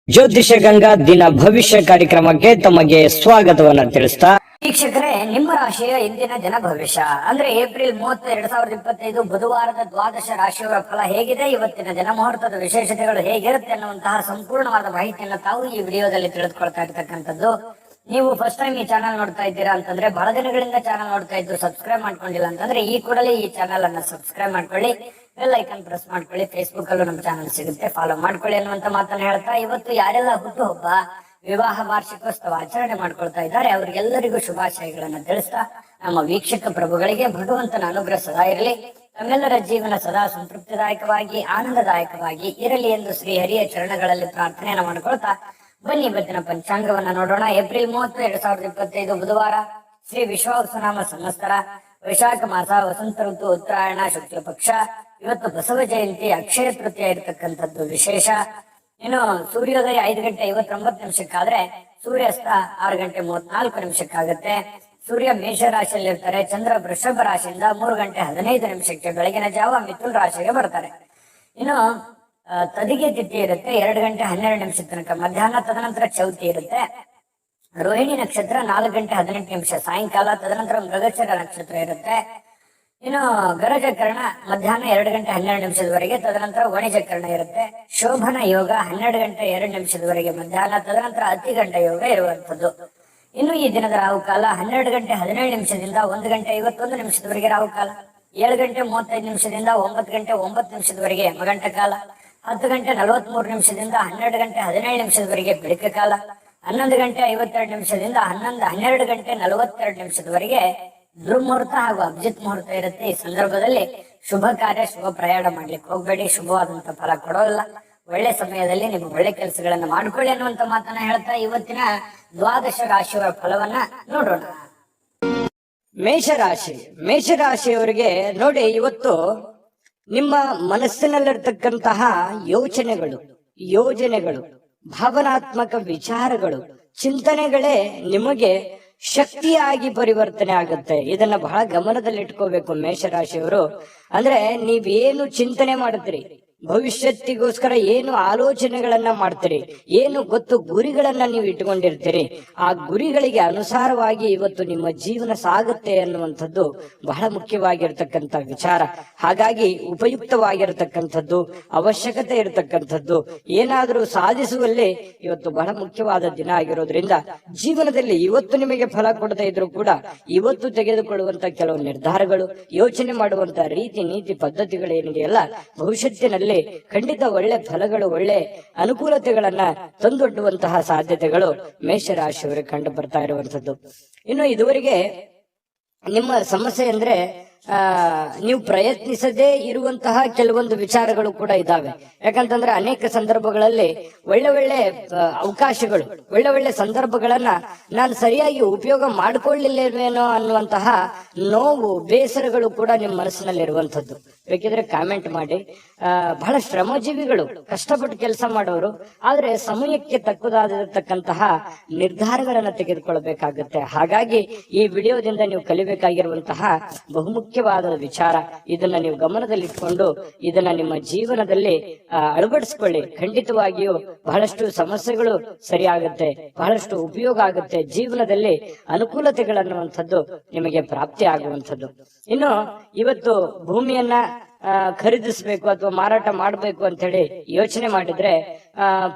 ಜ್ಯೋತಿಷ ಗಂಗಾ ದಿನ ಭವಿಷ್ಯ ಕಾರ್ಯಕ್ರಮಕ್ಕೆ ತಮಗೆ ಸ್ವಾಗತವನ್ನ ತಿಳಿಸ್ತಾ ವೀಕ್ಷಕರೇ, ನಿಮ್ಮ ರಾಶಿಯ ಇಂದಿನ ದಿನ ಭವಿಷ್ಯ ಅಂದ್ರೆ ಏಪ್ರಿಲ್ 30, 2025 ಬುಧವಾರದ ದ್ವಾದಶ ರಾಶಿಯವರ ಫಲ ಹೇಗಿದೆ, ಇವತ್ತಿನ ದಿನ ಮುಹೂರ್ತದ ವಿಶೇಷತೆಗಳು ಹೇಗಿರುತ್ತೆ ಅನ್ನುವಂತಹ ಸಂಪೂರ್ಣವಾದ ಮಾಹಿತಿಯನ್ನು ತಾವು ಈ ವಿಡಿಯೋದಲ್ಲಿ ತಿಳಿದುಕೊಳ್ತಾ ಇರ್ತಕ್ಕಂಥದ್ದು. ನೀವು ಫಸ್ಟ್ ಟೈಮ್ ಈ ಚಾನಲ್ ನೋಡ್ತಾ ಇದ್ದೀರಾ ಅಂತಂದ್ರೆ, ಬಹಳ ದಿನಗಳಿಂದ ಚಾನಲ್ ನೋಡ್ತಾ ಇದ್ದು ಸಬ್ಸ್ಕ್ರೈಬ್ ಮಾಡ್ಕೊಂಡಿಲ್ಲ ಅಂತಂದ್ರೆ ಈ ಕೂಡಲೇ ಈ ಚಾನಲ್ ಅನ್ನ ಸಬ್ಸ್ಕ್ರೈಬ್ ಮಾಡ್ಕೊಳ್ಳಿ, ಬೆಲ್ ಐಕನ್ ಪ್ರೆಸ್ ಮಾಡ್ಕೊಳ್ಳಿ. ಫೇಸ್ಬುಕ್ ಅಲ್ಲೂ ನಮ್ಮ ಚಾನಲ್ ಸಿಗುತ್ತೆ, ಫಾಲೋ ಮಾಡ್ಕೊಳ್ಳಿ ಅನ್ನುವಂತ ಮಾತನ್ನ ಹೇಳ್ತಾ, ಇವತ್ತು ಯಾರೆಲ್ಲ ಹುಟ್ಟುಹಬ್ಬ, ವಿವಾಹ ವಾರ್ಷಿಕೋತ್ಸವ ಆಚರಣೆ ಮಾಡ್ಕೊಳ್ತಾ ಇದ್ದಾರೆ ಅವರಿಗೆಲ್ಲರಿಗೂ ಶುಭಾಶಯಗಳನ್ನ ತಿಳಿಸ್ತಾ, ನಮ್ಮ ವೀಕ್ಷಕ ಪ್ರಭುಗಳಿಗೆ ಭಗವಂತನ ಅನುಗ್ರಹ ಸದಾ ಇರಲಿ, ತಮ್ಮೆಲ್ಲರ ಜೀವನ ಸದಾ ಸಂತೃಪ್ತಿದಾಯಕವಾಗಿ ಆನಂದದಾಯಕವಾಗಿ ಇರಲಿ ಎಂದು ಶ್ರೀ ಹರಿಯ ಚರಣಗಳಲ್ಲಿ ಪ್ರಾರ್ಥನೆಯನ್ನ ಮಾಡ್ಕೊಳ್ತಾ, ಬನ್ನಿ ಇವತ್ತಿನ ಪಂಚಾಂಗವನ್ನ ನೋಡೋಣ. ಏಪ್ರಿಲ್ 30, 2025 ಬುಧವಾರ, ಶ್ರೀ ವಿಶ್ವಾವಸುನಾಮ ಸಂವತ್ಸರ, ವೈಶಾಖ ಮಾಸ, ವಸಂತ ಋತು, ಉತ್ತರಾಯಣ, ಶುಕ್ಲ ಪಕ್ಷ. ಇವತ್ತು ಬಸವ ಜಯಂತಿ, ಅಕ್ಷಯ ತೃತೀಯ ಇರತಕ್ಕಂಥದ್ದು ವಿಶೇಷ. ಇನ್ನು ಸೂರ್ಯೋದಯ 5:59 ಸೂರ್ಯಾಸ್ತ 6:34 ಸೂರ್ಯ ಮೇಷ ರಾಶಿಯಲ್ಲಿ ಇರ್ತಾರೆ. ಚಂದ್ರ ವೃಷಭ ರಾಶಿಯಿಂದ 3:15 ಬೆಳಗಿನ ಜಾವ ಮಿಥುನ್ ರಾಶಿಗೆ ಬರ್ತಾರೆ. ಇನ್ನು ತದಿಗೆ ತಿಥಿ ಇರುತ್ತೆ 2:12 ತನಕ ಮಧ್ಯಾಹ್ನ, ತದನಂತರ ಚೌತಿ ಇರುತ್ತೆ. ರೋಹಿಣಿ ನಕ್ಷತ್ರ 4:18 ಸಾಯಂಕಾಲ, ತದನಂತರ ಮೃಗಚರ ನಕ್ಷತ್ರ ಇರುತ್ತೆ. ಇನ್ನು ಗರಜಕರಣ ಮಧ್ಯಾಹ್ನ 2:12 ತದನಂತರ ವಣಿಜಕರಣ ಇರುತ್ತೆ. ಶೋಭನ ಯೋಗ 12:02 ಮಧ್ಯಾಹ್ನ, ತದನಂತರ ಅತಿಗಂಡ ಯೋಗ ಇರುವಂತದ್ದು. ಇನ್ನು ಈ ದಿನದ ರಾಹುಕಾಲ 12:17 1:51 ರಾಹುಕಾಲ, 7:35 9:09 ಯಮಗಂಟ ಕಾಲ, 10:43 12:17 ಬೆಳಕ ಕಾಲ, 11:52 11:12 ದುರ್ಮುಹೂರ್ತ ಹಾಗೂ ಅಭಿಜಿತ್ ಮುಹೂರ್ತ ಇರುತ್ತೆ. ಈ ಸಂದರ್ಭದಲ್ಲಿ ಶುಭ ಕಾರ್ಯ, ಶುಭ ಪ್ರಯಾಣ ಮಾಡ್ಲಿಕ್ಕೆ ಹೋಗ್ಬೇಡಿ, ಶುಭವಾದಂತ ಫಲ ಕೊಡೋಲ್ಲ. ಒಳ್ಳೆ ಸಮಯದಲ್ಲಿ ನಿಮ್ಮ ಒಳ್ಳೆ ಕೆಲಸಗಳನ್ನ ಮಾಡ್ಕೊಳ್ಳಿ ಅನ್ನುವಂತ ಮಾತನ್ನ ಹೇಳ್ತಾ, ಇವತ್ತಿನ ದ್ವಾದಶ ರಾಶಿಯವರ ಫಲವನ್ನ ನೋಡೋಣ. ಮೇಷರಾಶಿಯವರಿಗೆ ನೋಡಿ, ಇವತ್ತು ನಿಮ್ಮ ಮನಸ್ಸಿನಲ್ಲಿರ್ತಕ್ಕಂತಹ ಯೋಜನೆಗಳು, ಭಾವನಾತ್ಮಕ ವಿಚಾರಗಳು, ಚಿಂತನೆಗಳೇ ನಿಮಗೆ ಶಕ್ತಿಯಾಗಿ ಪರಿವರ್ತನೆ ಆಗುತ್ತೆ. ಇದನ್ನ ಬಹಳ ಗಮನದಲ್ಲಿಟ್ಕೋಬೇಕು ಮೇಷರಾಶಿಯವರು. ಅಂದ್ರೆ ನೀವೇನು ಚಿಂತನೆ ಮಾಡುತ್ತೀರಿ, ಭವಿಷ್ಯತ್ತಿಗೋಸ್ಕರ ಏನು ಆಲೋಚನೆಗಳನ್ನ ಮಾಡ್ತೀರಿ, ಏನು ಗೊತ್ತು ಗುರಿಗಳನ್ನ ನೀವು ಇಟ್ಕೊಂಡಿರ್ತೀರಿ, ಆ ಗುರಿಗಳಿಗೆ ಅನುಸಾರವಾಗಿ ಇವತ್ತು ನಿಮ್ಮ ಜೀವನ ಸಾಗುತ್ತೆ ಅನ್ನುವಂಥದ್ದು ಬಹಳ ಮುಖ್ಯವಾಗಿರ್ತಕ್ಕಂಥ ವಿಚಾರ. ಹಾಗಾಗಿ ಉಪಯುಕ್ತವಾಗಿರತಕ್ಕಂಥದ್ದು, ಅವಶ್ಯಕತೆ ಇರತಕ್ಕಂಥದ್ದು, ಏನಾದರೂ ಸಾಧಿಸುವಲ್ಲಿ ಇವತ್ತು ಬಹಳ ಮುಖ್ಯವಾದ ದಿನ ಆಗಿರೋದ್ರಿಂದ, ಜೀವನದಲ್ಲಿ ಇವತ್ತು ನಿಮಗೆ ಫಲ ಕೊಡದೇ ಇದ್ರು ಕೂಡ ಇವತ್ತು ತೆಗೆದುಕೊಳ್ಳುವಂತ ಕೆಲವು ನಿರ್ಧಾರಗಳು, ಯೋಚನೆ ಮಾಡುವಂತ ರೀತಿ ನೀತಿ ಪದ್ಧತಿಗಳೇನಿದೆಯಲ್ಲ, ಭವಿಷ್ಯತ್ತಿನಲ್ಲಿ ಖಂಡಿತ ಒಳ್ಳೆ ಫಲಗಳು, ಒಳ್ಳೆ ಅನುಕೂಲತೆಗಳನ್ನ ತಂದೊಡ್ಡುವಂತಹ ಸಾಧ್ಯತೆಗಳು ಮೇಷರಾಶಿಯವರಿಗೆ ಕಂಡು ಬರ್ತಾ ಇರುವಂತದ್ದು. ಇನ್ನು ಇದುವರೆಗೆ ನಿಮ್ಮ ಸಮಸ್ಯೆ ಅಂದ್ರೆ ನೀವು ಪ್ರಯತ್ನಿಸದೇ ಇರುವಂತಹ ಕೆಲವೊಂದು ವಿಚಾರಗಳು ಕೂಡ ಇದಾವೆ. ಯಾಕಂತಂದ್ರೆ ಅನೇಕ ಸಂದರ್ಭಗಳಲ್ಲಿ ಒಳ್ಳೆ ಅವಕಾಶಗಳು, ಒಳ್ಳೆ ಸಂದರ್ಭಗಳನ್ನ ನಾನು ಸರಿಯಾಗಿ ಉಪಯೋಗ ಮಾಡಿಕೊಳ್ಳಿಲ್ಲವೇನೋ ಅನ್ನುವಂತಹ ನೋವು, ಬೇಸರಗಳು ಕೂಡ ನಿಮ್ಮ ಮನಸ್ಸಿನಲ್ಲಿ ಇರುವಂತದ್ದು. ಬೇಕಿದ್ರೆ ಕಾಮೆಂಟ್ ಮಾಡಿ. ಬಹಳ ಶ್ರಮಜೀವಿಗಳು, ಕಷ್ಟಪಟ್ಟು ಕೆಲಸ ಮಾಡೋರು, ಆದ್ರೆ ಸಮಯಕ್ಕೆ ತಕ್ಕದಾಗಿರತಕ್ಕಂತಹ ನಿರ್ಧಾರಗಳನ್ನ ತೆಗೆದುಕೊಳ್ಬೇಕಾಗುತ್ತೆ. ಹಾಗಾಗಿ ಈ ವಿಡಿಯೋದಿಂದ ನೀವು ಕಲಿಬೇಕಾಗಿರುವಂತಹ ಬಹುಮುಖ್ಯವಾದ ವಿಚಾರ, ಇದನ್ನ ನೀವು ಗಮನದಲ್ಲಿಟ್ಕೊಂಡು ಇದನ್ನ ನಿಮ್ಮ ಜೀವನದಲ್ಲಿ ಅಳವಡಿಸ್ಕೊಳ್ಳಿ. ಖಂಡಿತವಾಗಿಯೂ ಬಹಳಷ್ಟು ಸಮಸ್ಯೆಗಳು ಸರಿಯಾಗುತ್ತೆ, ಬಹಳಷ್ಟು ಉಪಯೋಗ ಆಗುತ್ತೆ, ಜೀವನದಲ್ಲಿ ಅನುಕೂಲತೆಗಳನ್ನುವಂಥದ್ದು ನಿಮಗೆ ಪ್ರಾಪ್ತಿ ಆಗುವಂಥದ್ದು. ಇನ್ನು ಇವತ್ತು ಭೂಮಿಯನ್ನ ಖರೀದಿಸಬೇಕು ಅಥವಾ ಮಾರಾಟ ಮಾಡಬೇಕು ಅಂತ ಹೇಳಿ ಯೋಚನೆ ಮಾಡಿದ್ರೆ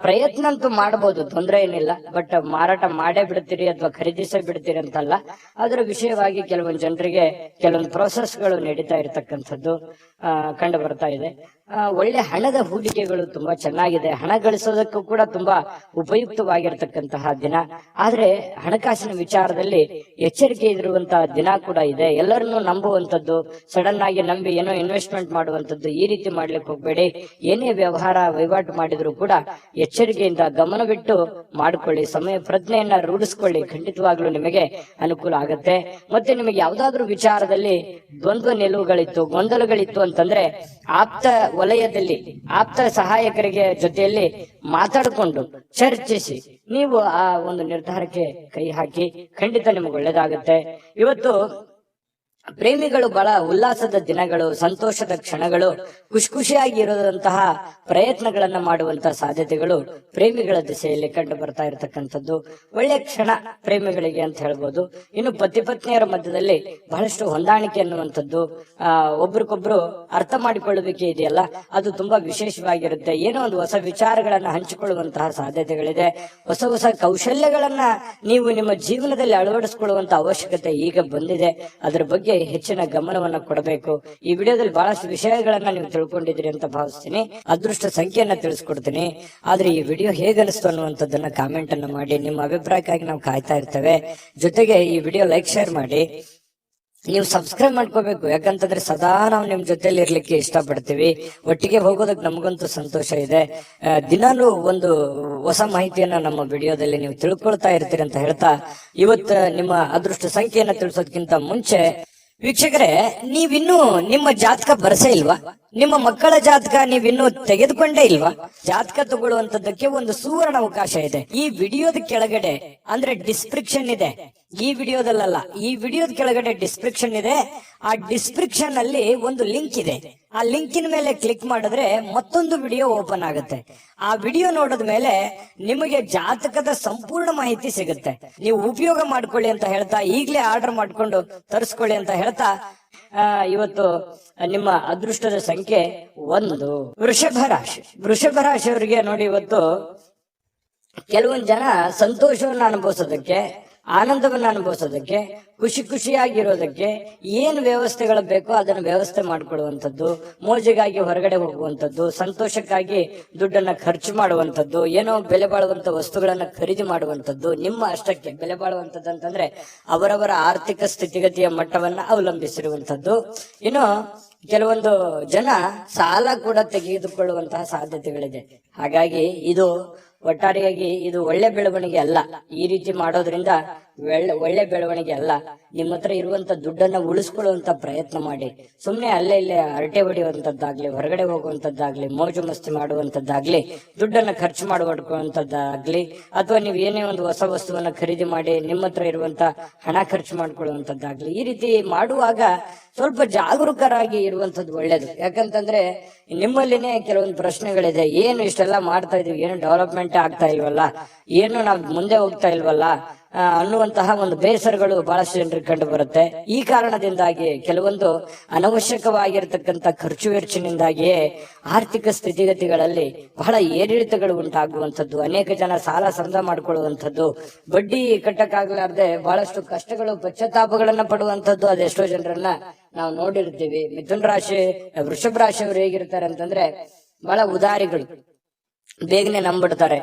ಪ್ರಯತ್ನ ಅಂತೂ ಮಾಡಬಹುದು, ತೊಂದರೆ ಏನಿಲ್ಲ. ಬಟ್ ಮಾರಾಟ ಮಾಡೇ ಬಿಡ್ತೀರಿ ಅಥವಾ ಖರೀದಿಸೇ ಬಿಡ್ತೀರಿ ಅಂತಲ್ಲ, ಅದರ ವಿಷಯವಾಗಿ ಕೆಲವೊಂದು ಜನರಿಗೆ ಕೆಲವೊಂದು ಪ್ರೋಸೆಸ್ಗಳು ನಡೀತಾ ಇರತಕ್ಕಂಥದ್ದು ಕಂಡು ಬರ್ತಾ ಇದೆ. ಒಳ್ಳೆ ಹಣದ ಹೂಡಿಕೆಗಳು ತುಂಬಾ ಚೆನ್ನಾಗಿದೆ, ಹಣ ಗಳಿಸೋದಕ್ಕೂ ಕೂಡ ತುಂಬಾ ಉಪಯುಕ್ತವಾಗಿರ್ತಕ್ಕಂತಹ ದಿನ. ಆದ್ರೆ ಹಣಕಾಸಿನ ವಿಚಾರದಲ್ಲಿ ಎಚ್ಚರಿಕೆ ಇರುವಂತಹ ದಿನ ಕೂಡ ಇದೆ. ಎಲ್ಲರನ್ನೂ ನಂಬುವಂಥದ್ದು, ಸಡನ್ ಆಗಿ ನಂಬಿ ಏನೋ ಇನ್ವೆಸ್ಟ್ಮೆಂಟ್ ಮಾಡುವಂಥದ್ದು, ಈ ರೀತಿ ಮಾಡ್ಲಿಕ್ಕೆ ಹೋಗ್ಬೇಡಿ. ಏನೇ ವಹಿವಾಟು ಮಾಡಿದ್ರು ಕೂಡ ಎಚ್ಚರಿಕೆಯಿಂದ ಗಮನವಿಟ್ಟು ಮಾಡಿಕೊಳ್ಳಿ, ಸಮಯ ಪ್ರಜ್ಞೆಯನ್ನ ರೂಢಿಸ್ಕೊಳ್ಳಿ. ಖಂಡಿತವಾಗ್ಲೂ ನಿಮಗೆ ಅನುಕೂಲ ಆಗುತ್ತೆ. ಮತ್ತೆ ನಿಮಗೆ ಯಾವ್ದಾದ್ರು ವಿಚಾರದಲ್ಲಿ ದ್ವಂದ್ವ ನಿಲುವುಗಳಿತ್ತು, ಗೊಂದಲಗಳಿತ್ತು ಅಂತಂದ್ರೆ ಆಪ್ತ ವಲಯದಲ್ಲಿ ಆಪ್ತ ಸಹಾಯಕರಿಗೆ ಜೊತೆಯಲ್ಲಿ ಮಾತಾಡಿಕೊಂಡು ಚರ್ಚಿಸಿ ನೀವು ಆ ಒಂದು ನಿರ್ಧಾರಕ್ಕೆ ಕೈ ಹಾಕಿ, ಖಂಡಿತ ನಿಮಗೆ ಒಳ್ಳೇದಾಗುತ್ತೆ. ಇವತ್ತು ಪ್ರೇಮಿಗಳು ಬಹಳ ಉಲ್ಲಾಸದ ದಿನಗಳು, ಸಂತೋಷದ ಕ್ಷಣಗಳು, ಖುಷಿಯಾಗಿ ಇರುವಂತಹ ಪ್ರಯತ್ನಗಳನ್ನ ಮಾಡುವಂತಹ ಸಾಧ್ಯತೆಗಳು ಪ್ರೇಮಿಗಳ ದಿಸೆಯಲ್ಲಿ ಕಂಡು ಬರ್ತಾ ಇರತಕ್ಕಂಥದ್ದು ಒಳ್ಳೆಯ ಕ್ಷಣ ಪ್ರೇಮಿಗಳಿಗೆ ಅಂತ ಹೇಳ್ಬೋದು. ಇನ್ನು ಪತಿ ಪತ್ನಿಯರ ಮಧ್ಯದಲ್ಲಿ ಬಹಳಷ್ಟು ಹೊಂದಾಣಿಕೆ ಅನ್ನುವಂಥದ್ದು, ಒಬ್ರಿಗೊಬ್ರು ಅರ್ಥ ಮಾಡಿಕೊಳ್ಳುವಿಕೆ ಇದೆಯಲ್ಲ, ಅದು ತುಂಬಾ ವಿಶೇಷವಾಗಿರುತ್ತೆ. ಏನೋ ಒಂದು ಹೊಸ ವಿಚಾರಗಳನ್ನ ಹಂಚಿಕೊಳ್ಳುವಂತಹ ಸಾಧ್ಯತೆಗಳಿದೆ. ಹೊಸ ಹೊಸ ಕೌಶಲ್ಯಗಳನ್ನ ನೀವು ನಿಮ್ಮ ಜೀವನದಲ್ಲಿ ಅಳವಡಿಸಿಕೊಳ್ಳುವಂತ ಅವಶ್ಯಕತೆ ಈಗ ಬಂದಿದೆ. ಅದರ ಬಗ್ಗೆ ಹೆಚ್ಚಿನ ಗಮನವನ್ನ ಕೊಡಬೇಕು. ಈ ವಿಡಿಯೋದಲ್ಲಿ ಬಹಳಷ್ಟು ವಿಷಯಗಳನ್ನ ನೀವು ತಿಳ್ಕೊಂಡಿದ್ದೀರಿ ಅಂತ ಭಾವಿಸ್ತೀನಿ. ಅದೃಷ್ಟ ಸಂಖ್ಯೆಯನ್ನ ತಿಳಿಸ್ಕೊಡ್ತೀನಿ. ಆದ್ರೆ ಈ ವಿಡಿಯೋ ಹೇಗನಿಸ್ತು ಅನ್ನುವಂಥದ್ದನ್ನ ಕಾಮೆಂಟ್ ಅನ್ನ ಮಾಡಿ. ನಿಮ್ಮ ಅಭಿಪ್ರಾಯಕ್ಕಾಗಿ ನಾವು ಕಾಯ್ತಾ ಇರ್ತೇವೆ. ಜೊತೆಗೆ ಈ ವಿಡಿಯೋ ಲೈಕ್ ಶೇರ್ ಮಾಡಿ. ನೀವು ಸಬ್ಸ್ಕ್ರೈಬ್ ಮಾಡ್ಕೋಬೇಕು, ಯಾಕಂತಂದ್ರೆ ಸದಾ ನಾವು ನಿಮ್ ಜೊತೆಲಿ ಇರ್ಲಿಕ್ಕೆ ಇಷ್ಟಪಡ್ತೀವಿ. ಒಟ್ಟಿಗೆ ಹೋಗೋದಕ್ಕೆ ನಮಗಂತೂ ಸಂತೋಷ ಇದೆ. ದಿನಾಲೂ ಒಂದು ಹೊಸ ಮಾಹಿತಿಯನ್ನ ನಮ್ಮ ವಿಡಿಯೋದಲ್ಲಿ ನೀವು ತಿಳ್ಕೊಳ್ತಾ ಇರ್ತೀರಿ ಅಂತ ಹೇಳ್ತಾ, ಇವತ್ತು ನಿಮ್ಮ ಅದೃಷ್ಟ ಸಂಖ್ಯೆಯನ್ನ ತಿಳಿಸೋದಕ್ಕಿಂತ ಮುಂಚೆ ವೀಕ್ಷಕರೇ, ನೀವಿನ್ನೂ ನಿಮ್ಮ ಜಾತಕ ಬರಸೇ ಇಲ್ವಾ? ನಿಮ್ಮ ಮಕ್ಕಳ ಜಾತಕ ನೀವಿನ್ನೂ ತೆಗೆದುಕೊಂಡೇ ಇಲ್ವಾ? ಜಾತಕ ತಗೊಳ್ಳುವಂತದ್ದಕ್ಕೆ ಒಂದು ಸುವರ್ಣ ಅವಕಾಶ ಇದೆ. ಈ ವಿಡಿಯೋದ ಕೆಳಗಡೆ ಅಂದ್ರೆ ಡಿಸ್ಕ್ರಿಪ್ಷನ್ ಇದೆ. ಈ ವಿಡಿಯೋದಲ್ಲ, ಈ ವಿಡಿಯೋದ ಕೆಳಗಡೆ ಡಿಸ್ಕ್ರಿಪ್ಷನ್ ಇದೆ. ಆ ಡಿಸ್ಕ್ರಿಪ್ಷನ್ ಅಲ್ಲಿ ಒಂದು ಲಿಂಕ್ ಇದೆ. ಆ ಲಿಂಕಿನ ಮೇಲೆ ಕ್ಲಿಕ್ ಮಾಡಿದ್ರೆ ಮತ್ತೊಂದು ವಿಡಿಯೋ ಓಪನ್ ಆಗುತ್ತೆ. ಆ ವಿಡಿಯೋ ನೋಡಿದ ಮೇಲೆ ನಿಮಗೆ ಜಾತಕದ ಸಂಪೂರ್ಣ ಮಾಹಿತಿ ಸಿಗುತ್ತೆ. ನೀವು ಉಪಯೋಗ ಮಾಡ್ಕೊಳ್ಳಿ ಅಂತ ಹೇಳ್ತಾ, ಈಗಲೇ ಆರ್ಡರ್ ಮಾಡ್ಕೊಂಡು ತರಿಸ್ಕೊಳ್ಳಿ ಅಂತ ಹೇಳ್ತಾ, ಇವತ್ತು ನಿಮ್ಮ ಅದೃಷ್ಟದ ಸಂಖ್ಯೆ 1 ವೃಷಭ ರಾಶಿ. ವೃಷಭ ರಾಶಿಯವರಿಗೆ ನೋಡಿ, ಇವತ್ತು ಕೆಲವೊಂದು ಜನ ಸಂತೋಷವನ್ನ ಅನುಭವಿಸೋದಕ್ಕೆ, ಆನಂದವನ್ನ ಅನುಭವಿಸೋದಕ್ಕೆ, ಖುಷಿಯಾಗಿರೋದಕ್ಕೆ ಏನು ವ್ಯವಸ್ಥೆಗಳು ಬೇಕೋ ಅದನ್ನು ವ್ಯವಸ್ಥೆ ಮಾಡ್ಕೊಳ್ಳುವಂಥದ್ದು, ಮೋಜಿಗಾಗಿ ಹೊರಗಡೆ ಹೋಗುವಂಥದ್ದು, ಸಂತೋಷಕ್ಕಾಗಿ ದುಡ್ಡನ್ನ ಖರ್ಚು ಮಾಡುವಂಥದ್ದು, ಏನೋ ಬೆಲೆ ಬಾಳುವಂತ ವಸ್ತುಗಳನ್ನ ಖರೀದಿ ಮಾಡುವಂಥದ್ದು, ನಿಮ್ಮ ಅಷ್ಟಕ್ಕೆ ಬೆಲೆ ಬಾಳುವಂಥದ್ದು ಅಂತಂದ್ರೆ ಅವರವರ ಆರ್ಥಿಕ ಸ್ಥಿತಿಗತಿಯ ಮಟ್ಟವನ್ನ ಅವಲಂಬಿಸಿರುವಂಥದ್ದು. ಇನ್ನು ಕೆಲವೊಂದು ಜನ ಸಾಲ ಕೂಡ ತೆಗೆದುಕೊಳ್ಳುವಂತಹ ಸಾಧ್ಯತೆಗಳಿದೆ. ಹಾಗಾಗಿ ಇದು ಒಟ್ಟಾರೆಯಾಗಿ ಇದು ಒಳ್ಳೆ ಬೆಳವಣಿಗೆ ಅಲ್ಲ. ಈ ರೀತಿ ಮಾಡೋದ್ರಿಂದ ಒಳ್ಳೆ ಬೆಳವಣಿಗೆ ಅಲ್ಲ. ನಿಮ್ಮ ಹತ್ರ ಇರುವಂತ ದುಡ್ಡನ್ನ ಉಳಿಸ್ಕೊಳ್ಳುವಂತ ಪ್ರಯತ್ನ ಮಾಡಿ. ಸುಮ್ನೆ ಅಲ್ಲೇ ಇಲ್ಲೇ ಹರಟೆ ಹೊಡೆಯುವಂತದ್ದಾಗ್ಲಿ, ಹೊರಗಡೆ ಹೋಗುವಂತದ್ದಾಗ್ಲಿ, ಮೋಜು ಮಸ್ತಿ ಮಾಡುವಂತದ್ದಾಗ್ಲಿ, ದುಡ್ಡನ್ನ ಖರ್ಚು ಮಾಡುವಂತದ್ದಾಗ್ಲಿ, ಅಥವಾ ನೀವು ಏನೇ ಒಂದು ಹೊಸ ವಸ್ತುವನ್ನ ಖರೀದಿ ಮಾಡಿ ನಿಮ್ಮ ಹತ್ರ ಇರುವಂತ ಹಣ ಖರ್ಚು ಮಾಡ್ಕೊಳ್ಳುವಂತದ್ದಾಗ್ಲಿ, ಈ ರೀತಿ ಮಾಡುವಾಗ ಸ್ವಲ್ಪ ಜಾಗರೂಕರಾಗಿ ಇರುವಂತದ್ದು ಒಳ್ಳೇದು. ಯಾಕಂತಂದ್ರೆ ನಿಮ್ಮಲ್ಲಿನೇ ಕೆಲವೊಂದು ಪ್ರಶ್ನೆಗಳಿದೆ. ಏನು ಇಷ್ಟೆಲ್ಲ ಮಾಡ್ತಾ ಇದೀವಿ, ಏನು ಡೆವಲಪ್ಮೆಂಟ್ ಆಗ್ತಾ ಇಲ್ವಲ್ಲ, ಏನು ನಾವು ಮುಂದೆ ಹೋಗ್ತಾ ಇಲ್ವಲ್ಲ ಅನ್ನುವಂತಹ ಒಂದು ಬೇಸರಗಳು ಬಹಳಷ್ಟು ಜನರಿಗೆ ಕಂಡು ಬರುತ್ತೆ. ಈ ಕಾರಣದಿಂದಾಗಿ ಕೆಲವೊಂದು ಅನವಶ್ಯಕವಾಗಿರತಕ್ಕಂತ ಖರ್ಚು ವೆಚ್ಚದಿಂದಾಗಿಯೇ ಆರ್ಥಿಕ ಸ್ಥಿತಿಗತಿಗಳಲ್ಲಿ ಬಹಳ ಏರಿಳಿತಗಳು ಉಂಟಾಗುವಂಥದ್ದು, ಅನೇಕ ಜನ ಸಾಲ ಸಂದ ಮಾಡಿಕೊಳ್ಳುವಂಥದ್ದು, ಬಡ್ಡಿ ಕಟ್ಟಕ್ಕಾಗಲಾರ್ದೆ ಬಹಳಷ್ಟು ಕಷ್ಟಗಳು, ಪಶ್ಚಾತ್ತಾಪಗಳನ್ನ ಪಡುವಂಥದ್ದು ಅದೆಷ್ಟೋ ಜನರನ್ನ ನಾವು ನೋಡಿರ್ತೀವಿ. ಮಿಥುನ ರಾಶಿ, ವೃಷಭ ರಾಶಿಯವರು ಹೇಗಿರ್ತಾರೆ ಅಂತಂದ್ರೆ ಬಹಳ ಉದಾರಿಗಳು, ಬೇಗನೆ ನಂಬಿಡ್ತಾರೆ,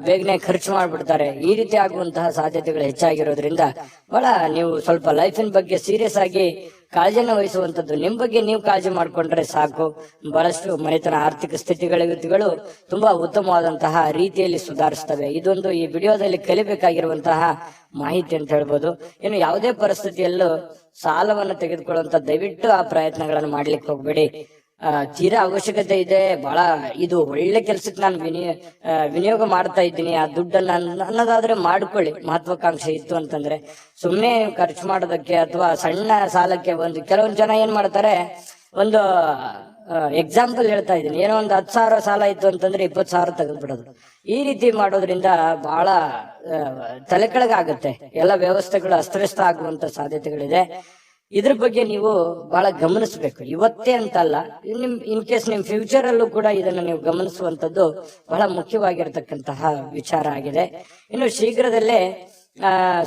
ಬೇಗನೆ ಖರ್ಚು ಮಾಡ್ಬಿಡ್ತಾರೆ. ಈ ರೀತಿ ಆಗುವಂತಹ ಸಾಧ್ಯತೆಗಳು ಹೆಚ್ಚಾಗಿರೋದ್ರಿಂದ ಬಹಳ ನೀವು ಸ್ವಲ್ಪ ಲೈಫಿನ ಬಗ್ಗೆ ಸೀರಿಯಸ್ ಆಗಿ ಕಾಳಜಿಯನ್ನು ವಹಿಸುವಂತದ್ದು. ನಿಮ್ ಬಗ್ಗೆ ನೀವು ಕಾಳಜಿ ಮಾಡ್ಕೊಂಡ್ರೆ ಸಾಕು. ಬಹಳಷ್ಟು ಮನೆತನ ಆರ್ಥಿಕ ಸ್ಥಿತಿಗಳು ತುಂಬಾ ಉತ್ತಮವಾದಂತಹ ರೀತಿಯಲ್ಲಿ ಸುಧಾರಿಸ್ತವೆ. ಇದೊಂದು ಈ ವಿಡಿಯೋದಲ್ಲಿ ಕಲಿಬೇಕಾಗಿರುವಂತಹ ಮಾಹಿತಿ ಅಂತ ಹೇಳ್ಬೋದು. ಇನ್ನು ಯಾವುದೇ ಪರಿಸ್ಥಿತಿಯಲ್ಲೂ ಸಾಲವನ್ನು ತೆಗೆದುಕೊಳ್ಳುವಂತ ದಯವಿಟ್ಟು ಆ ಪ್ರಯತ್ನಗಳನ್ನು ಮಾಡ್ಲಿಕ್ಕೆ ಹೋಗ್ಬೇಡಿ. ತೀರಾ ಅವಶ್ಯಕತೆ ಇದೆ, ಬಹಳ ಇದು ಒಳ್ಳೆ ಕೆಲ್ಸಕ್ಕೆ ನಾನು ವಿನಿಯೋಗ ಮಾಡ್ತಾ ಇದ್ದೀನಿ, ಆ ದುಡ್ಡನ್ನ ಅನ್ನೋದಾದ್ರೆ ಮಾಡ್ಕೊಳ್ಳಿ. ಮಹತ್ವಾಕಾಂಕ್ಷೆ ಇತ್ತು ಅಂತಂದ್ರೆ ಸುಮ್ನೆ ಖರ್ಚು ಮಾಡೋದಕ್ಕೆ ಅಥವಾ ಸಣ್ಣ ಸಾಲಕ್ಕೆ ಕೆಲವೊಂದು ಜನ ಏನ್ ಮಾಡ್ತಾರೆ, ಒಂದು ಎಕ್ಸಾಂಪಲ್ ಹೇಳ್ತಾ ಇದ್ದೀನಿ, ಏನೋ ಒಂದು 10,000 ಸಾಲ ಇತ್ತು ಅಂತಂದ್ರೆ 20,000 ತೆಗೆದ್ಬಿಡೋದು. ಈ ರೀತಿ ಮಾಡೋದ್ರಿಂದ ಬಹಳ ತಲೆ ಕೆಳಗಾಗುತ್ತೆ. ಎಲ್ಲ ವ್ಯವಸ್ಥೆಗಳು ಅಸ್ತವ್ಯಸ್ತ ಆಗುವಂತ ಸಾಧ್ಯತೆಗಳಿದೆ. ಇದ್ರ ಬಗ್ಗೆ ನೀವು ಬಹಳ ಗಮನಿಸಬೇಕು. ಇವತ್ತೇ ಅಂತಲ್ಲ, ಇನ್ ಕೇಸ್ ನಿಮ್ ಫ್ಯೂಚರ್ ಅಲ್ಲೂ ಕೂಡ ಇದನ್ನ ನೀವು ಗಮನಿಸುವಂತದ್ದು ಬಹಳ ಮುಖ್ಯವಾಗಿರತಕ್ಕಂತಹ ವಿಚಾರ ಆಗಿದೆ. ಇನ್ನು ಶೀಘ್ರದಲ್ಲೇ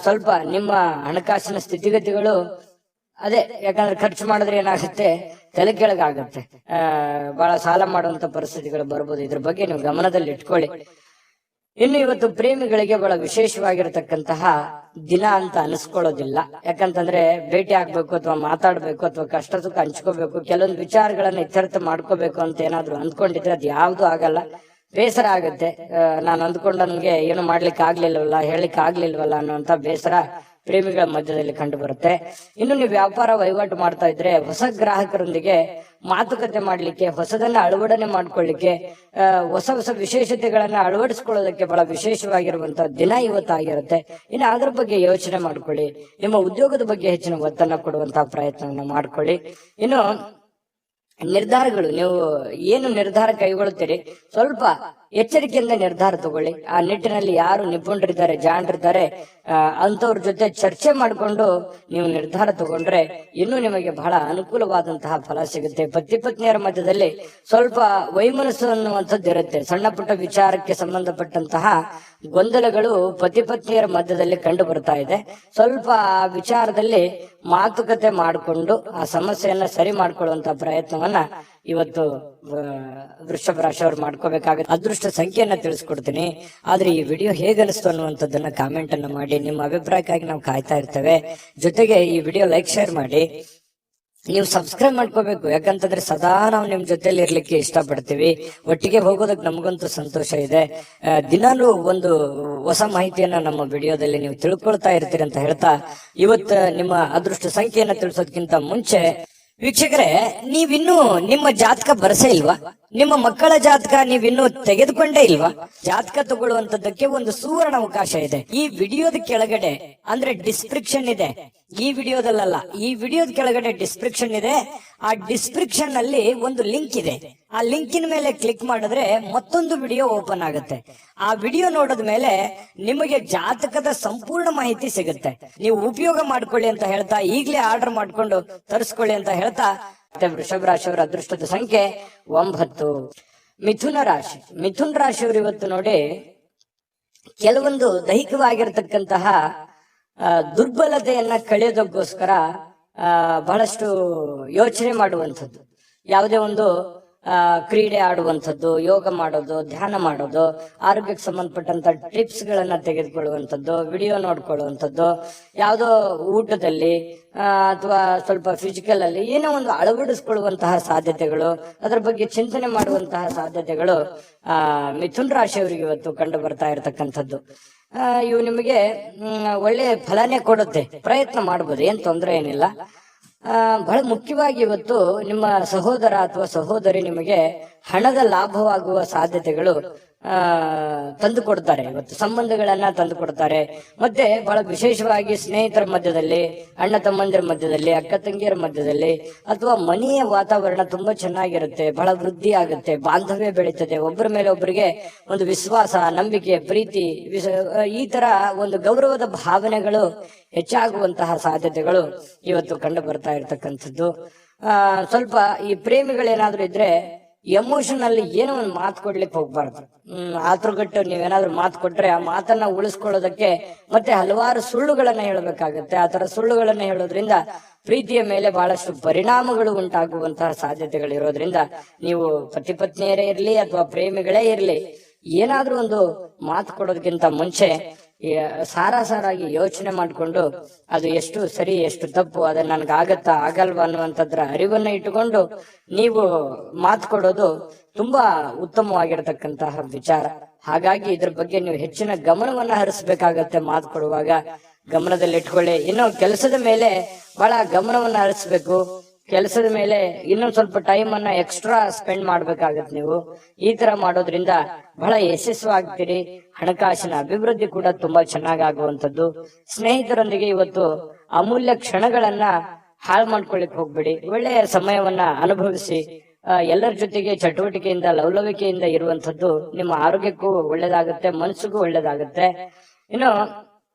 ಸ್ವಲ್ಪ ನಿಮ್ಮ ಹಣಕಾಸಿನ ಸ್ಥಿತಿಗತಿಗಳು ಅದೇ, ಯಾಕಂದ್ರೆ ಖರ್ಚು ಮಾಡಿದ್ರೆ ಏನಾಗುತ್ತೆ, ತಲೆ ಕೆಳಗಾಗುತ್ತೆ, ಬಹಳ ಸಾಲ ಮಾಡುವಂತ ಪರಿಸ್ಥಿತಿಗಳು ಬರ್ಬೋದು. ಇದ್ರ ಬಗ್ಗೆ ನೀವು ಗಮನದಲ್ಲಿ ಇಟ್ಕೊಳ್ಳಿ. ಇನ್ನು ಇವತ್ತು ಪ್ರೇಮಿಗಳಿಗೆ ಬಹಳ ವಿಶೇಷವಾಗಿರತಕ್ಕಂತಹ ದಿನ ಅಂತ ಅನಿಸ್ಕೊಳ್ಳೋದಿಲ್ಲ. ಯಾಕಂತಂದ್ರೆ ಭೇಟಿ ಆಗ್ಬೇಕು ಅಥವಾ ಮಾತಾಡ್ಬೇಕು ಅಥವಾ ಕಷ್ಟ ಸುಖ ಹಂಚ್ಕೋಬೇಕು, ಕೆಲವೊಂದು ವಿಚಾರಗಳನ್ನ ಇತ್ಯರ್ಥ ಮಾಡ್ಕೋಬೇಕು ಅಂತ ಏನಾದ್ರು ಅಂದ್ಕೊಂಡಿದ್ರೆ ಅದು ಯಾವ್ದು ಆಗಲ್ಲ. ಬೇಸರ ಆಗುತ್ತೆ. ನಾನು ಅಂದ್ಕೊಂಡಂಗೆ ಏನು ಮಾಡ್ಲಿಕ್ಕೆ ಆಗ್ಲಿಲ್ವಲ್ಲ, ಹೇಳಿಕ್ಕೆ ಆಗ್ಲಿಲ್ವಲ್ಲ ಅನ್ನುವಂತ ಬೇಸರ ಪ್ರೇಮಿಗಳ ಮಧ್ಯದಲ್ಲಿ ಕಂಡು ಬರುತ್ತೆ. ಇನ್ನು ನೀವು ವ್ಯಾಪಾರ ವಹಿವಾಟು ಮಾಡ್ತಾ ಇದ್ರೆ ಹೊಸ ಗ್ರಾಹಕರೊಂದಿಗೆ ಮಾತುಕತೆ ಮಾಡ್ಲಿಕ್ಕೆ, ಹೊಸದನ್ನ ಅಳವಡನೆ ಮಾಡ್ಕೊಳ್ಳಿಕ್ಕೆ, ಹೊಸ ಹೊಸ ವಿಶೇಷತೆಗಳನ್ನ ಅಳವಡಿಸ್ಕೊಳ್ಳೋದಕ್ಕೆ ಬಹಳ ವಿಶೇಷವಾಗಿರುವಂತಹ ದಿನ ಇವತ್ತಾಗಿರುತ್ತೆ. ಇನ್ನು ಅದ್ರ ಬಗ್ಗೆ ಯೋಚನೆ ಮಾಡ್ಕೊಳ್ಳಿ. ನಿಮ್ಮ ಉದ್ಯೋಗದ ಬಗ್ಗೆ ಹೆಚ್ಚಿನ ಒತ್ತನ್ನ ಕೊಡುವಂತಹ ಪ್ರಯತ್ನವನ್ನ ಮಾಡ್ಕೊಳ್ಳಿ. ಇನ್ನು ನಿರ್ಧಾರಗಳು, ನೀವು ಏನು ನಿರ್ಧಾರ ಕೈಗೊಳ್ಳುತ್ತೀರಿ ಸ್ವಲ್ಪ ಎಚ್ಚರಿಕೆಯಿಂದ ನಿರ್ಧಾರ ತಗೊಳ್ಳಿ. ಆ ನಿಟ್ಟಿನಲ್ಲಿ ಯಾರು ನಿಪುಣರಿದ್ದಾರೆ, ಜಾಣರಿದ್ದಾರೆ, ಅಂತವ್ರ ಜೊತೆ ಚರ್ಚೆ ಮಾಡಿಕೊಂಡು ನೀವು ನಿರ್ಧಾರ ತಗೊಂಡ್ರೆ ಇನ್ನೂ ನಿಮಗೆ ಬಹಳ ಅನುಕೂಲವಾದಂತಹ ಫಲ ಸಿಗುತ್ತೆ. ಪತಿ ಪತ್ನಿಯರ ಮಧ್ಯದಲ್ಲಿ ಸ್ವಲ್ಪ ವೈಮನಸ್ಸು ಅನ್ನುವಂಥದ್ದು ಇರುತ್ತೆ. ಸಣ್ಣ ಪುಟ್ಟ ವಿಚಾರಕ್ಕೆ ಸಂಬಂಧಪಟ್ಟಂತಹ ಗೊಂದಲಗಳು ಪತಿ ಪತ್ನಿಯರ ಮಧ್ಯದಲ್ಲಿ ಕಂಡು ಬರ್ತಾ ಇದೆ. ಸ್ವಲ್ಪ ಆ ವಿಚಾರದಲ್ಲಿ ಮಾತುಕತೆ ಮಾಡಿಕೊಂಡು ಆ ಸಮಸ್ಯೆಯನ್ನ ಸರಿ ಮಾಡ್ಕೊಳ್ಳುವಂತ ಪ್ರಯತ್ನವನ್ನ ಇವತ್ತು ವೃಷಭ ರಾಶಿಯವರು ಮಾಡ್ಕೋಬೇಕಾಗುತ್ತೆ. ಅದೃಷ್ಟ ಸಂಖ್ಯೆಯನ್ನ ತಿಳಿಸ್ಕೊಡ್ತೀನಿ. ಆದ್ರೆ ಈ ವಿಡಿಯೋ ಹೇಗನಿಸ್ತು ಅನ್ನುವಂಥದ್ದನ್ನ ಕಾಮೆಂಟ್ ಅನ್ನ ಮಾಡಿ. ನಿಮ್ಮ ಅಭಿಪ್ರಾಯಕ್ಕಾಗಿ ನಾವು ಕಾಯ್ತಾ ಇರ್ತೇವೆ. ಜೊತೆಗೆ ಈ ವಿಡಿಯೋ ಲೈಕ್, ಶೇರ್ ಮಾಡಿ. ನೀವು ಸಬ್ಸ್ಕ್ರೈಬ್ ಮಾಡ್ಕೋಬೇಕು, ಯಾಕಂತಂದ್ರೆ ಸದಾ ನಾವು ನಿಮ್ ಜೊತೆಲಿ ಇರ್ಲಿಕ್ಕೆ ಇಷ್ಟಪಡ್ತೀವಿ. ಒಟ್ಟಿಗೆ ಹೋಗೋದಕ್ಕೆ ನಮಗಂತೂ ಸಂತೋಷ ಇದೆ. ದಿನಾಲೂ ಒಂದು ಹೊಸ ಮಾಹಿತಿಯನ್ನ ನಮ್ಮ ವಿಡಿಯೋದಲ್ಲಿ ನೀವು ತಿಳ್ಕೊಳ್ತಾ ಇರ್ತೀರಿ ಅಂತ ಹೇಳ್ತಾ, ಇವತ್ತು ನಿಮ್ಮ ಅದೃಷ್ಟ ಸಂಖ್ಯೆಯನ್ನ ತಿಳಿಸೋದಕ್ಕಿಂತ ಮುಂಚೆ ವೀಕ್ಷಕರೇ, ನೀವಿನ್ನೂ ನಿಮ್ಮ ಜಾತಕ ಬರಸೇ ಇಲ್ವಾ? ನಿಮ್ಮ ಮಕ್ಕಳ ಜಾತಕ ನೀವಿನ್ನೂ ತೆಗೆದುಕೊಂಡೇ ಇಲ್ವಾ? ಜಾತಕ ತಗೊಳ್ಳುವಂತದ್ದಕ್ಕೆ ಒಂದು ಸುವರ್ಣ ಅವಕಾಶ ಇದೆ. ಈ ವಿಡಿಯೋದ ಕೆಳಗಡೆ ಅಂದ್ರೆ ಡಿಸ್ಕ್ರಿಪ್ಷನ್ ಇದೆ. ಈ ವಿಡಿಯೋದಲ್ಲ, ಈ ವಿಡಿಯೋದ ಕೆಳಗಡೆ ಡಿಸ್ಕ್ರಿಪ್ಷನ್ ಇದೆ. ಆ ಡಿಸ್ಕ್ರಿಪ್ಷನ್ ನಲ್ಲಿ ಒಂದು ಲಿಂಕ್ ಇದೆ. ಆ ಲಿಂಕಿನ ಮೇಲೆ ಕ್ಲಿಕ್ ಮಾಡಿದ್ರೆ ಮತ್ತೊಂದು ವಿಡಿಯೋ ಓಪನ್ ಆಗುತ್ತೆ. ಆ ವಿಡಿಯೋ ನೋಡಿದ ಮೇಲೆ ನಿಮಗೆ ಜಾತಕದ ಸಂಪೂರ್ಣ ಮಾಹಿತಿ ಸಿಗುತ್ತೆ. ನೀವು ಉಪಯೋಗ ಮಾಡ್ಕೊಳ್ಳಿ ಅಂತ ಹೇಳ್ತಾ, ಈಗಲೇ ಆರ್ಡರ್ ಮಾಡ್ಕೊಂಡು ತರಿಸ್ಕೊಳ್ಳಿ ಅಂತ ಹೇಳ್ತಾ, ವೃಷಭ ರಾಶಿಯವರ ಅದೃಷ್ಟದ ಸಂಖ್ಯೆ 9. ಮಿಥುನ ರಾಶಿ. ಮಿಥುನ ರಾಶಿಯವರು ಇವತ್ತು ನೋಡಿ, ಕೆಲವೊಂದು ದೈಹಿಕವಾಗಿರ್ತಕ್ಕಂತಹ ದುರ್ಬಲತೆಯನ್ನ ಕಳೆಯೋದಕ್ಕೋಸ್ಕರ ಬಹಳಷ್ಟು ಯೋಚನೆ ಮಾಡುವಂಥದ್ದು, ಯಾವುದೇ ಒಂದು ಕ್ರೀಡೆ ಆಡುವಂಥದ್ದು, ಯೋಗ ಮಾಡೋದು, ಧ್ಯಾನ ಮಾಡೋದು, ಆರೋಗ್ಯಕ್ಕೆ ಸಂಬಂಧಪಟ್ಟಂತ ಟಿಪ್ಸ್ ಗಳನ್ನ ತೆಗೆದುಕೊಳ್ಳುವಂಥದ್ದು, ವಿಡಿಯೋ ನೋಡ್ಕೊಳ್ಳುವಂಥದ್ದು, ಯಾವುದೋ ಊಟದಲ್ಲಿ ಅಥವಾ ಸ್ವಲ್ಪ ಫಿಸಿಕಲ್ ಅಲ್ಲಿ ಏನೋ ಒಂದು ಅಳವಡಿಸ್ಕೊಳ್ಳುವಂತಹ ಸಾಧ್ಯತೆಗಳು, ಅದರ ಬಗ್ಗೆ ಚಿಂತನೆ ಮಾಡುವಂತಹ ಸಾಧ್ಯತೆಗಳು ಮಿಥುನ್ ರಾಶಿಯವರಿಗೆ ಇವತ್ತು ಕಂಡು ಬರ್ತಾ ಇರತಕ್ಕಂಥದ್ದು. ಇವು ನಿಮಗೆ ಒಳ್ಳೆ ಫಲನೇ ಕೊಡುತ್ತೆ. ಪ್ರಯತ್ನ ಮಾಡ್ಬೋದು, ಏನ್ ತೊಂದರೆ ಏನಿಲ್ಲ. ಬಹಳ ಮುಖ್ಯವಾಗಿ ಇವತ್ತು ನಿಮ್ಮ ಸಹೋದರ ಅಥವಾ ಸಹೋದರಿ ನಿಮಗೆ ಹಣದ ಲಾಭವಾಗುವ ಸಾಧ್ಯತೆಗಳು ತಂದು ಕೊಡ್ತಾರೆ. ಇವತ್ತು ಸಂಬಂಧಗಳನ್ನ ತಂದು ಕೊಡ್ತಾರೆ. ಮತ್ತೆ ಬಹಳ ವಿಶೇಷವಾಗಿ ಸ್ನೇಹಿತರ ಮಧ್ಯದಲ್ಲಿ, ಅಣ್ಣ ತಮ್ಮಂದಿರ ಮಧ್ಯದಲ್ಲಿ, ಅಕ್ಕ ತಂಗಿಯರ ಮಧ್ಯದಲ್ಲಿ, ಅಥವಾ ಮನೆಯ ವಾತಾವರಣ ತುಂಬಾ ಚೆನ್ನಾಗಿರುತ್ತೆ. ಬಹಳ ವೃದ್ಧಿ ಆಗುತ್ತೆ, ಬಾಂಧವ್ಯ ಬೆಳೀತದೆ. ಒಬ್ಬರ ಮೇಲೆ ಒಬ್ಬರಿಗೆ ಒಂದು ವಿಶ್ವಾಸ, ನಂಬಿಕೆ, ಪ್ರೀತಿ, ಈ ತರ ಒಂದು ಗೌರವದ ಭಾವನೆಗಳು ಹೆಚ್ಚಾಗುವಂತಹ ಸಾಧ್ಯತೆಗಳು ಇವತ್ತು ಕಂಡು ಬರ್ತಾ ಇರ್ತಕ್ಕಂಥದ್ದು. ಸ್ವಲ್ಪ ಈ ಪ್ರೇಮಿಗಳೇನಾದ್ರೂ ಇದ್ರೆ ಎಮೋಷನ್ ಅಲ್ಲಿ ಏನೋ ಒಂದು ಮಾತು ಕೊಡ್ಲಿಕ್ಕೆ ಹೋಗ್ಬಾರ್ದು. ಆತುರಗಟ್ಟು ನೀವೇನಾದ್ರೂ ಮಾತು ಕೊಟ್ರೆ ಆ ಮಾತನ್ನ ಉಳಿಸ್ಕೊಳ್ಳೋದಕ್ಕೆ ಮತ್ತೆ ಹಲವಾರು ಸುಳ್ಳುಗಳನ್ನ ಹೇಳಬೇಕಾಗತ್ತೆ. ಆ ತರ ಸುಳ್ಳುಗಳನ್ನ ಹೇಳೋದ್ರಿಂದ ಪ್ರೀತಿಯ ಮೇಲೆ ಬಹಳಷ್ಟು ಪರಿಣಾಮಗಳು ಉಂಟಾಗುವಂತಹ ಸಾಧ್ಯತೆಗಳಿರೋದ್ರಿಂದ ನೀವು ಪತಿ ಪತ್ನಿಯರೇ ಇರ್ಲಿ ಅಥವಾ ಪ್ರೇಮಿಗಳೇ ಇರ್ಲಿ, ಏನಾದ್ರೂ ಒಂದು ಮಾತು ಕೊಡೋದಕ್ಕಿಂತ ಮುಂಚೆ ಸಾರಾಗಿ ಯೋಚನೆ ಮಾಡಿಕೊಂಡು ಅದು ಎಷ್ಟು ಸರಿ ಎಷ್ಟು ತಪ್ಪು, ಅದ ನನ್ಗಾಗತ್ತಾ ಆಗಲ್ವಾ ಅನ್ನುವಂಥದ್ರ ಅರಿವನ್ನ ಇಟ್ಟುಕೊಂಡು ನೀವು ಮಾತು ಕೊಡೋದು ತುಂಬಾ ಉತ್ತಮವಾಗಿರತಕ್ಕಂತಹ ವಿಚಾರ. ಹಾಗಾಗಿ ಇದ್ರ ಬಗ್ಗೆ ನೀವು ಹೆಚ್ಚಿನ ಗಮನವನ್ನ ಹರಿಸಬೇಕಾಗತ್ತೆ. ಮಾತು ಕೊಡುವಾಗ ಗಮನದಲ್ಲಿಟ್ಕೊಳ್ಳಿ. ಇನ್ನು ಕೆಲಸದ ಮೇಲೆ ಬಹಳ ಗಮನವನ್ನ ಹರಿಸ್ಬೇಕು. ಕೆಲಸದ ಮೇಲೆ ಇನ್ನೊಂದ್ ಸ್ವಲ್ಪ ಟೈಮ್ ಅನ್ನ ಎಕ್ಸ್ಟ್ರಾ ಸ್ಪೆಂಡ್ ಮಾಡ್ಬೇಕಾಗತ್ತೆ. ನೀವು ಈ ತರ ಮಾಡೋದ್ರಿಂದ ಬಹಳ ಯಶಸ್ವಾಗ್ತೀರಿ. ಹಣಕಾಸಿನ ಅಭಿವೃದ್ಧಿ ಕೂಡ ತುಂಬಾ ಚೆನ್ನಾಗಾಗುವಂಥದ್ದು. ಸ್ನೇಹಿತರೊಂದಿಗೆ ಇವತ್ತು ಅಮೂಲ್ಯ ಕ್ಷಣಗಳನ್ನ ಹಾಳು ಮಾಡ್ಕೊಳ್ಳಿಕ್ ಹೋಗ್ಬೇಡಿ. ಒಳ್ಳೆಯ ಸಮಯವನ್ನ ಅನುಭವಿಸಿ. ಎಲ್ಲರ ಜೊತೆಗೆ ಚಟುವಟಿಕೆಯಿಂದ, ಲವಲವಿಕೆಯಿಂದ ಇರುವಂತದ್ದು ನಿಮ್ಮ ಆರೋಗ್ಯಕ್ಕೂ ಒಳ್ಳೇದಾಗುತ್ತೆ, ಮನಸ್ಸಿಗೂ ಒಳ್ಳೇದಾಗುತ್ತೆ. ಇನ್ನು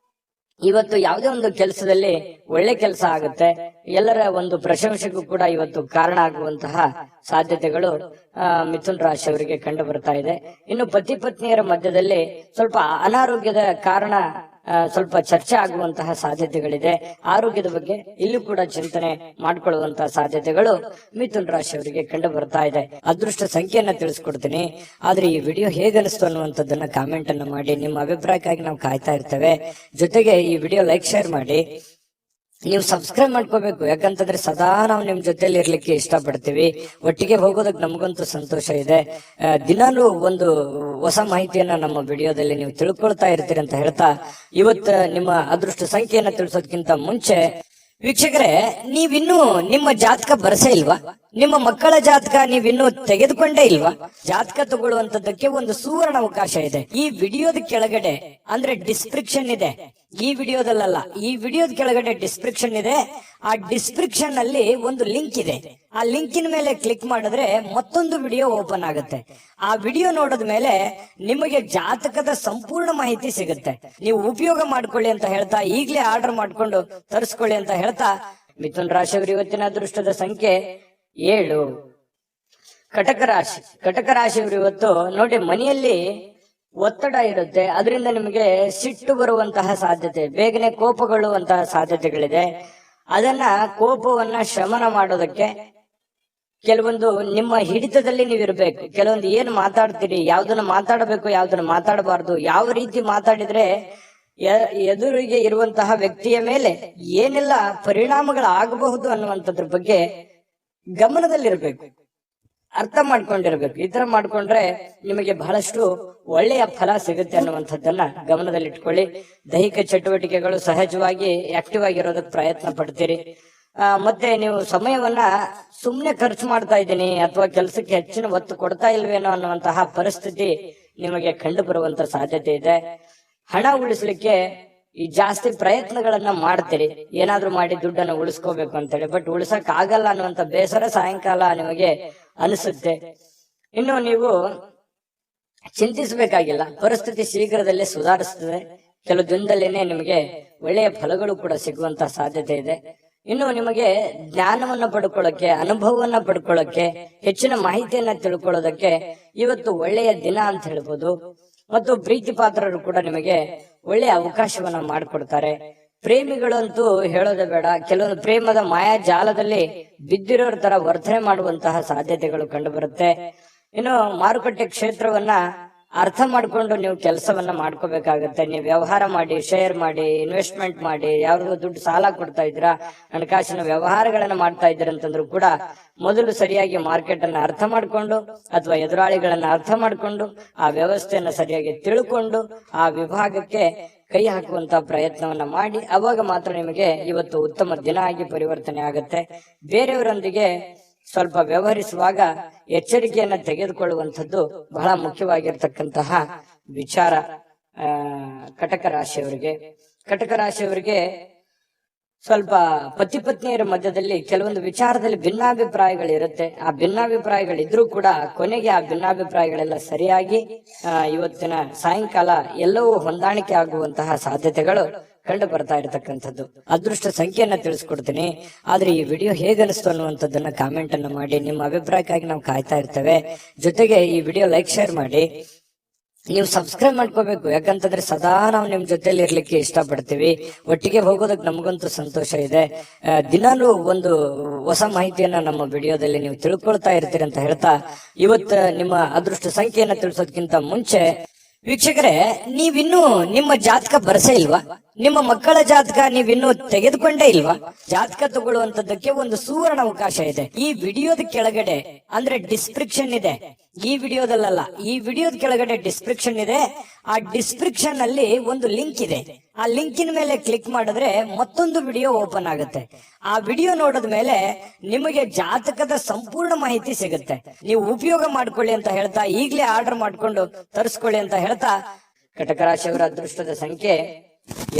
ಇವತ್ತು ಯಾವುದೇ ಒಂದು ಕೆಲಸದಲ್ಲಿ ಒಳ್ಳೆ ಕೆಲಸ ಆಗುತ್ತೆ. ಎಲ್ಲರ ಒಂದು ಪ್ರಶಂಸೆಗೂ ಕೂಡ ಇವತ್ತು ಕಾರಣ ಆಗುವಂತಹ ಸಾಧ್ಯತೆಗಳು ಮಿಥುನ್ ರಾಶಿಯವರಿಗೆ ಕಂಡು ಬರ್ತಾ ಇದೆ. ಇನ್ನು ಪತಿ ಪತ್ನಿಯರ ಮಧ್ಯದಲ್ಲಿ ಸ್ವಲ್ಪ ಅನಾರೋಗ್ಯದ ಕಾರಣ ಸ್ವಲ್ಪ ಚರ್ಚೆ ಆಗುವಂತಹ ಸಾಧ್ಯತೆಗಳಿದೆ. ಆರೋಗ್ಯದ ಬಗ್ಗೆ ಇಲ್ಲೂ ಕೂಡ ಚಿಂತನೆ ಮಾಡಿಕೊಳ್ಳುವಂತಹ ಸಾಧ್ಯತೆಗಳು ಮಿಥುನ್ ರಾಶಿಯವರಿಗೆ ಕಂಡು ಬರ್ತಾ ಇದೆ. ಅದೃಷ್ಟ ಸಂಖ್ಯೆಯನ್ನ ತಿಳಿಸ್ಕೊಡ್ತೀನಿ. ಆದ್ರೆ ಈ ವಿಡಿಯೋ ಹೇಗನಿಸ್ತು ಅನ್ನುವಂಥದ್ದನ್ನ ಕಾಮೆಂಟ್ ಅನ್ನ ಮಾಡಿ. ನಿಮ್ಮ ಅಭಿಪ್ರಾಯಕ್ಕಾಗಿ ನಾವು ಕಾಯ್ತಾ ಇರ್ತೇವೆ. ಜೊತೆಗೆ ಈ ವಿಡಿಯೋ ಲೈಕ್, ಶೇರ್ ಮಾಡಿ. ನೀವು ಸಬ್ಸ್ಕ್ರೈಬ್ ಮಾಡ್ಕೋಬೇಕು. ಯಾಕಂತಂದ್ರೆ ಸದಾ ನಾವು ನಿಮ್ ಜೊತೆಲಿ ಇರ್ಲಿಕ್ಕೆ ಇಷ್ಟಪಡ್ತೀವಿ. ಒಟ್ಟಿಗೆ ಹೋಗೋದಕ್ಕೆ ನಮಗಂತೂ ಸಂತೋಷ ಇದೆ. ದಿನಾಲೂ ಒಂದು ಹೊಸ ಮಾಹಿತಿಯನ್ನ ನಮ್ಮ ವಿಡಿಯೋದಲ್ಲಿ ನೀವು ತಿಳ್ಕೊಳ್ತಾ ಇರ್ತೀರಿ ಅಂತ ಹೇಳ್ತಾ, ಇವತ್ತು ನಿಮ್ಮ ಅದೃಷ್ಟ ಸಂಖ್ಯೆಯನ್ನ ತಿಳಿಸೋದಕ್ಕಿಂತ ಮುಂಚೆ ವೀಕ್ಷಕರೇ, ನೀವಿನ್ನೂ ನಿಮ್ಮ ಜಾತಕ ಬರಸೇ ಇಲ್ವಾ? ನಿಮ್ಮ ಮಕ್ಕಳ ಜಾತಕ ನೀವಿನ್ನೂ ತೆಗೆದುಕೊಂಡೇ ಇಲ್ವಾ? ಜಾತಕ ತಗೊಳ್ಳುವಂತದ್ದಕ್ಕೆ ಒಂದು ಸುವರ್ಣ ಅವಕಾಶ ಇದೆ. ಈ ವಿಡಿಯೋದ ಕೆಳಗಡೆ ಅಂದ್ರೆ ಡಿಸ್ಕ್ರಿಪ್ಷನ್ ಇದೆ. ಈ ವಿಡಿಯೋದಲ್ಲ, ಈ ವಿಡಿಯೋದ ಕೆಳಗಡೆ ಡಿಸ್ಕ್ರಿಪ್ಷನ್ ಇದೆ. ಆ ಡಿಸ್ಕ್ರಿಪ್ಷನ್ ಅಲ್ಲಿ ಒಂದು ಲಿಂಕ್ ಇದೆ. ಆ ಲಿಂಕಿನ ಮೇಲೆ ಕ್ಲಿಕ್ ಮಾಡಿದ್ರೆ ಮತ್ತೊಂದು ವಿಡಿಯೋ ಓಪನ್ ಆಗುತ್ತೆ. ಆ ವಿಡಿಯೋ ನೋಡಿದ ಮೇಲೆ ನಿಮಗೆ ಜಾತಕದ ಸಂಪೂರ್ಣ ಮಾಹಿತಿ ಸಿಗುತ್ತೆ. ನೀವು ಉಪಯೋಗ ಮಾಡ್ಕೊಳ್ಳಿ ಅಂತ ಹೇಳ್ತಾ, ಈಗಲೇ ಆರ್ಡರ್ ಮಾಡ್ಕೊಂಡು ತರಿಸ್ಕೊಳ್ಳಿ ಅಂತ ಹೇಳ್ತಾ, ಮಿಥುನ್ ರಾಶಿಯವರು ಇವತ್ತಿನ ಅದೃಷ್ಟದ ಸಂಖ್ಯೆ 7. ಕಟಕ ರಾಶಿ. ಕಟಕ ರಾಶಿಯವರು ಇವತ್ತು ನೋಡಿ, ಮನೆಯಲ್ಲಿ ಒತ್ತಡ ಇರುತ್ತೆ, ಅದರಿಂದ ನಿಮಗೆ ಸಿಟ್ಟು ಬರುವಂತಹ ಸಾಧ್ಯತೆ, ಬೇಗನೆ ಕೋಪಗೊಳ್ಳುವಂತಹ ಸಾಧ್ಯತೆಗಳಿದೆ. ಅದನ್ನ ಕೋಪವನ್ನ ಶಮನ ಮಾಡೋದಕ್ಕೆ ಕೆಲವೊಂದು ನಿಮ್ಮ ಹಿಡಿತದಲ್ಲಿ ನೀವಿರ್ಬೇಕು. ಕೆಲವೊಂದು ಏನ್ ಮಾತಾಡ್ತೀರಿ, ಯಾವ್ದನ್ನ ಮಾತಾಡಬೇಕು, ಯಾವ್ದನ್ನ ಮಾತಾಡಬಾರ್ದು, ಯಾವ ರೀತಿ ಮಾತಾಡಿದ್ರೆ ಎದುರಿಗೆ ಇರುವಂತಹ ವ್ಯಕ್ತಿಯ ಮೇಲೆ ಏನೆಲ್ಲ ಪರಿಣಾಮಗಳಾಗಬಹುದು ಅನ್ನುವಂಥದ್ರ ಬಗ್ಗೆ ಗಮನದಲ್ಲಿರ್ಬೇಕು, ಅರ್ಥ ಮಾಡ್ಕೊಂಡಿರ್ಬೇಕು. ಈ ತರ ಮಾಡ್ಕೊಂಡ್ರೆ ನಿಮಗೆ ಬಹಳಷ್ಟು ಒಳ್ಳೆಯ ಫಲ ಸಿಗುತ್ತೆ ಅನ್ನುವಂಥದ್ದನ್ನ ಗಮನದಲ್ಲಿಟ್ಕೊಳ್ಳಿ. ದೈಹಿಕ ಚಟುವಟಿಕೆಗಳು ಸಹಜವಾಗಿ ಆಕ್ಟಿವ್ ಆಗಿರೋದಕ್ಕೆ ಪ್ರಯತ್ನ ಪಡ್ತೀರಿ. ಮತ್ತೆ ನೀವು ಸಮಯವನ್ನ ಸುಮ್ನೆ ಖರ್ಚು ಮಾಡ್ತಾ ಇದ್ದೀನಿ ಅಥವಾ ಕೆಲಸಕ್ಕೆ ಹೆಚ್ಚಿನ ಒತ್ತು ಕೊಡ್ತಾ ಇಲ್ವೇನೋ ಅನ್ನುವಂತಹ ಪರಿಸ್ಥಿತಿ ನಿಮಗೆ ಕಂಡು ಬರುವಂತ ಸಾಧ್ಯತೆ ಇದೆ. ಹಣ ಉಳಿಸ್ಲಿಕ್ಕೆ ಈ ಜಾಸ್ತಿ ಪ್ರಯತ್ನಗಳನ್ನ ಮಾಡ್ತೀರಿ, ಏನಾದ್ರೂ ಮಾಡಿ ದುಡ್ಡನ್ನ ಉಳಿಸ್ಕೋಬೇಕು ಅಂತೇಳಿ. ಬಟ್ ಉಳಿಸಕ್ ಆಗಲ್ಲ ಅನ್ನುವಂತ ಬೇಸರ ಸಾಯಂಕಾಲ ನಿಮಗೆ ಅನಿಸುತ್ತೆ. ಇನ್ನು ನೀವು ಚಿಂತಿಸಬೇಕಾಗಿಲ್ಲ, ಪರಿಸ್ಥಿತಿ ಶೀಘ್ರದಲ್ಲೇ ಸುಧಾರಿಸ್ತದೆ. ಕೆಲವು ದಿನದಲ್ಲೇನೆ ನಿಮಗೆ ಒಳ್ಳೆಯ ಫಲಗಳು ಕೂಡ ಸಿಗುವಂತ ಸಾಧ್ಯತೆ ಇದೆ. ಇನ್ನು ನಿಮಗೆ ಜ್ಞಾನವನ್ನ ಪಡ್ಕೊಳ್ಳೋಕೆ, ಅನುಭವವನ್ನ ಪಡ್ಕೊಳ್ಳೋಕೆ, ಹೆಚ್ಚಿನ ಮಾಹಿತಿಯನ್ನ ತಿಳ್ಕೊಳ್ಳೋದಕ್ಕೆ ಇವತ್ತು ಒಳ್ಳೆಯ ದಿನ ಅಂತ ಹೇಳ್ಬೋದು. ಮತ್ತು ಪ್ರೀತಿ ಪಾತ್ರರು ಕೂಡ ನಿಮಗೆ ಒಳ್ಳೆಯ ಅವಕಾಶವನ್ನ ಮಾಡಿಕೊಡ್ತಾರೆ. ಪ್ರೇಮಿಗಳಂತೂ ಹೇಳೋದೇ ಬೇಡ, ಕೆಲವೊಂದು ಪ್ರೇಮದ ಮಾಯಾ ಜಾಲದಲ್ಲಿ ಬಿದ್ದಿರೋರ ತರ ವರ್ತನೆ ಮಾಡುವಂತಹ ಸಾಧ್ಯತೆಗಳು ಕಂಡು ಬರುತ್ತೆ. ಇನ್ನು ಮಾರುಕಟ್ಟೆ ಕ್ಷೇತ್ರವನ್ನ ಅರ್ಥ ಮಾಡ್ಕೊಂಡು ನೀವು ಕೆಲಸವನ್ನ ಮಾಡ್ಕೋಬೇಕಾಗತ್ತೆ. ನೀವು ವ್ಯವಹಾರ ಮಾಡಿ, ಶೇರ್ ಮಾಡಿ, ಇನ್ವೆಸ್ಟ್ಮೆಂಟ್ ಮಾಡಿ, ಯಾವ್ದು ದುಡ್ಡು ಸಾಲ ಕೊಡ್ತಾ ಇದ್ದೀರಾ, ಹಣಕಾಸಿನ ವ್ಯವಹಾರಗಳನ್ನ ಮಾಡ್ತಾ ಇದ್ದೀರಾ ಅಂತಂದ್ರು ಕೂಡ ಮೊದಲು ಸರಿಯಾಗಿ ಮಾರ್ಕೆಟ್ ಅನ್ನ ಅರ್ಥ ಮಾಡ್ಕೊಂಡು ಅಥವಾ ಎದುರಾಳಿಗಳನ್ನ ಅರ್ಥ ಮಾಡ್ಕೊಂಡು ಆ ವ್ಯವಸ್ಥೆಯನ್ನ ಸರಿಯಾಗಿ ತಿಳ್ಕೊಂಡು ಆ ವಿಭಾಗಕ್ಕೆ ಕೈ ಹಾಕುವಂತ ಪ್ರಯತ್ನವನ್ನ ಮಾಡಿ, ಅವಾಗ ಮಾತ್ರ ನಿಮಗೆ ಇವತ್ತು ಉತ್ತಮ ದಿನ ಆಗಿ ಪರಿವರ್ತನೆ ಆಗುತ್ತೆ. ಬೇರೆಯವರೊಂದಿಗೆ ಸ್ವಲ್ಪ ವ್ಯವಹರಿಸುವಾಗ ಎಚ್ಚರಿಕೆಯನ್ನ ತೆಗೆದುಕೊಳ್ಳುವಂಥದ್ದು ಬಹಳ ಮುಖ್ಯವಾಗಿರ್ತಕ್ಕಂತಹ ವಿಚಾರ. ಕಟಕ ರಾಶಿಯವರಿಗೆ, ಕಟಕ ರಾಶಿಯವರಿಗೆ ಸ್ವಲ್ಪ ಪತಿ ಪತ್ನಿಯರ ಮಧ್ಯದಲ್ಲಿ ಕೆಲವೊಂದು ವಿಚಾರದಲ್ಲಿ ಭಿನ್ನಾಭಿಪ್ರಾಯಗಳಿರುತ್ತೆ. ಆ ಭಿನ್ನಾಭಿಪ್ರಾಯಗಳಿದ್ರೂ ಕೂಡ ಕೊನೆಗೆ ಆ ಭಿನ್ನಾಭಿಪ್ರಾಯಗಳೆಲ್ಲ ಸರಿಯಾಗಿ ಇವತ್ತಿನ ಸಾಯಂಕಾಲ ಎಲ್ಲವೂ ಹೊಂದಾಣಿಕೆ ಆಗುವಂತಹ ಸಾಧ್ಯತೆಗಳು ಕಂಡು ಬರ್ತಾ ಇರತಕ್ಕಂಥದ್ದು. ಅದೃಷ್ಟ ಸಂಖ್ಯೆಯನ್ನ ತಿಳಿಸ್ಕೊಡ್ತೀನಿ. ಆದ್ರೆ ಈ ವಿಡಿಯೋ ಹೇಗನಿಸ್ತು ಅನ್ನುವಂಥದ್ದನ್ನ ಕಾಮೆಂಟ್ ಅನ್ನ ಮಾಡಿ. ನಿಮ್ಮ ಅಭಿಪ್ರಾಯಕ್ಕಾಗಿ ನಾವು ಕಾಯ್ತಾ ಇರ್ತೇವೆ. ಜೊತೆಗೆ ಈ ವಿಡಿಯೋ ಲೈಕ್, ಶೇರ್ ಮಾಡಿ. ನೀವು ಸಬ್ಸ್ಕ್ರೈಬ್ ಮಾಡ್ಕೋಬೇಕು. ಯಾಕಂತಂದ್ರೆ ಸದಾ ನಾವು ನಿಮ್ ಜೊತೆಲಿ ಇರ್ಲಿಕ್ಕೆ ಇಷ್ಟಪಡ್ತೀವಿ. ಒಟ್ಟಿಗೆ ಹೋಗೋದಕ್ಕೆ ನಮಗಂತೂ ಸಂತೋಷ ಇದೆ. ದಿನಾಲೂ ಒಂದು ಹೊಸ ಮಾಹಿತಿಯನ್ನ ನಮ್ಮ ವಿಡಿಯೋದಲ್ಲಿ ನೀವು ತಿಳ್ಕೊಳ್ತಾ ಇರ್ತೀರಿ ಅಂತ ಹೇಳ್ತಾ, ಇವತ್ತು ನಿಮ್ಮ ಅದೃಷ್ಟ ಸಂಖ್ಯೆಯನ್ನ ತಿಳಿಸೋದಕ್ಕಿಂತ ಮುಂಚೆ ವೀಕ್ಷಕರೇ, ನೀವಿನ್ನೂ ನಿಮ್ಮ ಜಾತಕ ಬರಸೇ ಇಲ್ವಾ? ನಿಮ್ಮ ಮಕ್ಕಳ ಜಾತಕ ನೀವಿನ್ನೂ ತೆಗೆದುಕೊಂಡೇ ಇಲ್ವಾ? ಜಾತಕ ತಗೊಳ್ಳುವಂತದ್ದಕ್ಕೆ ಒಂದು ಸುವರ್ಣ ಅವಕಾಶ ಇದೆ. ಈ ವಿಡಿಯೋದ ಕೆಳಗಡೆ ಅಂದ್ರೆ ಡಿಸ್ಕ್ರಿಪ್ಷನ್ ಇದೆ. ಈ ವಿಡಿಯೋದಲ್ಲ, ಈ ವಿಡಿಯೋದ ಕೆಳಗಡೆ ಡಿಸ್ಕ್ರಿಪ್ಷನ್ ಇದೆ. ಆ ಡಿಸ್ಕ್ರಿಪ್ಷನ್ ಅಲ್ಲಿ ಒಂದು ಲಿಂಕ್ ಇದೆ. ಆ ಲಿಂಕಿನ ಮೇಲೆ ಕ್ಲಿಕ್ ಮಾಡಿದ್ರೆ ಮತ್ತೊಂದು ವಿಡಿಯೋ ಓಪನ್ ಆಗುತ್ತೆ. ಆ ವಿಡಿಯೋ ನೋಡಿದ ಮೇಲೆ ನಿಮಗೆ ಜಾತಕದ ಸಂಪೂರ್ಣ ಮಾಹಿತಿ ಸಿಗುತ್ತೆ. ನೀವು ಉಪಯೋಗ ಮಾಡ್ಕೊಳ್ಳಿ ಅಂತ ಹೇಳ್ತಾ, ಈಗಲೇ ಆರ್ಡರ್ ಮಾಡ್ಕೊಂಡು ತರಿಸ್ಕೊಳ್ಳಿ ಅಂತ ಹೇಳ್ತಾ, ಕಟಕ ರಾಶಿಯವರ ಅದೃಷ್ಟದ ಸಂಖ್ಯೆ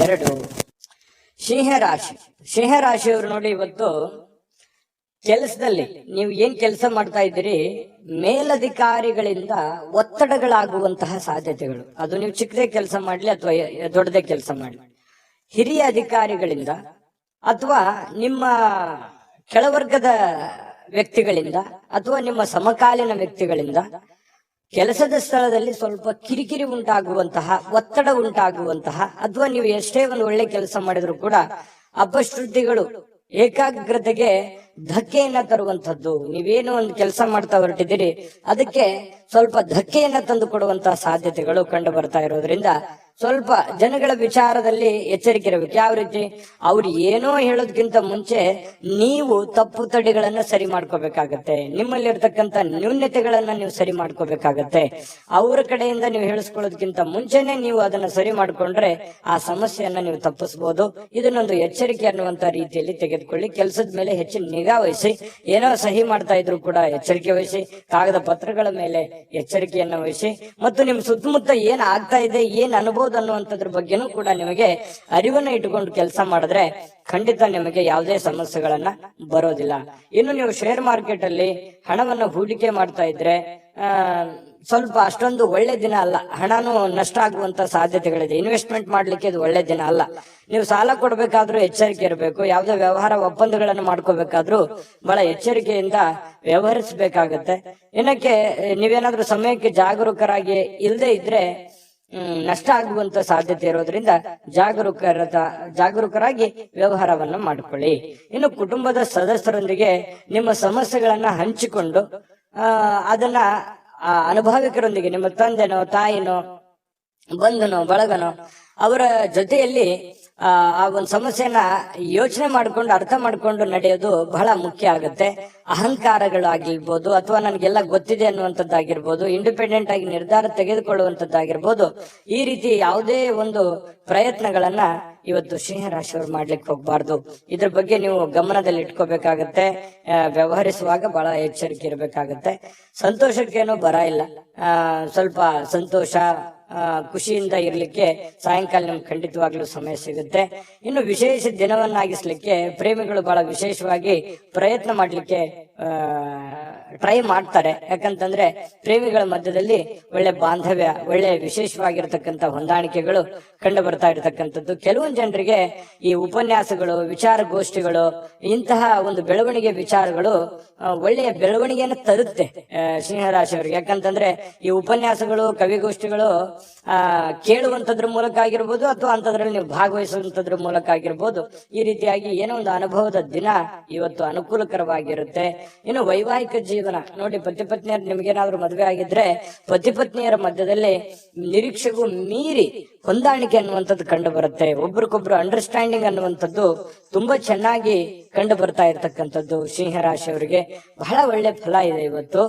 2. ಸಿಂಹರಾಶಿ. ಸಿಂಹರಾಶಿಯವರು ನೋಡಿ, ಇವತ್ತು ಕೆಲಸದಲ್ಲಿ ನೀವು ಏನ್ ಕೆಲಸ ಮಾಡ್ತಾ ಇದ್ದೀರಿ, ಮೇಲಧಿಕಾರಿಗಳಿಂದ ಒತ್ತಡಗಳಾಗುವಂತಹ ಸಾಧ್ಯತೆಗಳು. ಅದು ನೀವು ಚಿಕ್ಕದೇ ಕೆಲಸ ಮಾಡ್ಲಿ ಅಥವಾ ದೊಡ್ಡದೇ ಕೆಲಸ ಮಾಡ್ಲಿ, ಹಿರಿಯ ಅಧಿಕಾರಿಗಳಿಂದ ಅಥವಾ ನಿಮ್ಮ ಕೆಳವರ್ಗದ ವ್ಯಕ್ತಿಗಳಿಂದ ಅಥವಾ ನಿಮ್ಮ ಸಮಕಾಲೀನ ವ್ಯಕ್ತಿಗಳಿಂದ ಕೆಲಸದ ಸ್ಥಳದಲ್ಲಿ ಸ್ವಲ್ಪ ಕಿರಿಕಿರಿ ಉಂಟಾಗುವಂತಹ, ಒತ್ತಡ ಉಂಟಾಗುವಂತಹ, ಅಥವಾ ನೀವು ಎಷ್ಟೇ ಒಂದು ಒಳ್ಳೆ ಕೆಲಸ ಮಾಡಿದ್ರು ಕೂಡ ಅಪಶ್ರುತಿಗಳು ಏಕಾಗ್ರತೆಗೆ ಧಕ್ಕೆಯನ್ನ ತರುವಂತದ್ದು. ನೀವೇನು ಒಂದು ಕೆಲಸ ಮಾಡ್ತಾ ಹೊರಟಿದ್ದೀರಿ, ಅದಕ್ಕೆ ಸ್ವಲ್ಪ ಧಕ್ಕೆಯನ್ನ ತಂದು ಕೊಡುವಂತಹ ಸಾಧ್ಯತೆಗಳು ಕಂಡು ಬರ್ತಾ ಇರೋದ್ರಿಂದ ಸ್ವಲ್ಪ ಜನಗಳ ವಿಚಾರದಲ್ಲಿ ಎಚ್ಚರಿಕೆ ಇರಬೇಕು. ಯಾವ ರೀತಿ? ಅವ್ರು ಏನೋ ಹೇಳೋದಕ್ಕಿಂತ ಮುಂಚೆ ನೀವು ತಪ್ಪು ತಡೆಗಳನ್ನ ಸರಿ ಮಾಡ್ಕೋಬೇಕಾಗತ್ತೆ. ನಿಮ್ಮಲ್ಲಿ ಇರ್ತಕ್ಕಂಥ ನ್ಯೂನ್ಯತೆಗಳನ್ನ ನೀವು ಸರಿ ಮಾಡ್ಕೋಬೇಕಾಗತ್ತೆ. ಅವರ ಕಡೆಯಿಂದ ನೀವು ಹೇಳಿಸ್ಕೊಳ್ಳೋದಕ್ಕಿಂತ ಮುಂಚೆನೆ ನೀವು ಅದನ್ನ ಸರಿ ಮಾಡ್ಕೊಂಡ್ರೆ ಆ ಸಮಸ್ಯೆಯನ್ನ ನೀವು ತಪ್ಪಿಸಬಹುದು. ಇದನ್ನೊಂದು ಎಚ್ಚರಿಕೆ ಅನ್ನುವಂತ ರೀತಿಯಲ್ಲಿ ತೆಗೆದುಕೊಳ್ಳಿ. ಕೆಲಸದ ಮೇಲೆ ಹೆಚ್ಚಿನ ನಿಗಾ ವಹಿಸಿ. ಏನೋ ಸಹಿ ಮಾಡ್ತಾ ಇದ್ರು ಕೂಡ ಎಚ್ಚರಿಕೆ ವಹಿಸಿ. ಕಾಗದ ಪತ್ರಗಳ ಮೇಲೆ ಎಚ್ಚರಿಕೆಯನ್ನ ವಹಿಸಿ. ಮತ್ತು ನಿಮ್ ಸುತ್ತಮುತ್ತ ಏನ್ ಆಗ್ತಾ ಇದೆ, ಏನ್ ಅನುಭವ ಅನ್ನುವಂಥದ್ರ ಬಗ್ಗೆನೂ ಕೂಡ ನಿಮಗೆ ಅರಿವನ್ನ ಇಟ್ಟುಕೊಂಡು ಕೆಲಸ ಮಾಡಿದ್ರೆ ಖಂಡಿತ ನಿಮಗೆ ಯಾವುದೇ ಸಮಸ್ಯೆಗಳನ್ನ ಬರೋದಿಲ್ಲ. ಇನ್ನು ನೀವು ಶೇರ್ ಮಾರ್ಕೆಟ್ ಅಲ್ಲಿ ಹಣವನ್ನ ಹೂಡಿಕೆ ಮಾಡ್ತಾ ಇದ್ರೆ ಸ್ವಲ್ಪ ಅಷ್ಟೊಂದು ಒಳ್ಳೆ ದಿನ ಅಲ್ಲ. ಹಣನು ನಷ್ಟ ಆಗುವಂತ ಸಾಧ್ಯತೆಗಳಿದೆ. ಇನ್ವೆಸ್ಟ್ಮೆಂಟ್ ಮಾಡ್ಲಿಕ್ಕೆ ಇದು ಒಳ್ಳೆ ದಿನ ಅಲ್ಲ. ನೀವು ಸಾಲ ಕೊಡ್ಬೇಕಾದ್ರೂ ಎಚ್ಚರಿಕೆ ಇರಬೇಕು. ಯಾವುದೇ ವ್ಯವಹಾರ ಒಪ್ಪಂದಗಳನ್ನು ಮಾಡ್ಕೋಬೇಕಾದ್ರೂ ಬಹಳ ಎಚ್ಚರಿಕೆಯಿಂದ ವ್ಯವಹರಿಸಬೇಕಾಗತ್ತೆ. ಇನ್ನಕ್ಕೆ ನೀವೇನಾದ್ರೂ ಸಮಯಕ್ಕೆ ಜಾಗರೂಕರಾಗಿ ಇಲ್ಲದೆ ಇದ್ರೆ ನಷ್ಟ ಆಗುವಂತ ಸಾಧ್ಯತೆ ಇರೋದ್ರಿಂದ ಜಾಗರೂಕರಾಗಿ ವ್ಯವಹಾರವನ್ನ ಮಾಡ್ಕೊಳ್ಳಿ. ಇನ್ನು ಕುಟುಂಬದ ಸದಸ್ಯರೊಂದಿಗೆ ನಿಮ್ಮ ಸಮಸ್ಯೆಗಳನ್ನ ಹಂಚಿಕೊಂಡು ಅದನ್ನ ಅನುಭವಿಕರೊಂದಿಗೆ, ನಿಮ್ಮ ತಂದೆನೋ ತಾಯಿನೋ ಬಂಧುನೋ ಬಳಗನೋ ಅವರ ಜೊತೆಯಲ್ಲಿ ಆ ಒಂದು ಸಮಸ್ಯೆನ ಯೋಚನೆ ಮಾಡ್ಕೊಂಡು ಅರ್ಥ ಮಾಡ್ಕೊಂಡು ನಡೆಯೋದು ಬಹಳ ಮುಖ್ಯ ಆಗುತ್ತೆ. ಅಹಂಕಾರಗಳು ಆಗಿರ್ಬೋದು ಅಥವಾ ನನಗೆಲ್ಲ ಗೊತ್ತಿದೆ ಅನ್ನುವಂಥದ್ದಾಗಿರ್ಬೋದು, ಇಂಡಿಪೆಂಡೆಂಟ್ ಆಗಿ ನಿರ್ಧಾರ ತೆಗೆದುಕೊಳ್ಳುವಂಥದ್ದಾಗಿರ್ಬೋದು, ಈ ರೀತಿ ಯಾವುದೇ ಒಂದು ಪ್ರಯತ್ನಗಳನ್ನ ಇವತ್ತು ಸಿಂಹ ರಾಶಿಯವರು ಮಾಡ್ಲಿಕ್ಕೆ ಹೋಗ್ಬಾರ್ದು. ಇದ್ರ ಬಗ್ಗೆ ನೀವು ಗಮನದಲ್ಲಿ ಇಟ್ಕೋಬೇಕಾಗತ್ತೆ. ವ್ಯವಹರಿಸುವಾಗ ಬಹಳ ಎಚ್ಚರಿಕೆ ಇರಬೇಕಾಗತ್ತೆ. ಸಂತೋಷಕ್ಕೇನೋ ಬರ ಇಲ್ಲ. ಸ್ವಲ್ಪ ಸಂತೋಷ ಖುಷಿಯಿಂದ ಇರ್ಲಿಕ್ಕೆ ಸಾಯಂಕಾಲ ನಿಮ್ಗೆ ಖಂಡಿತವಾಗ್ಲೂ ಸಮಯ ಸಿಗುತ್ತೆ. ಇನ್ನು ವಿಶೇಷ ದಿನವನ್ನಾಗಿಸ್ಲಿಕ್ಕೆ ಪ್ರೇಮಿಗಳು ಬಹಳ ವಿಶೇಷವಾಗಿ ಪ್ರಯತ್ನ ಮಾಡ್ಲಿಕ್ಕೆ ಟ್ರೈ ಮಾಡ್ತಾರೆ. ಯಾಕಂತಂದ್ರೆ ಪ್ರೇಮಿಗಳ ಮಧ್ಯದಲ್ಲಿ ಒಳ್ಳೆ ಬಾಂಧವ್ಯ, ಒಳ್ಳೆ ವಿಶೇಷವಾಗಿರ್ತಕ್ಕಂಥ ಹೊಂದಾಣಿಕೆಗಳು ಕಂಡು ಬರ್ತಾ ಇರತಕ್ಕಂಥದ್ದು. ಕೆಲವೊಂದು ಜನರಿಗೆ ಈ ಉಪನ್ಯಾಸಗಳು, ವಿಚಾರಗೋಷ್ಠಿಗಳು, ಇಂತಹ ಒಂದು ಬೆಳವಣಿಗೆ ವಿಚಾರಗಳು ಒಳ್ಳೆಯ ಬೆಳವಣಿಗೆಯನ್ನು ತರುತ್ತೆ ಸಿಂಹರಾಶಿಯವರಿಗೆ. ಯಾಕಂತಂದ್ರೆ ಈ ಉಪನ್ಯಾಸಗಳು, ಕವಿಗೋಷ್ಠಿಗಳು ಕೇಳುವಂತದ್ರ ಮೂಲಕ ಆಗಿರ್ಬೋದು ಅಥವಾ ಅಂತದ್ರಲ್ಲಿ ನೀವು ಭಾಗವಹಿಸುವಂತದ್ರ ಮೂಲಕ ಆಗಿರ್ಬೋದು, ಈ ರೀತಿಯಾಗಿ ಏನೋ ಒಂದು ಅನುಭವದ ದಿನ ಇವತ್ತು ಅನುಕೂಲಕರವಾಗಿರುತ್ತೆ. ಇನ್ನು ವೈವಾಹಿಕ ಜೀವನ ನೋಡಿ, ಪತಿ ಪತ್ನಿಯರು ನಿಮ್ಗೇನಾದ್ರೂ ಮದುವೆ ಆಗಿದ್ರೆ ಪತಿ ಪತ್ನಿಯರ ಮಧ್ಯದಲ್ಲಿ ನಿರೀಕ್ಷೆಗೂ ಮೀರಿ ಹೊಂದಾಣಿಕೆ ಅನ್ನುವಂಥದ್ದು ಕಂಡು ಬರುತ್ತೆ. ಒಬ್ರಿಗೊಬ್ರು ಅಂಡರ್ಸ್ಟ್ಯಾಂಡಿಂಗ್ ಅನ್ನುವಂಥದ್ದು ತುಂಬಾ ಚೆನ್ನಾಗಿ ಕಂಡು ಬರ್ತಾ ಇರ್ತಕ್ಕಂಥದ್ದು ಸಿಂಹರಾಶಿಯವರಿಗೆ ಬಹಳ ಒಳ್ಳೆ ಫಲ ಇದೆ ಇವತ್ತು.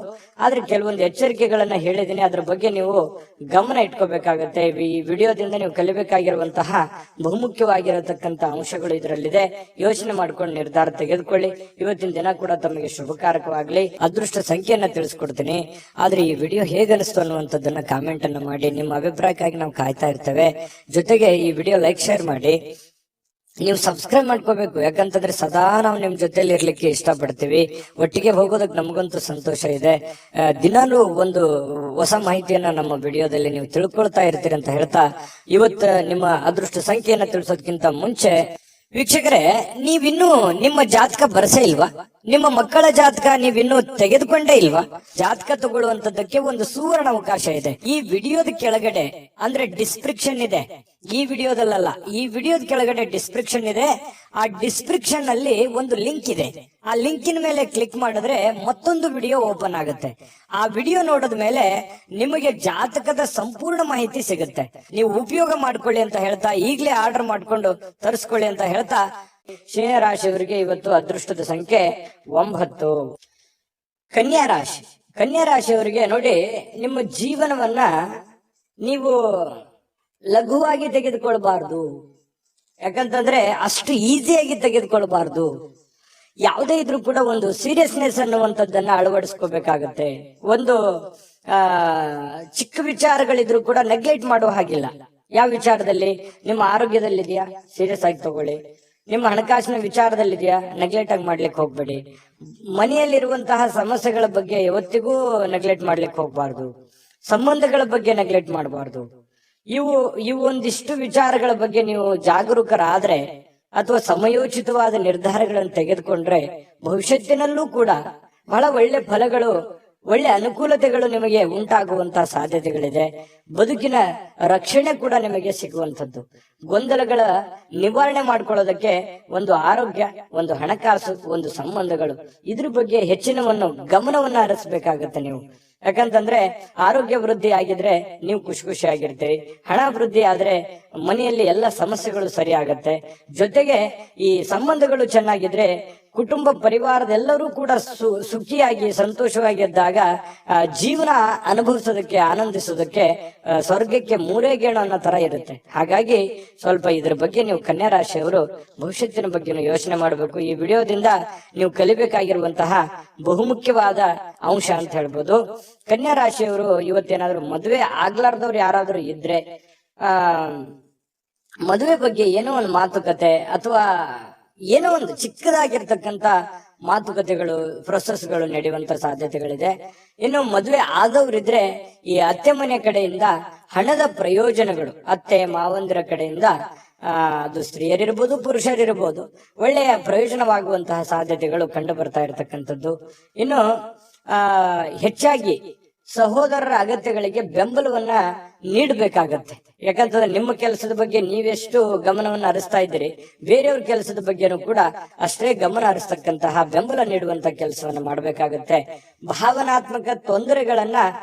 ಆದ್ರೆ ಕೆಲವೊಂದು ಎಚ್ಚರಿಕೆಗಳನ್ನ ಹೇಳಿದೀನಿ, ಅದ್ರ ಬಗ್ಗೆ ನೀವು ಗಮನ ಇಟ್ಕೋಬೇಕಾಗತ್ತೆ. ಈ ವಿಡಿಯೋದಿಂದ ನೀವು ಕಲಿಬೇಕಾಗಿರುವಂತಹ ಬಹುಮುಖ್ಯವಾಗಿರತಕ್ಕಂತ ಅಂಶಗಳು ಇದರಲ್ಲಿದೆ. ಯೋಚನೆ ಮಾಡ್ಕೊಂಡು ನಿರ್ಧಾರ ತೆಗೆದುಕೊಳ್ಳಿ. ಇವತ್ತಿನ ದಿನ ಕೂಡ ತಮಗೆ ಶುಭಕಾರಕವಾಗ್ಲಿ. ಅದೃಷ್ಟ ಸಂಖ್ಯೆಯನ್ನ ತಿಳಿಸ್ಕೊಡ್ತೀನಿ. ಆದ್ರೆ ಈ ವಿಡಿಯೋ ಹೇಗನಿಸ್ತು ಅನ್ನುವಂಥದ್ದನ್ನ ಕಾಮೆಂಟ್ ಅನ್ನ ಮಾಡಿ. ನಿಮ್ಮ ಅಭಿಪ್ರಾಯಕ್ಕಾಗಿ ನಾವು ಕಾಯ್ತಾ ಇರ್ತೇವೆ. ಜೊತೆಗೆ ಈ ವಿಡಿಯೋ ಲೈಕ್, ಶೇರ್ ಮಾಡಿ. ನೀವು ಸಬ್ಸ್ಕ್ರೈಬ್ ಮಾಡ್ಕೋಬೇಕು. ಯಾಕಂತಂದ್ರೆ ಸದಾ ನಾವು ನಿಮ್ ಜೊತೆಲಿ ಇರ್ಲಿಕ್ಕೆ ಇಷ್ಟಪಡ್ತೀವಿ. ಒಟ್ಟಿಗೆ ಹೋಗೋದಕ್ಕೆ ನಮಗಂತೂ ಸಂತೋಷ ಇದೆ. ದಿನಾಲೂ ಒಂದು ಹೊಸ ಮಾಹಿತಿಯನ್ನ ನಮ್ಮ ವಿಡಿಯೋದಲ್ಲಿ ನೀವು ತಿಳ್ಕೊಳ್ತಾ ಇರ್ತೀರಿ ಅಂತ ಹೇಳ್ತಾ, ಇವತ್ತು ನಿಮ್ಮ ಅದೃಷ್ಟ ಸಂಖ್ಯೆಯನ್ನ ತಿಳಿಸೋದಕ್ಕಿಂತ ಮುಂಚೆ ವೀಕ್ಷಕರೇ, ನೀವಿನ್ನೂ ನಿಮ್ಮ ಜಾತಕ ಬರಸೇ ಇಲ್ವಾ? ನಿಮ್ಮ ಮಕ್ಕಳ ಜಾತಕ ನೀವಿನ್ನೂ ತೆಗೆದುಕೊಂಡೇ ಇಲ್ವಾ? ಜಾತಕ ತಗೊಳ್ಳುವಂತದ್ದಕ್ಕೆ ಒಂದು ಸುವರ್ಣ ಅವಕಾಶ ಇದೆ. ಈ ವಿಡಿಯೋದ ಕೆಳಗಡೆ ಅಂದ್ರೆ ಡಿಸ್ಕ್ರಿಪ್ಷನ್ ಇದೆ. ಈ ವಿಡಿಯೋದಲ್ಲ, ಈ ವಿಡಿಯೋದ ಕೆಳಗಡೆ ಡಿಸ್ಕ್ರಿಪ್ಷನ್ ಇದೆ. ಆ ಡಿಸ್ಕ್ರಿಪ್ಷನ್ ಅಲ್ಲಿ ಒಂದು ಲಿಂಕ್ ಇದೆ. ಆ ಲಿಂಕಿನ ಮೇಲೆ ಕ್ಲಿಕ್ ಮಾಡಿದ್ರೆ ಮತ್ತೊಂದು ವಿಡಿಯೋ ಓಪನ್ ಆಗುತ್ತೆ. ಆ ವಿಡಿಯೋ ನೋಡಿದ ಮೇಲೆ ನಿಮಗೆ ಜಾತಕದ ಸಂಪೂರ್ಣ ಮಾಹಿತಿ ಸಿಗುತ್ತೆ. ನೀವು ಉಪಯೋಗ ಮಾಡ್ಕೊಳ್ಳಿ ಅಂತ ಹೇಳ್ತಾ, ಈಗಲೇ ಆರ್ಡರ್ ಮಾಡ್ಕೊಂಡು ತರಿಸ್ಕೊಳ್ಳಿ ಅಂತ ಹೇಳ್ತಾ, ಸಿಂಹ ರಾಶಿಯವರಿಗೆ ಇವತ್ತು ಅದೃಷ್ಟದ ಸಂಖ್ಯೆ 9. ಕನ್ಯಾ ರಾಶಿ. ಕನ್ಯಾ ರಾಶಿಯವರಿಗೆ ನೋಡಿ, ನಿಮ್ಮ ಜೀವನವನ್ನ ನೀವು ಲಘುವಾಗಿ ತೆಗೆದುಕೊಳ್ಬಾರ್ದು. ಯಾಕಂತಂದ್ರೆ ಅಷ್ಟು ಈಸಿಯಾಗಿ ತೆಗೆದುಕೊಳ್ಬಾರ್ದು. ಯಾವುದೇ ಇದ್ರೂ ಕೂಡ ಒಂದು ಸೀರಿಯಸ್ನೆಸ್ ಅನ್ನುವಂಥದ್ದನ್ನ ಅಳವಡಿಸ್ಕೋಬೇಕಾಗತ್ತೆ. ಒಂದು ಚಿಕ್ಕ ವಿಚಾರಗಳಿದ್ರು ಕೂಡ ನೆಗ್ಲೆಕ್ಟ್ ಮಾಡುವ ಹಾಗಿಲ್ಲ. ಯಾವ ವಿಚಾರದಲ್ಲಿ? ನಿಮ್ಮ ಆರೋಗ್ಯದಲ್ಲಿದೆಯಾ, ಸೀರಿಯಸ್ ಆಗಿ ತಗೊಳ್ಳಿ. ನಿಮ್ಮ ಹಣಕಾಸಿನ ವಿಚಾರದಲ್ಲಿದೆಯಾ, ನೆಗ್ಲೆಕ್ಟ್ ಆಗಿ ಮಾಡ್ಲಿಕ್ಕೆ ಹೋಗ್ಬೇಡಿ. ಮನೆಯಲ್ಲಿರುವಂತಹ ಸಮಸ್ಯೆಗಳ ಬಗ್ಗೆ ಯಾವತ್ತಿಗೂ ನೆಗ್ಲೆಕ್ಟ್ ಮಾಡ್ಲಿಕ್ಕೆ ಹೋಗ್ಬಾರ್ದು. ಸಂಬಂಧಗಳ ಬಗ್ಗೆ ನೆಗ್ಲೆಕ್ಟ್ ಮಾಡಬಾರ್ದು. ಇವು ಒಂದಿಷ್ಟು ವಿಚಾರಗಳ ಬಗ್ಗೆ ನೀವು ಜಾಗರೂಕರಾದ್ರೆ ಅಥವಾ ಸಮಯೋಚಿತವಾದ ನಿರ್ಧಾರಗಳನ್ನು ತೆಗೆದುಕೊಂಡ್ರೆ ಭವಿಷ್ಯತ್ತಿನಲ್ಲೂ ಕೂಡ ಬಹಳ ಒಳ್ಳೆ ಫಲಗಳು, ಒಳ್ಳೆ ಅನುಕೂಲತೆಗಳು ನಿಮಗೆ ಉಂಟಾಗುವಂತಹ ಸಾಧ್ಯತೆಗಳಿದೆ. ಬದುಕಿನ ರಕ್ಷಣೆ ಕೂಡ ನಿಮಗೆ ಸಿಗುವಂಥದ್ದು. ಗೊಂದಲಗಳ ನಿವಾರಣೆ ಮಾಡ್ಕೊಳ್ಳೋದಕ್ಕೆ ಒಂದು ಆರೋಗ್ಯ, ಒಂದು ಹಣಕಾಸು, ಒಂದು ಸಂಬಂಧಗಳು, ಇದ್ರ ಬಗ್ಗೆ ಹೆಚ್ಚಿನವನ್ನು ಗಮನವನ್ನ ಹರಿಸಬೇಕಾಗತ್ತೆ ನೀವು. ಯಾಕಂತಂದ್ರೆ ಆರೋಗ್ಯ ವೃದ್ಧಿ ಆಗಿದ್ರೆ ನೀವು ಖುಷಿಯಾಗಿರ್ತೀರಿ, ಹಣ ವೃದ್ಧಿ ಆದ್ರೆ ಮನೆಯಲ್ಲಿ ಎಲ್ಲ ಸಮಸ್ಯೆಗಳು ಸರಿ ಆಗತ್ತೆ. ಜೊತೆಗೆ ಈ ಸಂಬಂಧಗಳು ಚೆನ್ನಾಗಿದ್ರೆ ಕುಟುಂಬ ಪರಿವಾರದೆಲ್ಲರೂ ಕೂಡ ಸುಖಿಯಾಗಿ ಸಂತೋಷವಾಗಿದ್ದಾಗ ಜೀವನ ಅನುಭವಿಸೋದಕ್ಕೆ ಆನಂದಿಸೋದಕ್ಕೆ ಸ್ವರ್ಗಕ್ಕೆ ಮೂರೇ ಗೇಣು ಅನ್ನೋ ತರ ಇರುತ್ತೆ. ಹಾಗಾಗಿ ಸ್ವಲ್ಪ ಇದ್ರ ಬಗ್ಗೆ ನೀವು ಕನ್ಯಾ ರಾಶಿಯವರು ಭವಿಷ್ಯತ್ತಿನ ಬಗ್ಗೆ ಯೋಚನೆ ಮಾಡಬೇಕು. ಈ ವಿಡಿಯೋದಿಂದ ನೀವು ಕಲಿಬೇಕಾಗಿರುವಂತಹ ಬಹುಮುಖ್ಯವಾದ ಅಂಶ ಅಂತ ಹೇಳ್ಬೋದು. ಕನ್ಯಾ ರಾಶಿಯವರು ಇವತ್ತೇನಾದ್ರು ಮದುವೆ ಆಗ್ಲಾರ್ದವ್ರು ಯಾರಾದ್ರೂ ಇದ್ರೆ ಮದುವೆ ಬಗ್ಗೆ ಏನೋ ಒಂದು ಮಾತುಕತೆ ಅಥವಾ ಏನೋ ಒಂದು ಚಿಕ್ಕದಾಗಿರ್ತಕ್ಕಂತ ಮಾತುಕತೆಗಳು ಪ್ರೊಸೆಸ್ಗಳು ನಡೆಯುವಂತ ಸಾಧ್ಯತೆಗಳಿದೆ. ಇನ್ನು ಮದುವೆ ಆದವರಿದ್ರೆ ಈ ಅತ್ತೆ ಮನೆ ಕಡೆಯಿಂದ ಹಣದ ಪ್ರಯೋಜನಗಳು ಅತ್ತೆ ಮಾವಂದಿರ ಕಡೆಯಿಂದ ಅದು ಸ್ತ್ರೀಯರಿರ್ಬೋದು ಪುರುಷರಿರ್ಬೋದು ಒಳ್ಳೆಯ ಪ್ರಯೋಜನವಾಗುವಂತಹ ಸಾಧ್ಯತೆಗಳು ಕಂಡು ಬರ್ತಾ ಇರತಕ್ಕಂಥದ್ದು. ಇನ್ನು ಹೆಚ್ಚಾಗಿ ಸಹೋದರರ ಅಗತ್ಯಗಳಿಗೆ ಬೆಂಬಲವನ್ನ ನೀಡಬೇಕಾಗತ್ತೆ. ಯಾಕಂತಂದ್ರೆ ನಿಮ್ಮ ಕೆಲಸದ ಬಗ್ಗೆ ನೀವೆಷ್ಟು ಗಮನವನ್ನು ಹರಿಸ್ತಾ ಇದ್ದೀರಿ, ಬೇರೆಯವ್ರ ಕೆಲಸದ ಬಗ್ಗೆನೂ ಕೂಡ ಅಷ್ಟೇ ಗಮನ ಹರಿಸ್ತಕ್ಕಂತಹ ಬೆಂಬಲ ನೀಡುವಂತ ಕೆಲಸವನ್ನ ಮಾಡ್ಬೇಕಾಗತ್ತೆ. ಭಾವನಾತ್ಮಕ ತೊಂದರೆಗಳನ್ನ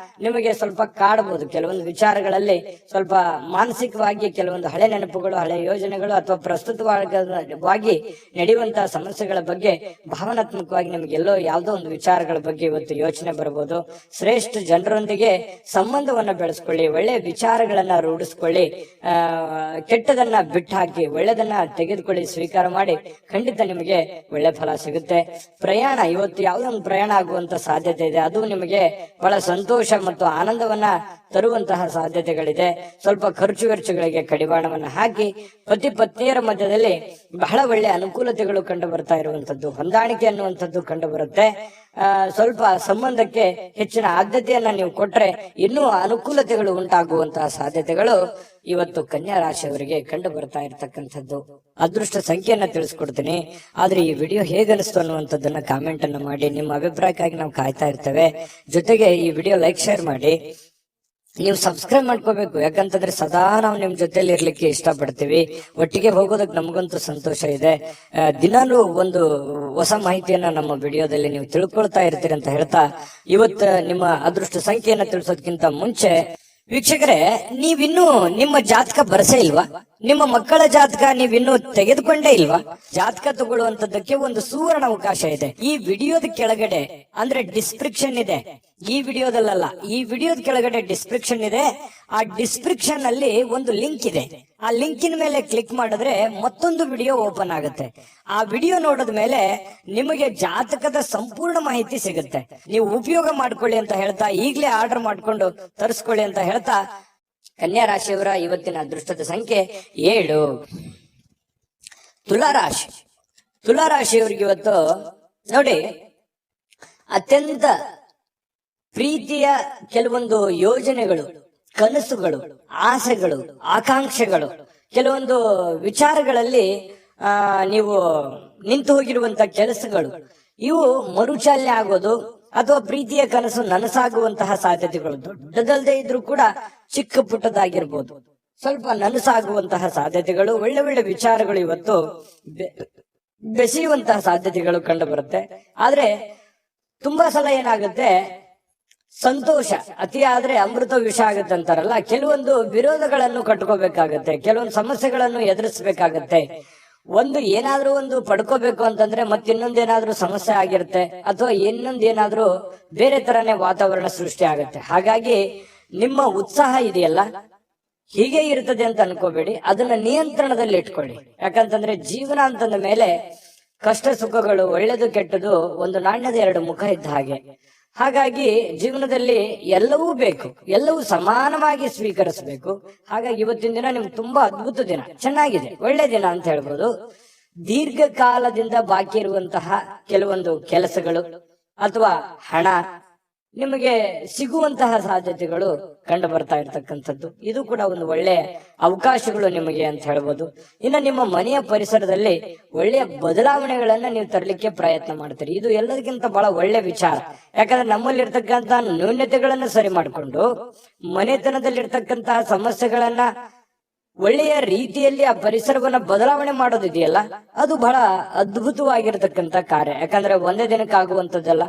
ನಿಮಗೆ ಸ್ವಲ್ಪ ಕಾಡಬಹುದು. ಕೆಲವೊಂದು ವಿಚಾರಗಳಲ್ಲಿ ಸ್ವಲ್ಪ ಮಾನಸಿಕವಾಗಿ ಕೆಲವೊಂದು ಹಳೆ ನೆನಪುಗಳು, ಹಳೆ ಯೋಜನೆಗಳು ಅಥವಾ ಪ್ರಸ್ತುತವಾಗಿ ನಡೆಯುವಂತಹ ಸಮಸ್ಯೆಗಳ ಬಗ್ಗೆ ಭಾವನಾತ್ಮಕವಾಗಿ ನಿಮಗೆಲ್ಲೋ ಯಾವುದೋ ಒಂದು ವಿಚಾರಗಳ ಬಗ್ಗೆ ಇವತ್ತು ಯೋಚನೆ ಬರಬಹುದು. ಶ್ರೇಷ್ಠ ಜನರೊಂದಿಗೆ ಸಂಬಂಧವನ್ನ ಬೆಳೆಸ್ಕೊಳ್ಳಿ, ಒಳ್ಳೆ ವಿಚಾರಗಳನ್ನ ರೂಢಿಸ್ಕೊಳ್ಳಿ, ಕೆಟ್ಟದನ್ನ ಬಿಟ್ಟು ಹಾಕಿ ಒಳ್ಳೆದನ್ನ ತೆಗೆದುಕೊಳ್ಳಿ, ಸ್ವೀಕಾರ ಮಾಡಿ, ಖಂಡಿತ ನಿಮಗೆ ಒಳ್ಳೆ ಫಲ ಸಿಗುತ್ತೆ. ಪ್ರಯಾಣ ಇವತ್ತು ಯಾವುದೋ ಒಂದು ಪ್ರಯಾಣ ಆಗುವಂತ ಸಾಧ್ಯತೆ ಇದೆ, ಅದು ನಿಮಗೆ ಬಹಳ ಸಂತೋಷ ಮತ್ತು ಆನಂದವನ್ನ ತರುವಂತಹ ಸಾಧ್ಯತೆಗಳಿದೆ. ಸ್ವಲ್ಪ ಖರ್ಚು ವೆಚ್ಚಗಳಿಗೆ ಕಡಿವಾಣವನ್ನ ಹಾಕಿ ಪತಿ ಪತ್ನಿಯರ ಮಧ್ಯದಲ್ಲಿ ಬಹಳ ಒಳ್ಳೆ ಅನುಕೂಲತೆಗಳು ಕಂಡು ಬರ್ತಾ ಇರುವಂತದ್ದು, ಹೊಂದಾಣಿಕೆ ಅನ್ನುವಂಥದ್ದು ಕಂಡು ಬರುತ್ತೆ. ಸ್ವಲ್ಪ ಸಂಬಂಧಕ್ಕೆ ಹೆಚ್ಚಿನ ಆದ್ಯತೆಯನ್ನ ನೀವು ಕೊಟ್ರೆ ಇನ್ನೂ ಅನುಕೂಲತೆಗಳು ಉಂಟಾಗುವಂತಹ ಸಾಧ್ಯತೆಗಳು ಇವತ್ತು ಕನ್ಯಾ ರಾಶಿಯವರಿಗೆ ಕಂಡು ಬರ್ತಾ ಇರತಕ್ಕಂಥದ್ದು. ಅದೃಷ್ಟ ಸಂಖ್ಯೆಯನ್ನ ತಿಳಿಸ್ಕೊಡ್ತೀನಿ, ಆದ್ರೆ ಈ ವಿಡಿಯೋ ಹೇಗನಿಸ್ತು ಅನ್ನುವಂಥದ್ದನ್ನ ಕಾಮೆಂಟ್ ಅನ್ನ ಮಾಡಿ. ನಿಮ್ಮ ಅಭಿಪ್ರಾಯಕ್ಕಾಗಿ ನಾವು ಕಾಯ್ತಾ ಇರ್ತೇವೆ. ಜೊತೆಗೆ ಈ ವಿಡಿಯೋ ಲೈಕ್ ಶೇರ್ ಮಾಡಿ. ನೀವು ಸಬ್ಸ್ಕ್ರೈಬ್ ಮಾಡ್ಕೋಬೇಕು, ಯಾಕಂತಂದ್ರೆ ಸದಾ ನಾವು ನಿಮ್ ಜೊತೆಲಿ ಇರ್ಲಿಕ್ಕೆ ಇಷ್ಟಪಡ್ತೀವಿ. ಒಟ್ಟಿಗೆ ಹೋಗೋದಕ್ಕೆ ನಮಗಂತೂ ಸಂತೋಷ ಇದೆ. ದಿನಾಲೂ ಒಂದು ಹೊಸ ಮಾಹಿತಿಯನ್ನ ನಮ್ಮ ವಿಡಿಯೋದಲ್ಲಿ ನೀವು ತಿಳ್ಕೊಳ್ತಾ ಇರ್ತೀರಿ ಅಂತ ಹೇಳ್ತಾ, ಇವತ್ತು ನಿಮ್ಮ ಅದೃಷ್ಟ ಸಂಖ್ಯೆಯನ್ನ ತಿಳಿಸೋದಕ್ಕಿಂತ ಮುಂಚೆ ವೀಕ್ಷಕರೇ, ನೀವಿನ್ನೂ ನಿಮ್ಮ ಜಾತಕ ಬರಸೇ ಇಲ್ವಾ? ನಿಮ್ಮ ಮಕ್ಕಳ ಜಾತಕ ನೀವಿನ್ನೂ ತೆಗೆದುಕೊಂಡೇ ಇಲ್ವಾ? ಜಾತಕ ತಗೊಳ್ಳುವಂತದ್ದಕ್ಕೆ ಒಂದು ಸುವರ್ಣ ಅವಕಾಶ ಇದೆ. ಈ ವಿಡಿಯೋದ ಕೆಳಗಡೆ ಅಂದ್ರೆ ಡಿಸ್ಕ್ರಿಪ್ಷನ್ ಇದೆ, ಈ ವಿಡಿಯೋದಲ್ಲ, ಈ ವಿಡಿಯೋದ ಕೆಳಗಡೆ ಡಿಸ್ಕ್ರಿಪ್ಷನ್ ಇದೆ. ಆ ಡಿಸ್ಕ್ರಿಪ್ಷನ್ ಅಲ್ಲಿ ಒಂದು ಲಿಂಕ್ ಇದೆ. ಆ ಲಿಂಕಿನ ಮೇಲೆ ಕ್ಲಿಕ್ ಮಾಡಿದ್ರೆ ಮತ್ತೊಂದು ವಿಡಿಯೋ ಓಪನ್ ಆಗುತ್ತೆ. ಆ ವಿಡಿಯೋ ನೋಡಿದ ಮೇಲೆ ನಿಮಗೆ ಜಾತಕದ ಸಂಪೂರ್ಣ ಮಾಹಿತಿ ಸಿಗುತ್ತೆ. ನೀವು ಉಪಯೋಗ ಮಾಡ್ಕೊಳ್ಳಿ ಅಂತ ಹೇಳ್ತಾ, ಈಗಲೇ ಆರ್ಡರ್ ಮಾಡ್ಕೊಂಡು ತರಿಸ್ಕೊಳ್ಳಿ ಅಂತ ಹೇಳ್ತಾ, ಕನ್ಯಾ ರಾಶಿಯವರ ಇವತ್ತಿನ ಅದೃಷ್ಟದ ಸಂಖ್ಯೆ 7. ತುಲಾರಾಶಿ. ತುಲಾರಾಶಿಯವರಿಗೆ ಇವತ್ತು ನೋಡಿ, ಅತ್ಯಂತ ಪ್ರೀತಿಯ ಕೆಲವೊಂದು ಯೋಜನೆಗಳು, ಕನಸುಗಳು, ಆಸೆಗಳು, ಆಕಾಂಕ್ಷೆಗಳು, ಕೆಲವೊಂದು ವಿಚಾರಗಳಲ್ಲಿ ನೀವು ನಿಂತು ಹೋಗಿರುವಂತ ಕೆಲಸಗಳು, ಇವು ಮರುಚಾಲನೆ ಆಗೋದು ಅಥವಾ ಪ್ರೀತಿಯ ಕನಸು ನನಸಾಗುವಂತಹ ಸಾಧ್ಯತೆಗಳು ದೊಡ್ಡದಲ್ಲದೆ ಇದ್ರೂ ಕೂಡ ಚಿಕ್ಕ ಪುಟ್ಟದಾಗಿರ್ಬೋದು, ಸ್ವಲ್ಪ ನನಸಾಗುವಂತಹ ಸಾಧ್ಯತೆಗಳು, ಒಳ್ಳೆ ಒಳ್ಳೆ ವಿಚಾರಗಳು ಇವತ್ತು ಬೆಸೆಯುವಂತಹ ಸಾಧ್ಯತೆಗಳು ಕಂಡು ಬರುತ್ತೆ. ಆದ್ರೆ ತುಂಬಾ ಸಲ ಏನಾಗುತ್ತೆ, ಸಂತೋಷ ಅತಿ ಆದ್ರೆ ಅಮೃತ ವಿಷ ಆಗುತ್ತೆ ಅಂತಾರಲ್ಲ, ಕೆಲವೊಂದು ವಿರೋಧಗಳನ್ನು ಕಟ್ಕೋಬೇಕಾಗತ್ತೆ, ಕೆಲವೊಂದು ಸಮಸ್ಯೆಗಳನ್ನು ಎದುರಿಸಬೇಕಾಗತ್ತೆ. ಒಂದು ಏನಾದ್ರೂ ಒಂದು ಪಡ್ಕೋಬೇಕು ಅಂತಂದ್ರೆ ಮತ್ತಿನ್ನೊಂದೇನಾದ್ರೂ ಸಮಸ್ಯೆ ಆಗಿರುತ್ತೆ, ಅಥವಾ ಇನ್ನೊಂದೇನಾದ್ರೂ ಬೇರೆ ತರನೇ ವಾತಾವರಣ ಸೃಷ್ಟಿ ಆಗುತ್ತೆ. ಹಾಗಾಗಿ ನಿಮ್ಮ ಉತ್ಸಾಹ ಇದೆಯಲ್ಲ, ಹೀಗೆ ಇರ್ತದೆ ಅಂತ ಅನ್ಕೋಬೇಡಿ, ಅದನ್ನ ನಿಯಂತ್ರಣದಲ್ಲಿ ಇಟ್ಕೊಳ್ಳಿ. ಯಾಕಂತಂದ್ರೆ ಜೀವನ ಅಂತಂದ ಮೇಲೆ ಕಷ್ಟ ಸುಖಗಳು, ಒಳ್ಳೇದು ಕೆಟ್ಟದು ಒಂದು ನಾಣ್ಯದ ಎರಡು ಮುಖ ಇದ್ದ ಹಾಗೆ. ಹಾಗಾಗಿ ಜೀವನದಲ್ಲಿ ಎಲ್ಲವೂ ಬೇಕು, ಎಲ್ಲವೂ ಸಮಾನವಾಗಿ ಸ್ವೀಕರಿಸಬೇಕು. ಹಾಗಾಗಿ ಇವತ್ತಿನ ದಿನ ನಿಮ್ಗೆ ತುಂಬಾ ಅದ್ಭುತ ದಿನ, ಚೆನ್ನಾಗಿದೆ, ಒಳ್ಳೆ ದಿನ ಅಂತ ಹೇಳ್ಬೋದು. ದೀರ್ಘಕಾಲದಿಂದ ಬಾಕಿ ಇರುವಂತಹ ಕೆಲವೊಂದು ಕೆಲಸಗಳು ಅಥವಾ ಹಣ ನಿಮಗೆ ಸಿಗುವಂತಹ ಸಾಧ್ಯತೆಗಳು ಕಂಡು ಬರ್ತಾ ಇರ್ತಕ್ಕಂಥದ್ದು, ಇದು ಕೂಡ ಒಂದು ಒಳ್ಳೆಯ ಅವಕಾಶಗಳು ನಿಮಗೆ ಅಂತ ಹೇಳ್ಬೋದು. ಇನ್ನು ನಿಮ್ಮ ಮನೆಯ ಪರಿಸರದಲ್ಲಿ ಒಳ್ಳೆಯ ಬದಲಾವಣೆಗಳನ್ನ ನೀವು ತರಲಿಕ್ಕೆ ಪ್ರಯತ್ನ ಮಾಡ್ತೀರಿ, ಇದು ಎಲ್ಲದಕ್ಕಿಂತ ಬಹಳ ಒಳ್ಳೆ ವಿಚಾರ. ಯಾಕಂದ್ರೆ ನಮ್ಮಲ್ಲಿರ್ತಕ್ಕಂಥ ನ್ಯೂನ್ಯತೆಗಳನ್ನ ಸರಿ ಮಾಡಿಕೊಂಡು ಮನೆತನದಲ್ಲಿರ್ತಕ್ಕಂತಹ ಸಮಸ್ಯೆಗಳನ್ನ ಒಳ್ಳೆಯ ರೀತಿಯಲ್ಲಿ ಆ ಪರಿಸರವನ್ನ ಬದಲಾವಣೆ ಮಾಡೋದಿದೆಯಲ್ಲ, ಅದು ಬಹಳ ಅದ್ಭುತವಾಗಿರತಕ್ಕಂತ ಕಾರ್ಯ. ಯಾಕಂದ್ರೆ ಒಂದೇ ದಿನಕ್ಕೆ ಆಗುವಂತದ್ದಲ್ಲ,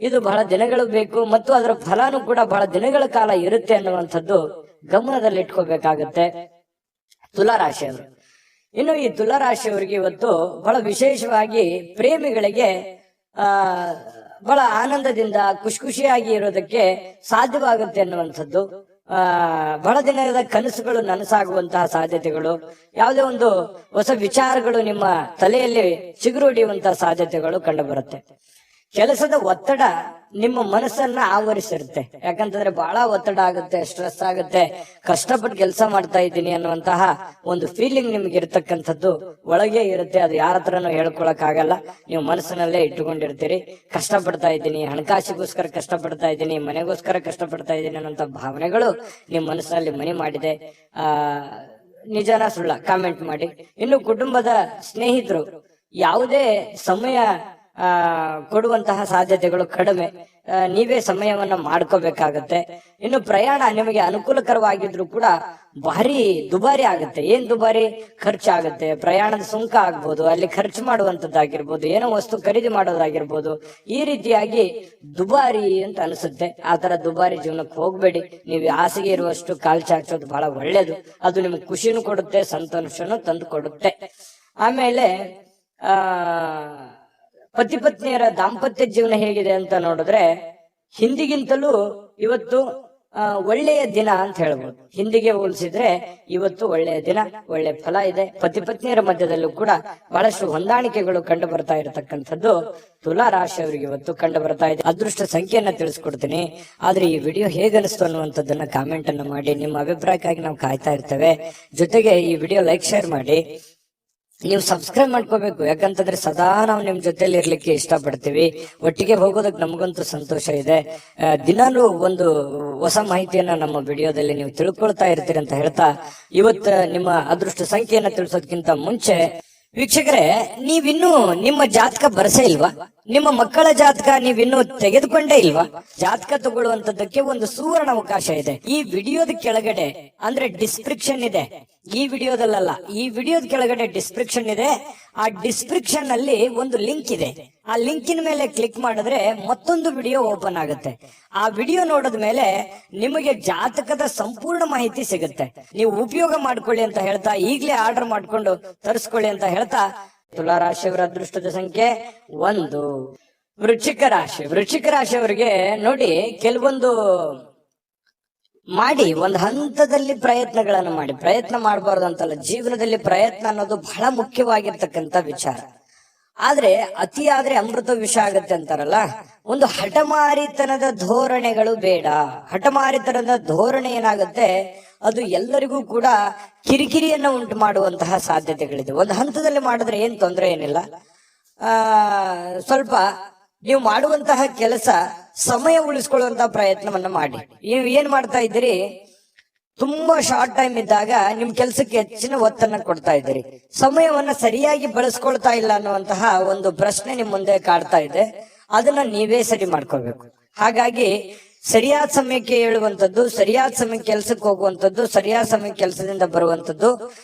ಇದು ಬಹಳ ದಿನಗಳು ಬೇಕು ಮತ್ತು ಅದರ ಫಲನೂ ಕೂಡ ಬಹಳ ದಿನಗಳ ಕಾಲ ಇರುತ್ತೆ ಅನ್ನುವಂಥದ್ದು ಗಮನದಲ್ಲಿ ಇಟ್ಕೋಬೇಕಾಗತ್ತೆ ತುಲಾರಾಶಿಯವರು. ಇನ್ನು ಈ ತುಲಾರಾಶಿಯವರಿಗೆ ಇವತ್ತು ಬಹಳ ವಿಶೇಷವಾಗಿ ಪ್ರೇಮಿಗಳಿಗೆ ಬಹಳ ಆನಂದದಿಂದ ಖುಷಿಯಾಗಿ ಇರೋದಕ್ಕೆ ಸಾಧ್ಯವಾಗುತ್ತೆ ಅನ್ನುವಂಥದ್ದು. ಬಹಳ ದಿನದ ಕನಸುಗಳು ನನಸಾಗುವಂತಹ ಸಾಧ್ಯತೆಗಳು, ಯಾವುದೇ ಒಂದು ಹೊಸ ವಿಚಾರಗಳು ನಿಮ್ಮ ತಲೆಯಲ್ಲಿ ಚಿಗುರೊಡೆಯುವಂತಹ ಸಾಧ್ಯತೆಗಳು ಕಂಡು ಬರುತ್ತೆ. ಕೆಲಸದ ಒತ್ತಡ ನಿಮ್ಮ ಮನಸ್ಸನ್ನ ಆವರಿಸಿರುತ್ತೆ. ಯಾಕಂತಂದ್ರೆ ಬಹಳ ಒತ್ತಡ ಆಗುತ್ತೆ, ಸ್ಟ್ರೆಸ್ ಆಗುತ್ತೆ, ಕಷ್ಟಪಟ್ಟು ಕೆಲಸ ಮಾಡ್ತಾ ಇದ್ದೀನಿ ಅನ್ನುವಂತಹ ಒಂದು ಫೀಲಿಂಗ್ ನಿಮ್ಗೆ ಇರತಕ್ಕಂಥದ್ದು ಒಳಗೆ ಇರುತ್ತೆ. ಅದು ಯಾರ ಹತ್ರನೂ ಹೇಳ್ಕೊಳಕ್ ಆಗಲ್ಲ, ನೀವು ಮನಸ್ಸಿನಲ್ಲೇ ಇಟ್ಟುಕೊಂಡಿರ್ತೀರಿ. ಕಷ್ಟಪಡ್ತಾ ಇದ್ದೀನಿ, ಹಣಕಾಸಿಗೋಸ್ಕರ ಕಷ್ಟಪಡ್ತಾ ಇದ್ದೀನಿ, ಮನೆಗೋಸ್ಕರ ಕಷ್ಟಪಡ್ತಾ ಇದ್ದೀನಿ ಅನ್ನೋಂಥ ಭಾವನೆಗಳು ನಿಮ್ಮ ಮನಸ್ಸಿನಲ್ಲಿ ಮನೆ ಮಾಡಿದೆ. ನಿಜನ ಸುಳ್ಳ ಕಾಮೆಂಟ್ ಮಾಡಿ. ಇನ್ನು ಕುಟುಂಬದ ಸ್ನೇಹಿತರು ಯಾವುದೇ ಸಮಯ ಕೊಡುವಂತಹ ಸಾಧ್ಯತೆಗಳು ಕಡಿಮೆ, ನೀವೇ ಸಮಯವನ್ನ ಮಾಡ್ಕೋಬೇಕಾಗತ್ತೆ. ಇನ್ನು ಪ್ರಯಾಣ ನಿಮಗೆ ಅನುಕೂಲಕರವಾಗಿದ್ರು ಕೂಡ ಭಾರಿ ದುಬಾರಿ ಆಗುತ್ತೆ. ಏನ್ ದುಬಾರಿ? ಖರ್ಚಾಗುತ್ತೆ. ಪ್ರಯಾಣದ ಸುಂಕ ಆಗ್ಬೋದು, ಅಲ್ಲಿ ಖರ್ಚು ಮಾಡುವಂತದ್ದಾಗಿರ್ಬೋದು, ಏನೋ ವಸ್ತು ಖರೀದಿ ಮಾಡೋದಾಗಿರ್ಬೋದು, ಈ ರೀತಿಯಾಗಿ ದುಬಾರಿ ಅಂತ ಅನಿಸುತ್ತೆ. ಆ ತರ ದುಬಾರಿ ಜೀವನಕ್ಕೆ ಹೋಗ್ಬೇಡಿ. ನೀವು ಹಾಸಿಗೆ ಇರುವಷ್ಟು ಕಾಲ್ ಚಾಚೋದು ಬಹಳ ಒಳ್ಳೇದು. ಅದು ನಿಮ್ಗೆ ಖುಷಿನೂ ಕೊಡುತ್ತೆ, ಸಂತೋಷನೂ ತಂದು ಕೊಡುತ್ತೆ. ಆಮೇಲೆ ಪತಿ ಪತ್ನಿಯರ ದಾಂಪತ್ಯ ಜೀವನ ಹೇಗಿದೆ ಅಂತ ನೋಡಿದ್ರೆ ಹಿಂದಿಗಿಂತಲೂ ಇವತ್ತು ಒಳ್ಳೆಯ ದಿನ ಅಂತ ಹೇಳ್ಬೋದು. ಹಿಂದಿಗೆ ಹೋಲಿಸಿದ್ರೆ ಇವತ್ತು ಒಳ್ಳೆಯ ದಿನ, ಒಳ್ಳೆ ಫಲ ಇದೆ. ಪತಿ ಪತ್ನಿಯರ ಮಧ್ಯದಲ್ಲೂ ಕೂಡ ಬಹಳಷ್ಟು ಹೊಂದಾಣಿಕೆಗಳು ಕಂಡು ಬರ್ತಾ ಇರತಕ್ಕಂಥದ್ದು ತುಲಾ ರಾಶಿಯವರಿಗೆ ಇವತ್ತು ಕಂಡು ಬರ್ತಾ ಇದೆ. ಅದೃಷ್ಟ ಸಂಖ್ಯೆಯನ್ನ ತಿಳಿಸ್ಕೊಡ್ತೀನಿ. ಆದ್ರೆ ಈ ವಿಡಿಯೋ ಹೇಗನಿಸ್ತು ಅನ್ನುವಂಥದ್ದನ್ನ ಕಾಮೆಂಟ್ ಅನ್ನ ಮಾಡಿ. ನಿಮ್ಮ ಅಭಿಪ್ರಾಯಕ್ಕಾಗಿ ನಾವು ಕಾಯ್ತಾ ಇರ್ತೇವೆ. ಜೊತೆಗೆ ಈ ವಿಡಿಯೋ ಲೈಕ್ ಶೇರ್ ಮಾಡಿ. ನೀವು ಸಬ್ಸ್ಕ್ರೈಬ್ ಮಾಡ್ಕೋಬೇಕು. ಯಾಕಂತಂದ್ರೆ ಸದಾ ನಾವು ನಿಮ್ ಜೊತೆಲಿ ಇರ್ಲಿಕ್ಕೆ ಇಷ್ಟಪಡ್ತೀವಿ. ಒಟ್ಟಿಗೆ ಹೋಗೋದಕ್ಕೆ ನಮಗಂತೂ ಸಂತೋಷ ಇದೆ. ದಿನಾಲೂ ಒಂದು ಹೊಸ ಮಾಹಿತಿಯನ್ನ ನಮ್ಮ ವಿಡಿಯೋದಲ್ಲಿ ನೀವು ತಿಳ್ಕೊಳ್ತಾ ಇರ್ತೀರಿ ಅಂತ ಹೇಳ್ತಾ, ಇವತ್ತು ನಿಮ್ಮ ಅದೃಷ್ಟ ಸಂಖ್ಯೆಯನ್ನ ತಿಳಿಸೋದಕ್ಕಿಂತ ಮುಂಚೆ ವೀಕ್ಷಕರೇ, ನೀವಿನ್ನೂ ನಿಮ್ಮ ಜಾತಕ ಬರಸೇ ಇಲ್ವಾ? ನಿಮ್ಮ ಮಕ್ಕಳ ಜಾತಕ ನೀವಿನ್ನೂ ತೆಗೆದುಕೊಂಡೇ ಇಲ್ವಾ? ಜಾತಕ ತಗೊಳ್ಳುವಂತದ್ದಕ್ಕೆ ಒಂದು ಸುವರ್ಣ ಅವಕಾಶ ಇದೆ. ಈ ವಿಡಿಯೋದ ಕೆಳಗಡೆ ಅಂದ್ರೆ ಡಿಸ್ಕ್ರಿಪ್ಷನ್ ಇದೆ. ಈ ವಿಡಿಯೋದಲ್ಲ, ಈ ವಿಡಿಯೋದ ಕೆಳಗಡೆ ಡಿಸ್ಕ್ರಿಪ್ಷನ್ ಇದೆ. ಆ ಡಿಸ್ಕ್ರಿಪ್ಷನ್ ಅಲ್ಲಿ ಒಂದು ಲಿಂಕ್ ಇದೆ. ಆ ಲಿಂಕಿನ ಮೇಲೆ ಕ್ಲಿಕ್ ಮಾಡಿದ್ರೆ ಮತ್ತೊಂದು ವಿಡಿಯೋ ಓಪನ್ ಆಗುತ್ತೆ. ಆ ವಿಡಿಯೋ ನೋಡಿದ ಮೇಲೆ ನಿಮಗೆ ಜಾತಕದ ಸಂಪೂರ್ಣ ಮಾಹಿತಿ ಸಿಗುತ್ತೆ. ನೀವು ಉಪಯೋಗ ಮಾಡ್ಕೊಳ್ಳಿ ಅಂತ ಹೇಳ್ತಾ, ಈಗಲೇ ಆರ್ಡರ್ ಮಾಡ್ಕೊಂಡು ತರಿಸ್ಕೊಳ್ಳಿ ಅಂತ ಹೇಳ್ತಾ, ತುಲಾ ರಾಶಿಯವರ ಅದೃಷ್ಟದ ಸಂಖ್ಯೆ 1. ವೃಶ್ಚಿಕ ರಾಶಿ. ವೃಶ್ಚಿಕ ರಾಶಿಯವರಿಗೆ ನೋಡಿ, ಕೆಲವೊಂದು ಮಾಡಿ ಒಂದು ಹಂತದಲ್ಲಿ ಪ್ರಯತ್ನಗಳನ್ನು ಮಾಡಿ. ಪ್ರಯತ್ನ ಮಾಡಬಾರ್ದು ಅಂತಲ್ಲ, ಜೀವನದಲ್ಲಿ ಪ್ರಯತ್ನ ಅನ್ನೋದು ಬಹಳ ಮುಖ್ಯವಾಗಿರ್ತಕ್ಕಂಥ ವಿಚಾರ. ಆದ್ರೆ ಅತಿ ಆದ್ರೆ ಅಮೃತ ವಿಷ ಆಗತ್ತೆ ಅಂತಾರಲ್ಲ, ಒಂದು ಹಠಮಾರಿತನದ ಧೋರಣೆಗಳು ಬೇಡ. ಹಠಮಾರಿತನದ ಧೋರಣೆ ಏನಾಗುತ್ತೆ, ಅದು ಎಲ್ಲರಿಗೂ ಕೂಡ ಕಿರಿಕಿರಿಯನ್ನ ಉಂಟು ಮಾಡುವಂತಹ ಸಾಧ್ಯತೆಗಳಿದೆ. ಒಂದು ಹಂತದಲ್ಲಿ ಮಾಡಿದ್ರೆ ಏನ್ ತೊಂದರೆ ಏನಿಲ್ಲ. ಸ್ವಲ್ಪ ನೀವು ಮಾಡುವಂತಹ ಕೆಲಸ ಸಮಯ ಉಳಿಸ್ಕೊಳ್ಳುವಂತಹ ಪ್ರಯತ್ನವನ್ನ ಮಾಡಿ. ನೀವು ಏನ್ ಮಾಡ್ತಾ ಇದ್ದೀರಿ, ತುಂಬಾ ಶಾರ್ಟ್ ಟೈಮ್ ಇದ್ದಾಗ ನಿಮ್ ಕೆಲ್ಸಕ್ಕೆ ಹೆಚ್ಚಿನ ಒತ್ತನ್ನ ಕೊಡ್ತಾ ಇದ್ದೀರಿ, ಸಮಯವನ್ನ ಸರಿಯಾಗಿ ಬಳಸ್ಕೊಳ್ತಾ ಇಲ್ಲ ಅನ್ನುವಂತಹ ಒಂದು ಪ್ರಶ್ನೆ ನಿಮ್ ಮುಂದೆ ಕಾಡ್ತಾ ಇದೆ. ಅದನ್ನ ನೀವೇ ಸರಿ ಮಾಡ್ಕೋಬೇಕು. ಹಾಗಾಗಿ ಸರಿಯಾದ ಸಮಯಕ್ಕೆ ಹೇಳುವಂಥದ್ದು, ಸರಿಯಾದ ಸಮಯಕ್ಕೆ ಕೆಲ್ಸಕ್ಕೆ ಹೋಗುವಂಥದ್ದು, ಸರಿಯಾದ ಸಮಯಕ್ಕೆ ಕೆಲಸದಿಂದ ಬರುವಂಥದ್ದು,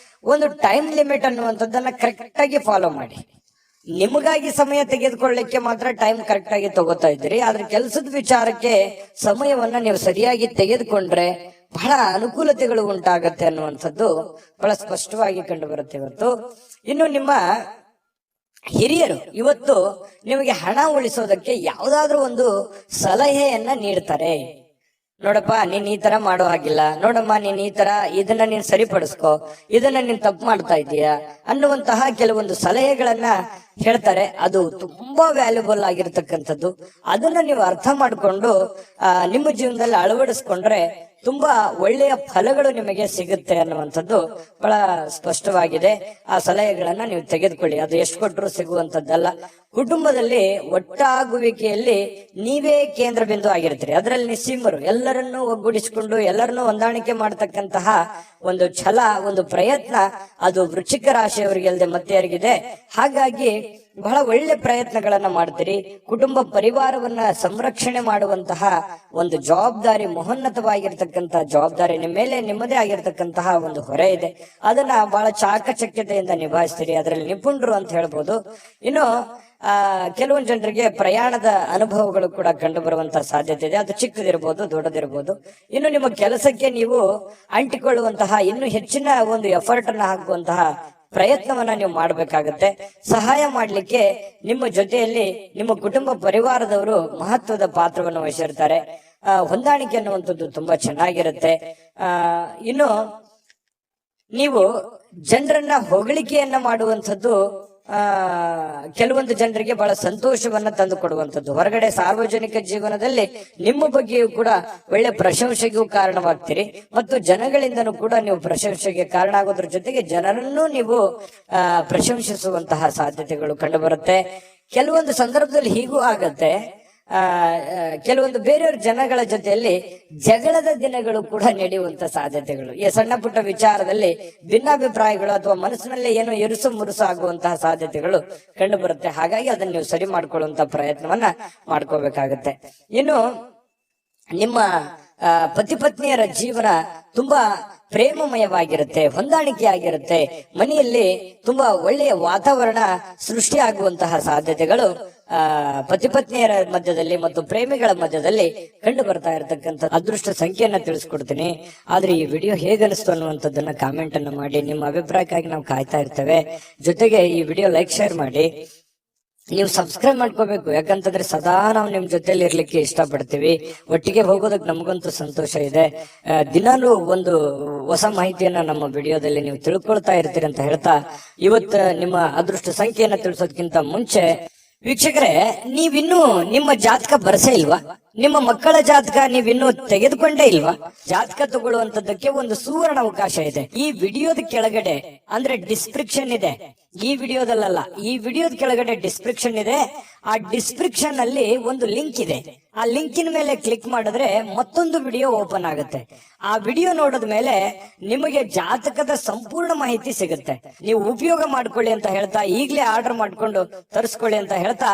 ಒಂದು ಟೈಮ್ ಲಿಮಿಟ್ ಅನ್ನುವಂಥದ್ದನ್ನ ಕರೆಕ್ಟ್ ಆಗಿ ಫಾಲೋ ಮಾಡಿ. ನಿಮಗಾಗಿ ಸಮಯ ತೆಗೆದುಕೊಳ್ಳಿಕ್ಕೆ ಮಾತ್ರ ಟೈಮ್ ಕರೆಕ್ಟ್ ಆಗಿ ತಗೋತಾ ಇದ್ದೀರಿ. ಆದ್ರೆ ಕೆಲಸದ ವಿಚಾರಕ್ಕೆ ಸಮಯವನ್ನ ನೀವು ಸರಿಯಾಗಿ ತೆಗೆದುಕೊಂಡ್ರೆ ಬಹಳ ಅನುಕೂಲತೆಗಳು ಉಂಟಾಗತ್ತೆ ಅನ್ನುವಂಥದ್ದು ಬಹಳ ಸ್ಪಷ್ಟವಾಗಿ ಕಂಡು ಬರುತ್ತೆ ಇವತ್ತು. ಇನ್ನು ನಿಮ್ಮ ಹಿರಿಯರು ಇವತ್ತು ನಿಮಗೆ ಹಣ ಉಳಿಸೋದಕ್ಕೆ ಯಾವ್ದಾದ್ರು ಒಂದು ಸಲಹೆಯನ್ನ ನೀಡ್ತಾರೆ. ನೋಡಪ್ಪ, ನೀನ್ ಈ ತರ ಮಾಡೋ ಹಾಗಿಲ್ಲ, ನೋಡಮ್ಮ ನೀನ್ ಈ ತರ ಇದನ್ನ ನೀನ್ ಸರಿಪಡಿಸ್ಕೋ, ಇದನ್ನ ನೀನ್ ತಪ್ಪು ಮಾಡ್ತಾ ಇದೀಯಾ ಅನ್ನುವಂತಹ ಕೆಲವೊಂದು ಸಲಹೆಗಳನ್ನ ಹೇಳ್ತಾರೆ. ಅದು ತುಂಬಾ ವ್ಯಾಲ್ಯೂಬಲ್ ಆಗಿರ್ತಕ್ಕಂಥದ್ದು. ಅದನ್ನ ನೀವು ಅರ್ಥ ಮಾಡ್ಕೊಂಡು ನಿಮ್ಮ ಜೀವನದಲ್ಲಿ ಅಳವಡಿಸ್ಕೊಂಡ್ರೆ ತುಂಬಾ ಒಳ್ಳೆಯ ಫಲಗಳು ನಿಮಗೆ ಸಿಗುತ್ತೆ ಅನ್ನುವಂಥದ್ದು ಬಹಳ ಸ್ಪಷ್ಟವಾಗಿದೆ. ಆ ಸಲಹೆಗಳನ್ನ ನೀವು ತೆಗೆದುಕೊಳ್ಳಿ. ಅದು ಎಷ್ಟು ಕೊಟ್ಟರು ಸಿಗುವಂತದ್ದಲ್ಲ. ಕುಟುಂಬದಲ್ಲಿ ಒಟ್ಟಾಗುವಿಕೆಯಲ್ಲಿ ನೀವೇ ಕೇಂದ್ರ ಬಿಂದು ಆಗಿರ್ತೀರಿ. ಅದರಲ್ಲಿ ನಿಸ್ಸೀಮರು, ಎಲ್ಲರನ್ನೂ ಒಗ್ಗೂಡಿಸಿಕೊಂಡು ಎಲ್ಲರನ್ನೂ ಹೊಂದಾಣಿಕೆ ಮಾಡತಕ್ಕಂತಹ ಒಂದು ಛಲ, ಒಂದು ಪ್ರಯತ್ನ ಅದು ವೃಶ್ಚಿಕ ರಾಶಿಯವರಿಗೆ ಅಲ್ಲದೆ ಮತ್ತೆ ಯಾರಿಗಿದೆ. ಹಾಗಾಗಿ ಬಹಳ ಒಳ್ಳೆ ಪ್ರಯತ್ನಗಳನ್ನ ಮಾಡ್ತೀರಿ. ಕುಟುಂಬ ಪರಿವಾರವನ್ನ ಸಂರಕ್ಷಣೆ ಮಾಡುವಂತಹ ಒಂದು ಜವಾಬ್ದಾರಿ, ಮಹೋನ್ನತವಾಗಿರ್ತಕ್ಕಂತಹ ಜವಾಬ್ದಾರಿ ನಿಮ್ಮ ಮೇಲೆ, ನಿಮ್ಮದೇ ಆಗಿರ್ತಕ್ಕಂತಹ ಒಂದು ಹೊರೆ ಇದೆ. ಅದನ್ನ ಬಹಳ ಚಾಕಚಕ್ಯತೆಯಿಂದ ನಿಭಾಯಿಸ್ತೀರಿ, ಅದರಲ್ಲಿ ನಿಪುಣರು ಅಂತ ಹೇಳ್ಬೋದು. ಇನ್ನು ಕೆಲವೊಂದು ಜನರಿಗೆ ಪ್ರಯಾಣದ ಅನುಭವಗಳು ಕೂಡ ಕಂಡು ಬರುವಂತಹ ಸಾಧ್ಯತೆ ಇದೆ. ಅದು ಚಿಕ್ಕದಿರ್ಬೋದು, ದೊಡ್ಡದಿರ್ಬೋದು. ಇನ್ನು ನಿಮ್ಮ ಕೆಲಸಕ್ಕೆ ನೀವು ಅಂಟಿಕೊಳ್ಳುವಂತಹ, ಇನ್ನು ಹೆಚ್ಚಿನ ಒಂದು ಎಫರ್ಟ್ ಅನ್ನ ಹಾಕುವಂತಹ ಪ್ರಯತ್ನವನ್ನ ನೀವು ಮಾಡಬೇಕಾಗತ್ತೆ. ಸಹಾಯ ಮಾಡ್ಲಿಕ್ಕೆ ನಿಮ್ಮ ಜೊತೆಯಲ್ಲಿ ನಿಮ್ಮ ಕುಟುಂಬ ಪರಿವಾರದವರು ಮಹತ್ವದ ಪಾತ್ರವನ್ನು ವಹಿಸಿರ್ತಾರೆ. ಹೊಂದಾಣಿಕೆ ಅನ್ನುವಂಥದ್ದು ತುಂಬಾ ಚೆನ್ನಾಗಿರುತ್ತೆ. ಇನ್ನು ನೀವು ಜನರನ್ನ ಹೊಗಳಿಕೆಯನ್ನ ಮಾಡುವಂಥದ್ದು ಕೆಲವೊಂದು ಜನರಿಗೆ ಬಹಳ ಸಂತೋಷವನ್ನ ತಂದು ಕೊಡುವಂಥದ್ದು. ಹೊರಗಡೆ ಸಾರ್ವಜನಿಕ ಜೀವನದಲ್ಲಿ ನಿಮ್ಮ ಬಗ್ಗೆಯೂ ಕೂಡ ಒಳ್ಳೆ ಪ್ರಶಂಸೆಗೂ ಕಾರಣವಾಗ್ತೀರಿ, ಮತ್ತು ಜನಗಳಿಂದನೂ ಕೂಡ ನೀವು ಪ್ರಶಂಸೆಗೆ ಕಾರಣ ಆಗೋದ್ರ ಜೊತೆಗೆ ಜನರನ್ನು ನೀವು ಪ್ರಶಂಸಿಸುವಂತಹ ಸಾಧ್ಯತೆಗಳು ಕಂಡು ಬರುತ್ತೆ. ಕೆಲವೊಂದು ಸಂದರ್ಭದಲ್ಲಿ ಹೀಗೂ ಆಗತ್ತೆ, ಕೆಲವೊಂದು ಬೇರೆಯವ್ರ ಜನಗಳ ಜೊತೆಯಲ್ಲಿ ಜಗಳದ ದಿನಗಳು ಕೂಡ ನಡೆಯುವಂತ ಸಾಧ್ಯತೆಗಳು, ಈ ಸಣ್ಣ ಪುಟ್ಟ ವಿಚಾರದಲ್ಲಿ ಭಿನ್ನಾಭಿಪ್ರಾಯಗಳು ಅಥವಾ ಮನಸ್ಸಿನಲ್ಲಿ ಏನೋ ಇರುಸು ಮುರುಸು ಆಗುವಂತಹ ಸಾಧ್ಯತೆಗಳು ಕಂಡು ಬರುತ್ತೆ. ಹಾಗಾಗಿ ಅದನ್ನ ನೀವು ಸರಿ ಮಾಡ್ಕೊಳ್ಳುವಂತ ಪ್ರಯತ್ನವನ್ನ ಮಾಡ್ಕೋಬೇಕಾಗತ್ತೆ. ಇನ್ನು ನಿಮ್ಮ ಪತಿ ಪತ್ನಿಯರ ಜೀವನ ತುಂಬಾ ಪ್ರೇಮಮಯವಾಗಿರುತ್ತೆ, ಹೊಂದಾಣಿಕೆ ಆಗಿರುತ್ತೆ. ಮನೆಯಲ್ಲಿ ತುಂಬಾ ಒಳ್ಳೆಯ ವಾತಾವರಣ ಸೃಷ್ಟಿಯಾಗುವಂತಹ ಸಾಧ್ಯತೆಗಳು ಪತಿ ಪತ್ನಿಯರ ಮಧ್ಯದಲ್ಲಿ ಮತ್ತು ಪ್ರೇಮಿಗಳ ಮಧ್ಯದಲ್ಲಿ ಕಂಡು ಬರ್ತಾ ಇರತಕ್ಕಂಥ ಅದೃಷ್ಟ ಸಂಖ್ಯೆಯನ್ನ ತಿಳಿಸ್ಕೊಡ್ತೀನಿ. ಆದ್ರೆ ಈ ವಿಡಿಯೋ ಹೇಗನಿಸ್ತು ಅನ್ನುವಂಥದ್ದನ್ನ ಕಾಮೆಂಟ್ ಅನ್ನು ಮಾಡಿ. ನಿಮ್ಮ ಅಭಿಪ್ರಾಯಕ್ಕಾಗಿ ನಾವು ಕಾಯ್ತಾ ಇರ್ತೇವೆ. ಜೊತೆಗೆ ಈ ವಿಡಿಯೋ ಲೈಕ್, ಶೇರ್ ಮಾಡಿ. ನೀವು ಸಬ್ಸ್ಕ್ರೈಬ್ ಮಾಡ್ಕೋಬೇಕು, ಯಾಕಂತಂದ್ರೆ ಸದಾ ನಾವು ನಿಮ್ ಜೊತೆಲಿ ಇರ್ಲಿಕ್ಕೆ ಇಷ್ಟಪಡ್ತೀವಿ. ಒಟ್ಟಿಗೆ ಹೋಗೋದಕ್ಕೆ ನಮಗಂತೂ ಸಂತೋಷ ಇದೆ. ದಿನಾಲೂ ಒಂದು ಹೊಸ ಮಾಹಿತಿಯನ್ನ ನಮ್ಮ ವಿಡಿಯೋದಲ್ಲಿ ನೀವು ತಿಳ್ಕೊಳ್ತಾ ಇರ್ತೀರಿ ಅಂತ ಹೇಳ್ತಾ, ಇವತ್ತು ನಿಮ್ಮ ಅದೃಷ್ಟ ಸಂಖ್ಯೆಯನ್ನ ತಿಳಿಸೋದಕ್ಕಿಂತ ಮುಂಚೆ ವೀಕ್ಷಕರೇ, ನೀವಿನ್ನೂ ನಿಮ್ಮ ಜಾತಕ ಬರಸೇ ಇಲ್ವಾ? ನಿಮ್ಮ ಮಕ್ಕಳ ಜಾತಕ ನೀವಿನ್ನೂ ತೆಗೆದುಕೊಂಡೇ ಇಲ್ವಾ? ಜಾತಕ ತಗೊಳ್ಳುವಂತದ್ದಕ್ಕೆ ಒಂದು ಸುವರ್ಣ ಅವಕಾಶ ಇದೆ. ಈ ವಿಡಿಯೋದ ಕೆಳಗಡೆ ಅಂದ್ರೆ ಡಿಸ್ಕ್ರಿಪ್ಷನ್ ಇದೆ, ಈ ವಿಡಿಯೋದಲ್ಲ, ಈ ವಿಡಿಯೋದ ಕೆಳಗಡೆ ಡಿಸ್ಕ್ರಿಪ್ಷನ್ ಇದೆ. ಆ ಡಿಸ್ಕ್ರಿಪ್ಷನ್ ಅಲ್ಲಿ ಒಂದು ಲಿಂಕ್ ಇದೆ. ಆ ಲಿಂಕಿನ ಮೇಲೆ ಕ್ಲಿಕ್ ಮಾಡಿದ್ರೆ ಮತ್ತೊಂದು ವಿಡಿಯೋ ಓಪನ್ ಆಗುತ್ತೆ. ಆ ವಿಡಿಯೋ ನೋಡಿದ ಮೇಲೆ ನಿಮಗೆ ಜಾತಕದ ಸಂಪೂರ್ಣ ಮಾಹಿತಿ ಸಿಗುತ್ತೆ. ನೀವು ಉಪಯೋಗ ಮಾಡ್ಕೊಳ್ಳಿ ಅಂತ ಹೇಳ್ತಾ, ಈಗಲೇ ಆರ್ಡರ್ ಮಾಡ್ಕೊಂಡು ತರಿಸ್ಕೊಳ್ಳಿ ಅಂತ ಹೇಳ್ತಾ,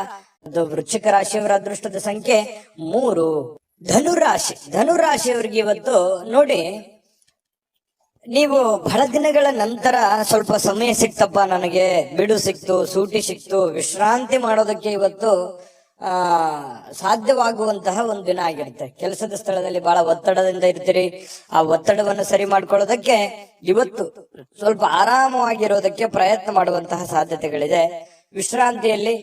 ವೃಶ್ಚಿಕ ರಾಶಿಯವರ ಅದೃಷ್ಟದ ಸಂಖ್ಯೆ 3. ಧನುರಾಶಿ, ಧನುರಾಶಿಯವರಿಗೆ ಇವತ್ತು ನೋಡಿ, ನೀವು ಬಹಳ ದಿನಗಳ ನಂತರ ಸ್ವಲ್ಪ ಸಮಯ ಸಿಕ್ತಪ್ಪ, ನನಗೆ ಬಿಡು ಸಿಕ್ತು, ಸೂಟಿ ಸಿಕ್ತು, ವಿಶ್ರಾಂತಿ ಮಾಡೋದಕ್ಕೆ ಇವತ್ತು ಸಾಧ್ಯವಾಗುವಂತಹ ಒಂದು ದಿನ ಆಗಿರುತ್ತೆ. ಕೆಲಸದ ಸ್ಥಳದಲ್ಲಿ ಬಹಳ ಒತ್ತಡದಿಂದ ಇರ್ತೀರಿ. ಆ ಒತ್ತಡವನ್ನು ಸರಿ ಮಾಡ್ಕೊಳ್ಳೋದಕ್ಕೆ ಇವತ್ತು ಸ್ವಲ್ಪ ಆರಾಮವಾಗಿರೋದಕ್ಕೆ ಪ್ರಯತ್ನ ಮಾಡುವಂತಹ ಸಾಧ್ಯತೆಗಳಿದೆ. ವಿಶ್ರಾಂತಿಯಲ್ಲಿ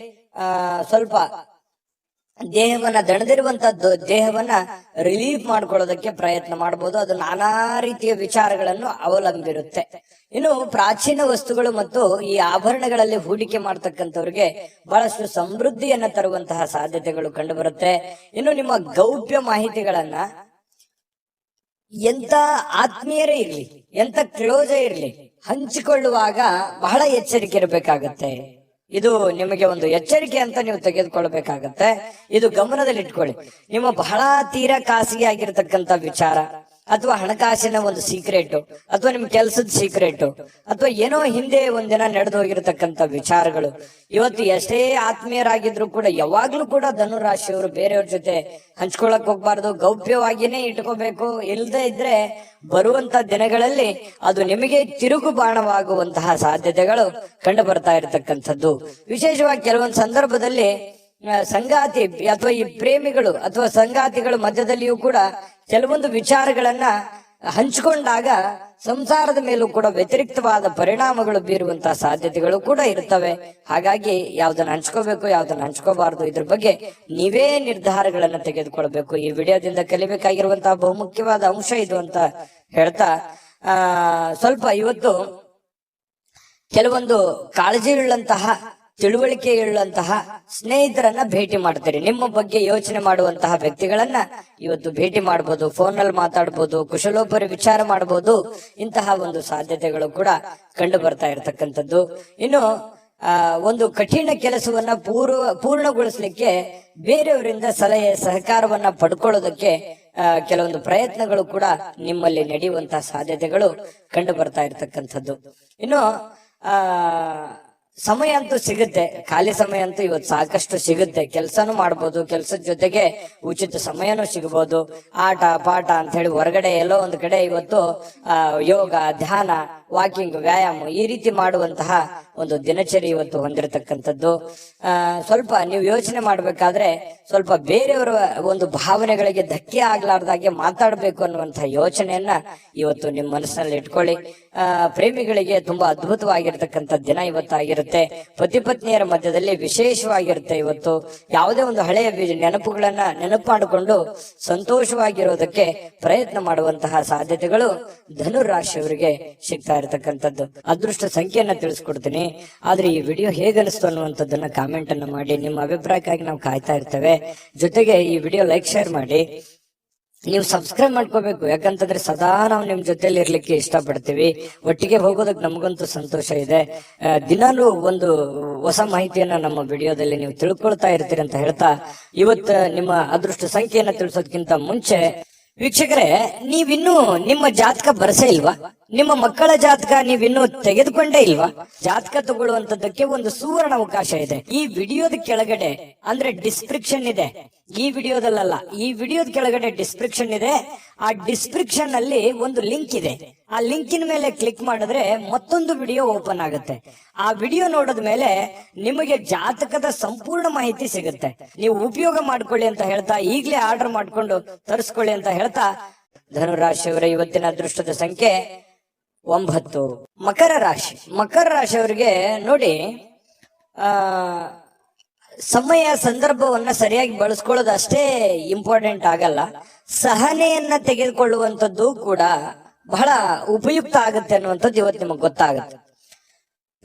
ಸ್ವಲ್ಪ ದೇಹವನ್ನ ದಣದಿರುವಂತದ್ದು, ದೇಹವನ್ನ ರಿಲೀಫ್ ಮಾಡ್ಕೊಳ್ಳೋದಕ್ಕೆ ಪ್ರಯತ್ನ ಮಾಡಬಹುದು. ಅದು ನಾನಾ ರೀತಿಯ ವಿಚಾರಗಳನ್ನು ಅವಲಂಬಿರುತ್ತೆ. ಇನ್ನು ಪ್ರಾಚೀನ ವಸ್ತುಗಳು ಮತ್ತು ಈ ಆಭರಣಗಳಲ್ಲಿ ಹೂಡಿಕೆ ಮಾಡ್ತಕ್ಕಂಥವ್ರಿಗೆ ಬಹಳಷ್ಟು ಸಮೃದ್ಧಿಯನ್ನ ತರುವಂತಹ ಸಾಧ್ಯತೆಗಳು ಕಂಡು ಬರುತ್ತೆ. ಇನ್ನು ನಿಮ್ಮ ಗೌಪ್ಯ ಮಾಹಿತಿಗಳನ್ನ ಎಂತ ಆತ್ಮೀಯರೇ ಇರ್ಲಿ, ಎಂತ ಕ್ಲೋಸೇ ಇರ್ಲಿ, ಹಂಚಿಕೊಳ್ಳುವಾಗ ಬಹಳ ಎಚ್ಚರಿಕೆ ಇರಬೇಕಾಗತ್ತೆ. ಇದು ನಿಮಗೆ ಒಂದು ಎಚ್ಚರಿಕೆ ಅಂತ ನೀವು ತೆಗೆದುಕೊಳ್ಬೇಕಾಗತ್ತೆ. ಇದು ಗಮನದಲ್ಲಿ ಇಟ್ಕೊಳ್ಳಿ. ನಿಮ್ಮ ಬಹಳ ತೀರಾ ಖಾಸಗಿ ಆಗಿರ್ತಕ್ಕಂಥ ವಿಚಾರ, ಅಥವಾ ಹಣಕಾಸಿನ ಒಂದು ಸೀಕ್ರೆಟ್, ಅಥವಾ ನಿಮ್ ಕೆಲಸದ ಸೀಕ್ರೆಟ್, ಅಥವಾ ಏನೋ ಹಿಂದೆ ಒಂದಿನ ನಡೆದು ಹೋಗಿರತಕ್ಕಂತ ವಿಚಾರಗಳು, ಇವತ್ತು ಎಷ್ಟೇ ಆತ್ಮೀಯರಾಗಿದ್ರು ಕೂಡ ಯಾವಾಗ್ಲೂ ಕೂಡ ಧನುರಾಶಿಯವರು ಬೇರೆಯವ್ರ ಜೊತೆ ಹಂಚ್ಕೊಳಕ್ ಹೋಗ್ಬಾರ್ದು, ಗೌಪ್ಯವಾಗಿನೇ ಇಟ್ಕೋಬೇಕು. ಇಲ್ಲದೆ ಇದ್ರೆ ಬರುವಂತ ದಿನಗಳಲ್ಲಿ ಅದು ನಿಮಗೆ ತಿರುಗು ಬಾಣವಾಗುವಂತಹ ಸಾಧ್ಯತೆಗಳು ಕಂಡು ಬರ್ತಾ ಇರತಕ್ಕಂಥದ್ದು. ವಿಶೇಷವಾಗಿ ಕೆಲವೊಂದು ಸಂದರ್ಭದಲ್ಲಿ ಸಂಗಾತಿ ಅಥವಾ ಈ ಪ್ರೇಮಿಗಳು ಅಥವಾ ಸಂಗಾತಿಗಳ ಮಧ್ಯದಲ್ಲಿಯೂ ಕೂಡ ಕೆಲವೊಂದು ವಿಚಾರಗಳನ್ನ ಹಂಚಿಕೊಂಡಾಗ ಸಂಸಾರದ ಮೇಲೂ ಕೂಡ ವ್ಯತಿರಿಕ್ತವಾದ ಪರಿಣಾಮಗಳು ಬೀರುವಂತಹ ಸಾಧ್ಯತೆಗಳು ಕೂಡ ಇರ್ತವೆ. ಹಾಗಾಗಿ ಯಾವ್ದನ್ನ ಹಂಚ್ಕೋಬೇಕು, ಯಾವ್ದನ್ನ ಹಂಚ್ಕೋಬಾರ್ದು, ಇದ್ರ ಬಗ್ಗೆ ನೀವೇ ನಿರ್ಧಾರಗಳನ್ನ ತೆಗೆದುಕೊಳ್ಬೇಕು. ಈ ವಿಡಿಯೋದಿಂದ ಕಲಿಬೇಕಾಗಿರುವಂತಹ ಬಹುಮುಖ್ಯವಾದ ಅಂಶ ಇದು ಅಂತ ಹೇಳ್ತಾ, ಸ್ವಲ್ಪ ಇವತ್ತು ಕೆಲವೊಂದು ಕಾಳಜಿಯುಳ್ಳಂತಹ, ತಿಳುವಳಿಕೆಯುಳ್ಳಂತಹ ಸ್ನೇಹಿತರನ್ನ ಭೇಟಿ ಮಾಡ್ತೀರಿ. ನಿಮ್ಮ ಬಗ್ಗೆ ಯೋಚನೆ ಮಾಡುವಂತಹ ವ್ಯಕ್ತಿಗಳನ್ನ ಇವತ್ತು ಭೇಟಿ ಮಾಡಬಹುದು, ಫೋನಲ್ಲಿ ಮಾತಾಡ್ಬೋದು, ಕುಶಲೋಪರಿ ವಿಚಾರ ಮಾಡಬಹುದು. ಇಂತಹ ಒಂದು ಸಾಧ್ಯತೆಗಳು ಕೂಡ ಕಂಡು ಬರ್ತಾ ಇರತಕ್ಕಂಥದ್ದು. ಇನ್ನು ಒಂದು ಕಠಿಣ ಕೆಲಸವನ್ನ ಪೂರ್ಣಗೊಳಿಸ್ಲಿಕ್ಕೆ ಬೇರೆಯವರಿಂದ ಸಲಹೆ ಸಹಕಾರವನ್ನ ಪಡ್ಕೊಳ್ಳೋದಕ್ಕೆ ಕೆಲವೊಂದು ಪ್ರಯತ್ನಗಳು ಕೂಡ ನಿಮ್ಮಲ್ಲಿ ನಡೆಯುವಂತಹ ಸಾಧ್ಯತೆಗಳು ಕಂಡು ಬರ್ತಾ ಇರತಕ್ಕಂಥದ್ದು. ಇನ್ನು ಸಮಯ ಅಂತೂ ಸಿಗುತ್ತೆ, ಖಾಲಿ ಸಮಯ ಅಂತೂ ಇವತ್ತು ಸಾಕಷ್ಟು ಸಿಗುತ್ತೆ. ಕೆಲಸನೂ ಮಾಡ್ಬೋದು, ಕೆಲಸದ ಜೊತೆಗೆ ಉಚಿತ ಸಮಯನೂ ಸಿಗಬಹುದು. ಆಟ ಪಾಠ ಅಂತ ಹೇಳಿ ಹೊರಗಡೆ ಎಲ್ಲೋ ಒಂದು ಕಡೆ ಇವತ್ತು ಯೋಗ, ಧ್ಯಾನ, ವಾಕಿಂಗ್, ವ್ಯಾಯಾಮ ಈ ರೀತಿ ಮಾಡುವಂತಹ ಒಂದು ದಿನಚರಿ ಇವತ್ತು ಹೊಂದಿರತಕ್ಕಂಥದ್ದು. ಸ್ವಲ್ಪ ನೀವು ಯೋಚನೆ ಮಾಡ್ಬೇಕಾದ್ರೆ ಸ್ವಲ್ಪ ಬೇರೆಯವರ ಒಂದು ಭಾವನೆಗಳಿಗೆ ಧಕ್ಕೆ ಆಗ್ಲಾರ್ದಾಗೆ ಮಾತಾಡ್ಬೇಕು ಅನ್ನುವಂತಹ ಯೋಚನೆಯನ್ನ ಇವತ್ತು ನಿಮ್ಮ ಮನಸ್ಸಿನಲ್ಲಿ ಇಟ್ಕೊಳ್ಳಿ. ಪ್ರೇಮಿಗಳಿಗೆ ತುಂಬಾ ಅದ್ಭುತವಾಗಿರ್ತಕ್ಕಂಥ ದಿನ ಇವತ್ತಾಗಿರುತ್ತೆ. ಪತಿ ಪತ್ನಿಯರ ಮಧ್ಯದಲ್ಲಿ ವಿಶೇಷವಾಗಿರುತ್ತೆ ಇವತ್ತು. ಯಾವುದೇ ಒಂದು ಹಳೆಯ ನೆನಪುಗಳನ್ನ ನೆನಪು ಮಾಡಿಕೊಂಡು ಸಂತೋಷವಾಗಿರೋದಕ್ಕೆ ಪ್ರಯತ್ನ ಮಾಡುವಂತಹ ಸಾಧ್ಯತೆಗಳು ಧನುರಾಶಿಯವರಿಗೆ ಸಿಗ್ತಾ ಇರತಕ್ಕಂಥದ್ದು. ಅದೃಷ್ಟ ಸಂಖ್ಯೆಯನ್ನ ತಿಳಿಸ್ಕೊಡ್ತೀನಿ. ಆದ್ರೆ ಈ ವಿಡಿಯೋ ಹೇಗನಿಸ್ತು ಅನ್ನುವಂಥದ್ದನ್ನ ಕಾಮೆಂಟ್ ಅನ್ನ ಮಾಡಿ. ನಿಮ್ಮ ಅಭಿಪ್ರಾಯಕ್ಕಾಗಿ ನಾವು ಕಾಯ್ತಾ ಇರ್ತೇವೆ. ಜೊತೆಗೆ ಈ ವಿಡಿಯೋ ಲೈಕ್, ಶೇರ್ ಮಾಡಿ. ನೀವು ಸಬ್ಸ್ಕ್ರೈಬ್ ಮಾಡ್ಕೋಬೇಕು, ಯಾಕಂತಂದ್ರೆ ಸದಾ ನಾವು ನಿಮ್ ಜೊತೆಲಿ ಇರ್ಲಿಕ್ಕೆ ಇಷ್ಟಪಡ್ತೀವಿ. ಒಟ್ಟಿಗೆ ಹೋಗೋದಕ್ಕೆ ನಮಗಂತೂ ಸಂತೋಷ ಇದೆ. ದಿನಾಲೂ ಒಂದು ಹೊಸ ಮಾಹಿತಿಯನ್ನ ನಮ್ಮ ವಿಡಿಯೋದಲ್ಲಿ ನೀವು ತಿಳ್ಕೊಳ್ತಾ ಇರ್ತೀರಿ ಅಂತ ಹೇಳ್ತಾ, ಇವತ್ತು ನಿಮ್ಮ ಅದೃಷ್ಟ ಸಂಖ್ಯೆಯನ್ನ ತಿಳಿಸೋದಕ್ಕಿಂತ ಮುಂಚೆ ವೀಕ್ಷಕರೇ, ನೀವಿನ್ನೂ ನಿಮ್ಮ ಜಾತಕ ಬರಸೇ ಇಲ್ವಾ? ನಿಮ್ಮ ಮಕ್ಕಳ ಜಾತಕ ನೀವಿನ್ನೂ ತೆಗೆದುಕೊಂಡೇ ಇಲ್ವಾ? ಜಾತಕ ತಗೊಳ್ಳುವಂತದ್ದಕ್ಕೆ ಒಂದು ಸುವರ್ಣ ಅವಕಾಶ ಇದೆ. ಈ ವಿಡಿಯೋದ ಕೆಳಗಡೆ ಅಂದ್ರೆ ಡಿಸ್ಕ್ರಿಪ್ಷನ್ ಇದೆ. ಈ ವಿಡಿಯೋದಲ್ಲ, ಈ ವಿಡಿಯೋದ ಕೆಳಗಡೆ ಡಿಸ್ಕ್ರಿಪ್ಷನ್ ಇದೆ. ಆ ಡಿಸ್ಕ್ರಿಪ್ಷನ್ ಅಲ್ಲಿ ಒಂದು ಲಿಂಕ್ ಇದೆ. ಆ ಲಿಂಕಿನ ಮೇಲೆ ಕ್ಲಿಕ್ ಮಾಡಿದ್ರೆ ಮತ್ತೊಂದು ವಿಡಿಯೋ ಓಪನ್ ಆಗುತ್ತೆ. ಆ ವಿಡಿಯೋ ನೋಡಿದ ಮೇಲೆ ನಿಮಗೆ ಜಾತಕದ ಸಂಪೂರ್ಣ ಮಾಹಿತಿ ಸಿಗುತ್ತೆ. ನೀವು ಉಪಯೋಗ ಮಾಡ್ಕೊಳ್ಳಿ ಅಂತ ಹೇಳ್ತಾ, ಈಗಲೇ ಆರ್ಡರ್ ಮಾಡ್ಕೊಂಡು ತರಿಸ್ಕೊಳ್ಳಿ ಅಂತ ಹೇಳ್ತಾ, ಧನುರಾಶಿಯವರ ಇವತ್ತಿನ ಅದೃಷ್ಟದ ಸಂಖ್ಯೆ 9. ಮಕರ ರಾಶಿ. ಮಕರ ರಾಶಿಯವರಿಗೆ ನೋಡಿ, ಸಮಯ ಸಂದರ್ಭವನ್ನ ಸರಿಯಾಗಿ ಬಳಸ್ಕೊಳ್ಳೋದು ಅಷ್ಟೇ ಇಂಪಾರ್ಟೆಂಟ್ ಆಗಲ್ಲ, ಸಹನೆಯನ್ನ ತೆಗೆದುಕೊಳ್ಳುವಂಥದ್ದು ಕೂಡ ಬಹಳ ಉಪಯುಕ್ತ ಆಗುತ್ತೆ ಅನ್ನುವಂಥದ್ದು ಇವತ್ತು ನಿಮಗೆ ಗೊತ್ತಾಗುತ್ತೆ.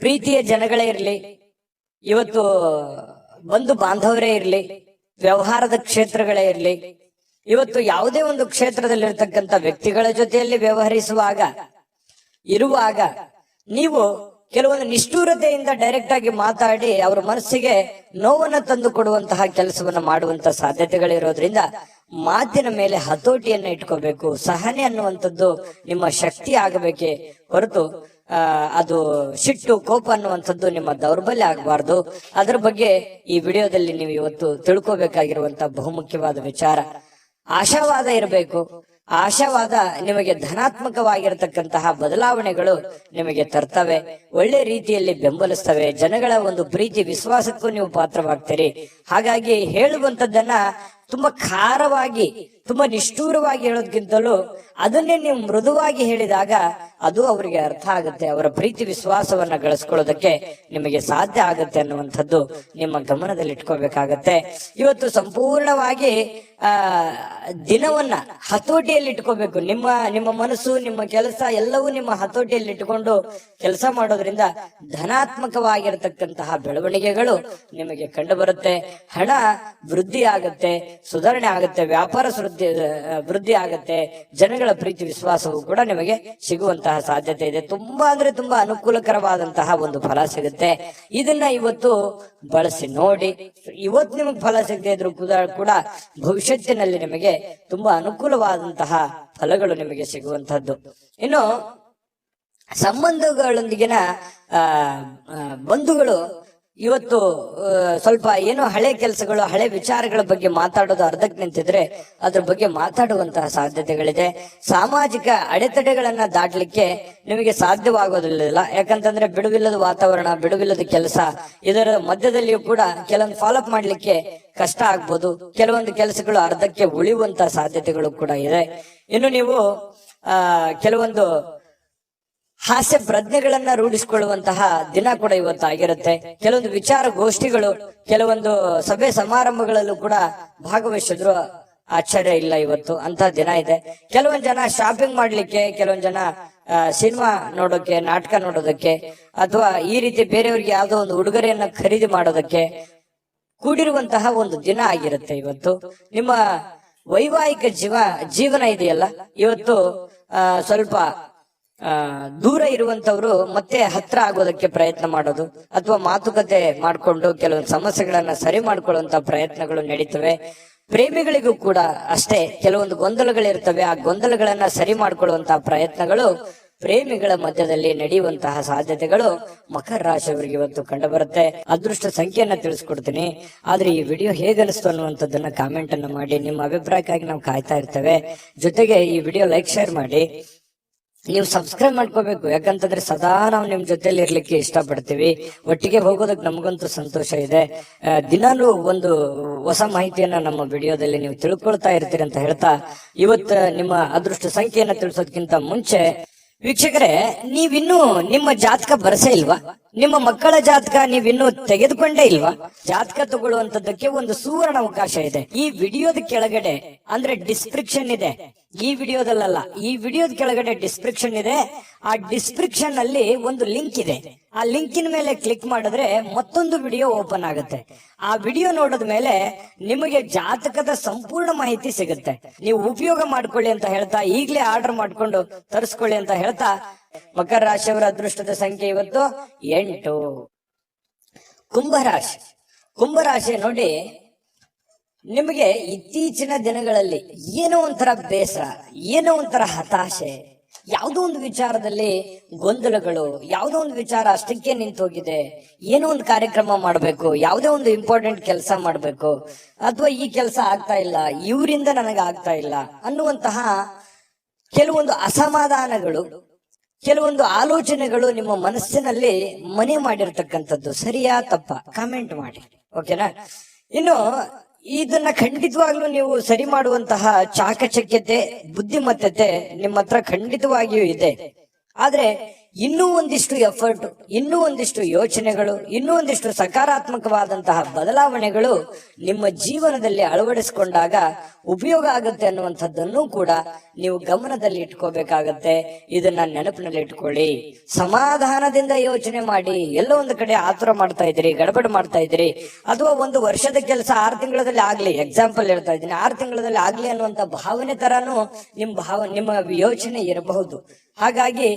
ಪ್ರೀತಿಯ ಜನಗಳೇ ಇರ್ಲಿ, ಇವತ್ತು ಬಂಧು ಬಾಂಧವರೇ ಇರ್ಲಿ, ವ್ಯವಹಾರದ ಕ್ಷೇತ್ರಗಳೇ ಇರ್ಲಿ, ಇವತ್ತು ಯಾವುದೇ ಒಂದು ಕ್ಷೇತ್ರದಲ್ಲಿರ್ತಕ್ಕಂಥ ವ್ಯಕ್ತಿಗಳ ಜೊತೆಯಲ್ಲಿ ವ್ಯವಹರಿಸುವಾಗ ಇರುವಾಗ ನೀವು ಕೆಲವೊಂದು ನಿಷ್ಠೂರತೆಯಿಂದ ಡೈರೆಕ್ಟ್ ಆಗಿ ಮಾತಾಡಿ ಅವರ ಮನಸ್ಸಿಗೆ ನೋವನ್ನು ತಂದು ಕೊಡುವಂತಹ ಕೆಲಸವನ್ನ ಮಾಡುವಂತಹ ಸಾಧ್ಯತೆಗಳಿರೋದ್ರಿಂದ ಮಾತಿನ ಮೇಲೆ ಹತೋಟಿಯನ್ನ ಇಟ್ಕೋಬೇಕು. ಸಹನೆ ಅನ್ನುವಂಥದ್ದು ನಿಮ್ಮ ಶಕ್ತಿ ಆಗಬೇಕೇ ಹೊರತು ಅದು ಸಿಟ್ಟು, ಕೋಪ ಅನ್ನುವಂಥದ್ದು ನಿಮ್ಮ ದೌರ್ಬಲ್ಯ ಆಗಬಾರ್ದು. ಅದರ ಬಗ್ಗೆ ಈ ವಿಡಿಯೋದಲ್ಲಿ ನೀವು ಇವತ್ತು ತಿಳ್ಕೋಬೇಕಾಗಿರುವಂತಹ ಬಹುಮುಖ್ಯವಾದ ವಿಚಾರ. ಆಶಾವಾದ ಇರಬೇಕು. ಆಶಾವಾದ ನಿಮಗೆ ಧನಾತ್ಮಕವಾಗಿರತಕ್ಕಂತಹ ಬದಲಾವಣೆಗಳು ನಿಮಗೆ ತರ್ತವೆ, ಒಳ್ಳೆ ರೀತಿಯಲ್ಲಿ ಬೆಂಬಲಿಸ್ತವೆ. ಜನಗಳ ಒಂದು ಪ್ರೀತಿ ವಿಶ್ವಾಸಕ್ಕೂ ನೀವು ಪಾತ್ರವಾಗ್ತೀರಿ. ಹಾಗಾಗಿ ಹೇಳುವಂತದ್ದನ್ನ ತುಂಬಾ ಖಾರವಾಗಿ, ತುಂಬಾ ನಿಷ್ಠೂರವಾಗಿ ಹೇಳೋದಕ್ಕಿಂತಲೂ ಅದನ್ನೇ ನೀವು ಮೃದುವಾಗಿ ಹೇಳಿದಾಗ ಅದು ಅವರಿಗೆ ಅರ್ಥ ಆಗುತ್ತೆ. ಅವರ ಪ್ರೀತಿ ವಿಶ್ವಾಸವನ್ನ ಗಳಿಸ್ಕೊಳ್ಳೋದಕ್ಕೆ ನಿಮಗೆ ಸಾಧ್ಯ ಆಗುತ್ತೆ ಅನ್ನುವಂಥದ್ದು ನಿಮ್ಮ ಗಮನದಲ್ಲಿ ಇಟ್ಕೋಬೇಕಾಗತ್ತೆ. ಇವತ್ತು ಸಂಪೂರ್ಣವಾಗಿ ದಿನವನ್ನ ಹತೋಟಿಯಲ್ಲಿ ಇಟ್ಕೋಬೇಕು. ನಿಮ್ಮ ಮನಸ್ಸು, ನಿಮ್ಮ ಕೆಲಸ ಎಲ್ಲವೂ ನಿಮ್ಮ ಹತೋಟಿಯಲ್ಲಿ ಇಟ್ಟುಕೊಂಡು ಕೆಲಸ ಮಾಡೋದ್ರಿಂದ ಧನಾತ್ಮಕವಾಗಿರತಕ್ಕಂತಹ ಬೆಳವಣಿಗೆಗಳು ನಿಮಗೆ ಕಂಡು ಬರುತ್ತೆ. ಹಣ ವೃದ್ಧಿ ಆಗುತ್ತೆ, ಸುಧಾರಣೆ ಆಗುತ್ತೆ, ವ್ಯಾಪಾರ ವೃದ್ಧಿ ಆಗುತ್ತೆ, ಜನಗಳ ಪ್ರೀತಿ ವಿಶ್ವಾಸವೂ ಕೂಡ ನಿಮಗೆ ಸಿಗುವಂತಹ ಸಾಧ್ಯತೆ ಇದೆ. ತುಂಬಾ ಅಂದ್ರೆ ತುಂಬಾ ಅನುಕೂಲಕರವಾದಂತಹ ಒಂದು ಫಲ ಸಿಗುತ್ತೆ. ಇದನ್ನ ಇವತ್ತು ಬಳಸಿ ನೋಡಿ. ಇವತ್ತು ನಿಮಗೆ ಫಲ ಸಿಗದೆ ಇದ್ರು ಕೂಡ ಭವಿಷ್ಯತ್ತಿನಲ್ಲಿ ನಿಮಗೆ ತುಂಬಾ ಅನುಕೂಲವಾದಂತಹ ಫಲಗಳು ನಿಮಗೆ ಸಿಗುವಂತಹದ್ದು. ಇನ್ನು ಸಂಬಂಧಗಳೊಂದಿಗಿನ ಬಂಧುಗಳು ಇವತ್ತು ಸ್ವಲ್ಪ ಏನೋ ಹಳೆ ಕೆಲಸಗಳು, ಹಳೆ ವಿಚಾರಗಳ ಬಗ್ಗೆ ಮಾತಾಡೋದು ಅರ್ಧಕ್ಕೆ ನಿಂತಿದ್ರೆ ಅದ್ರ ಬಗ್ಗೆ ಮಾತಾಡುವಂತಹ ಸಾಧ್ಯತೆಗಳಿದೆ. ಸಾಮಾಜಿಕ ಅಡೆತಡೆಗಳನ್ನ ದಾಟಲಿಕ್ಕೆ ನಿಮಗೆ ಸಾಧ್ಯವಾಗೋದಿಲ್ಲ. ಯಾಕಂತಂದ್ರೆ ಬಿಡುವಿಲ್ಲದ ವಾತಾವರಣ, ಬಿಡುವಿಲ್ಲದ ಕೆಲಸ, ಇದರ ಮಧ್ಯದಲ್ಲಿಯೂ ಕೂಡ ಕೆಲವೊಂದು ಫಾಲೋಅಪ್ ಮಾಡ್ಲಿಕ್ಕೆ ಕಷ್ಟ ಆಗ್ಬೋದು. ಕೆಲವೊಂದು ಕೆಲಸಗಳು ಅರ್ಧಕ್ಕೆ ಉಳಿಯುವಂತಹ ಸಾಧ್ಯತೆಗಳು ಕೂಡ ಇದೆ. ಇನ್ನು ನೀವು ಕೆಲವೊಂದು ಹಾಸ್ಯ ಪ್ರಜ್ಞೆಗಳನ್ನ ರೂಢಿಸಿಕೊಳ್ಳುವಂತಹ ದಿನ ಕೂಡ ಇವತ್ತಾಗಿರುತ್ತೆ. ಕೆಲವೊಂದು ವಿಚಾರ ಗೋಷ್ಠಿಗಳು, ಕೆಲವೊಂದು ಸಭೆ ಸಮಾರಂಭಗಳಲ್ಲೂ ಕೂಡ ಭಾಗವಹಿಸಿದ್ರು ಆಶ್ಚರ್ಯ ಇಲ್ಲ. ಇವತ್ತು ಅಂತ ದಿನ ಇದೆ. ಕೆಲವೊಂದು ಜನ ಶಾಪಿಂಗ್ ಮಾಡ್ಲಿಕ್ಕೆ, ಕೆಲವೊಂದು ಜನ ಸಿನಿಮಾ ನೋಡೋಕೆ, ನಾಟಕ ನೋಡೋದಕ್ಕೆ, ಅಥವಾ ಈ ರೀತಿ ಬೇರೆಯವ್ರಿಗೆ ಯಾವುದೋ ಒಂದು ಉಡುಗೊರೆಯನ್ನ ಖರೀದಿ ಮಾಡೋದಕ್ಕೆ ಕೂಡಿರುವಂತಹ ಒಂದು ದಿನ ಆಗಿರುತ್ತೆ ಇವತ್ತು. ನಿಮ್ಮ ವೈವಾಹಿಕ ಜೀವನ ಇದೆಯಲ್ಲ, ಇವತ್ತು ಸ್ವಲ್ಪ ದೂರ ಇರುವಂತವ್ರು ಮತ್ತೆ ಹತ್ರ ಆಗೋದಕ್ಕೆ ಪ್ರಯತ್ನ ಮಾಡೋದು, ಅಥವಾ ಮಾತುಕತೆ ಮಾಡಿಕೊಂಡು ಕೆಲವೊಂದು ಸಮಸ್ಯೆಗಳನ್ನ ಸರಿ ಮಾಡ್ಕೊಳ್ಳುವಂತ ಪ್ರಯತ್ನಗಳು ನಡೀತವೆ. ಪ್ರೇಮಿಗಳಿಗೂ ಕೂಡ ಅಷ್ಟೇ ಕೆಲವೊಂದು ಗೊಂದಲಗಳಿರ್ತವೆ. ಆ ಗೊಂದಲಗಳನ್ನ ಸರಿ ಮಾಡ್ಕೊಳ್ಳುವಂತಹ ಪ್ರಯತ್ನಗಳು ಪ್ರೇಮಿಗಳ ಮಧ್ಯದಲ್ಲಿ ನಡೆಯುವಂತಹ ಸಾಧ್ಯತೆಗಳು ಮಕರ ರಾಶಿಯವರಿಗೆ ಇವತ್ತು ಕಂಡು ಬರುತ್ತೆ. ಅದೃಷ್ಟ ಸಂಖ್ಯೆಯನ್ನ ತಿಳಿಸ್ಕೊಡ್ತೀನಿ. ಆದ್ರೆ ಈ ವಿಡಿಯೋ ಹೇಗನಿಸ್ತು ಅನ್ನುವಂಥದ್ದನ್ನ ಕಾಮೆಂಟ್ ಅನ್ನ ಮಾಡಿ. ನಿಮ್ಮ ಅಭಿಪ್ರಾಯಕ್ಕಾಗಿ ನಾವು ಕಾಯ್ತಾ ಇರ್ತೇವೆ. ಜೊತೆಗೆ ಈ ವಿಡಿಯೋ ಲೈಕ್ ಶೇರ್ ಮಾಡಿ. ನೀವು ಸಬ್ಸ್ಕ್ರೈಬ್ ಮಾಡ್ಕೋಬೇಕು, ಯಾಕಂತಂದ್ರೆ ಸದಾ ನಾವು ನಿಮ್ ಜೊತೆಲಿ ಇರ್ಲಿಕ್ಕೆ ಇಷ್ಟಪಡ್ತೀವಿ. ಒಟ್ಟಿಗೆ ಹೋಗೋದಕ್ಕೆ ನಮಗಂತೂ ಸಂತೋಷ ಇದೆ. ದಿನಾಲೂ ಒಂದು ಹೊಸ ಮಾಹಿತಿಯನ್ನ ನಮ್ಮ ವಿಡಿಯೋದಲ್ಲಿ ನೀವು ತಿಳ್ಕೊಳ್ತಾ ಇರ್ತೀರಿ ಅಂತ ಹೇಳ್ತಾ, ಇವತ್ತು ನಿಮ್ಮ ಅದೃಷ್ಟ ಸಂಖ್ಯೆಯನ್ನ ತಿಳಿಸೋದಕ್ಕಿಂತ ಮುಂಚೆ ವೀಕ್ಷಕರೇ, ನೀವಿನ್ನೂ ನಿಮ್ಮ ಜಾತಕ ಬರಸೇ ಇಲ್ವಾ? ನಿಮ್ಮ ಮಕ್ಕಳ ಜಾತಕ ನೀವಿನ್ನೂ ತೆಗೆದುಕೊಂಡೇ ಇಲ್ವಾ? ಜಾತಕ ತಗೊಳ್ಳುವಂತದ್ದಕ್ಕೆ ಒಂದು ಸುವರ್ಣ ಅವಕಾಶ ಇದೆ. ಈ ವಿಡಿಯೋದ ಕೆಳಗಡೆ ಅಂದ್ರೆ ಡಿಸ್ಕ್ರಿಪ್ಷನ್ ಇದೆ. ಈ ವಿಡಿಯೋದಲ್ಲ, ಈ ವಿಡಿಯೋದ ಕೆಳಗಡೆ ಡಿಸ್ಕ್ರಿಪ್ಷನ್ ಇದೆ. ಆ ಡಿಸ್ಕ್ರಿಪ್ಷನ್ ಅಲ್ಲಿ ಒಂದು ಲಿಂಕ್ ಇದೆ. ಆ ಲಿಂಕಿನ ಮೇಲೆ ಕ್ಲಿಕ್ ಮಾಡಿದ್ರೆ ಮತ್ತೊಂದು ವಿಡಿಯೋ ಓಪನ್ ಆಗುತ್ತೆ. ಆ ವಿಡಿಯೋ ನೋಡಿದ ಮೇಲೆ ನಿಮಗೆ ಜಾತಕದ ಸಂಪೂರ್ಣ ಮಾಹಿತಿ ಸಿಗುತ್ತೆ. ನೀವು ಉಪಯೋಗ ಮಾಡ್ಕೊಳ್ಳಿ ಅಂತ ಹೇಳ್ತಾ, ಈಗಲೇ ಆರ್ಡರ್ ಮಾಡ್ಕೊಂಡು ತರಿಸ್ಕೊಳ್ಳಿ ಅಂತ ಹೇಳ್ತಾ, ಮಕರ ರಾಶಿಯವರ ಅದೃಷ್ಟದ ಸಂಖ್ಯೆ ಇವತ್ತು 8. ಕುಂಭರಾಶಿ. ಕುಂಭರಾಶಿ ನೋಡಿ, ನಿಮಗೆ ಇತ್ತೀಚಿನ ದಿನಗಳಲ್ಲಿ ಏನೋ ಒಂಥರ ಬೇಸರ, ಏನೋ ಒಂಥರ ಹತಾಶೆ, ಯಾವುದೋ ಒಂದು ವಿಚಾರದಲ್ಲಿ ಗೊಂದಲಗಳು, ಯಾವುದೋ ಒಂದು ವಿಚಾರ ಅಷ್ಟಕ್ಕೆ ನಿಂತೋಗಿದೆ. ಏನೋ ಒಂದು ಕಾರ್ಯಕ್ರಮ ಮಾಡಬೇಕು, ಯಾವುದೋ ಒಂದು ಇಂಪಾರ್ಟೆಂಟ್ ಕೆಲಸ ಮಾಡಬೇಕು, ಅಥವಾ ಈ ಕೆಲಸ ಆಗ್ತಾ ಇಲ್ಲ, ಇವರಿಂದ ನನಗೆ ಆಗ್ತಾ ಇಲ್ಲ ಅನ್ನುವಂತಹ ಕೆಲವೊಂದು ಅಸಮಾಧಾನಗಳು, ಕೆಲವೊಂದು ಆಲೋಚನೆಗಳು ನಿಮ್ಮ ಮನಸ್ಸಿನಲ್ಲಿ ಮನೆ ಮಾಡಿರ್ತಕ್ಕಂಥದ್ದು. ಸರಿಯಾ ತಪ್ಪ ಕಾಮೆಂಟ್ ಮಾಡಿ, ಓಕೆನಾ? ಇನ್ನು ಇದನ್ನ ಖಂಡಿತವಾಗ್ಲೂ ನೀವು ಸರಿ ಮಾಡುವಂತಹ ಚಾಕಚಕ್ಯತೆ, ಬುದ್ಧಿಮತ್ತತೆ ನಿಮ್ಮ ಹತ್ರ ಖಂಡಿತವಾಗಿಯೂ ಇದೆ. ಆದ್ರೆ ಇನ್ನೂ ಒಂದಿಷ್ಟು ಎಫರ್ಟ್, ಇನ್ನೂ ಒಂದಿಷ್ಟು ಯೋಚನೆಗಳು, ಇನ್ನೂ ಒಂದಿಷ್ಟು ಸಕಾರಾತ್ಮಕವಾದಂತಹ ಬದಲಾವಣೆಗಳು ನಿಮ್ಮ ಜೀವನದಲ್ಲಿ ಅಳವಡಿಸಿಕೊಂಡಾಗ ಉಪಯೋಗ ಆಗುತ್ತೆ ಅನ್ನುವಂಥದ್ದನ್ನು ಕೂಡ ನೀವು ಗಮನದಲ್ಲಿ ಇಟ್ಕೋಬೇಕಾಗತ್ತೆ. ಇದನ್ನ ನೆನಪಿನಲ್ಲಿ ಇಟ್ಕೊಳ್ಳಿ. ಸಮಾಧಾನದಿಂದ ಯೋಚನೆ ಮಾಡಿ. ಎಲ್ಲೋ ಒಂದು ಕಡೆ ಆತುರ ಮಾಡ್ತಾ ಇದ್ದೀರಿ, ಗಡಬಡ ಮಾಡ್ತಾ ಇದ್ದೀರಿ, ಅಥವಾ ಒಂದು ವರ್ಷದ ಕೆಲಸ 6 ತಿಂಗಳಲ್ಲಿ ಆಗ್ಲಿ, ಎಕ್ಸಾಂಪಲ್ ಹೇಳ್ತಾ ಇದ್ದೀನಿ, 6 ತಿಂಗಳಲ್ಲಿ ಆಗ್ಲಿ ಅನ್ನುವಂತ ಭಾವನೆ ತರಾನು ನಿಮ್ಮ ಯೋಚನೆ ಇರಬಹುದು. ಹಾಗಾಗಿ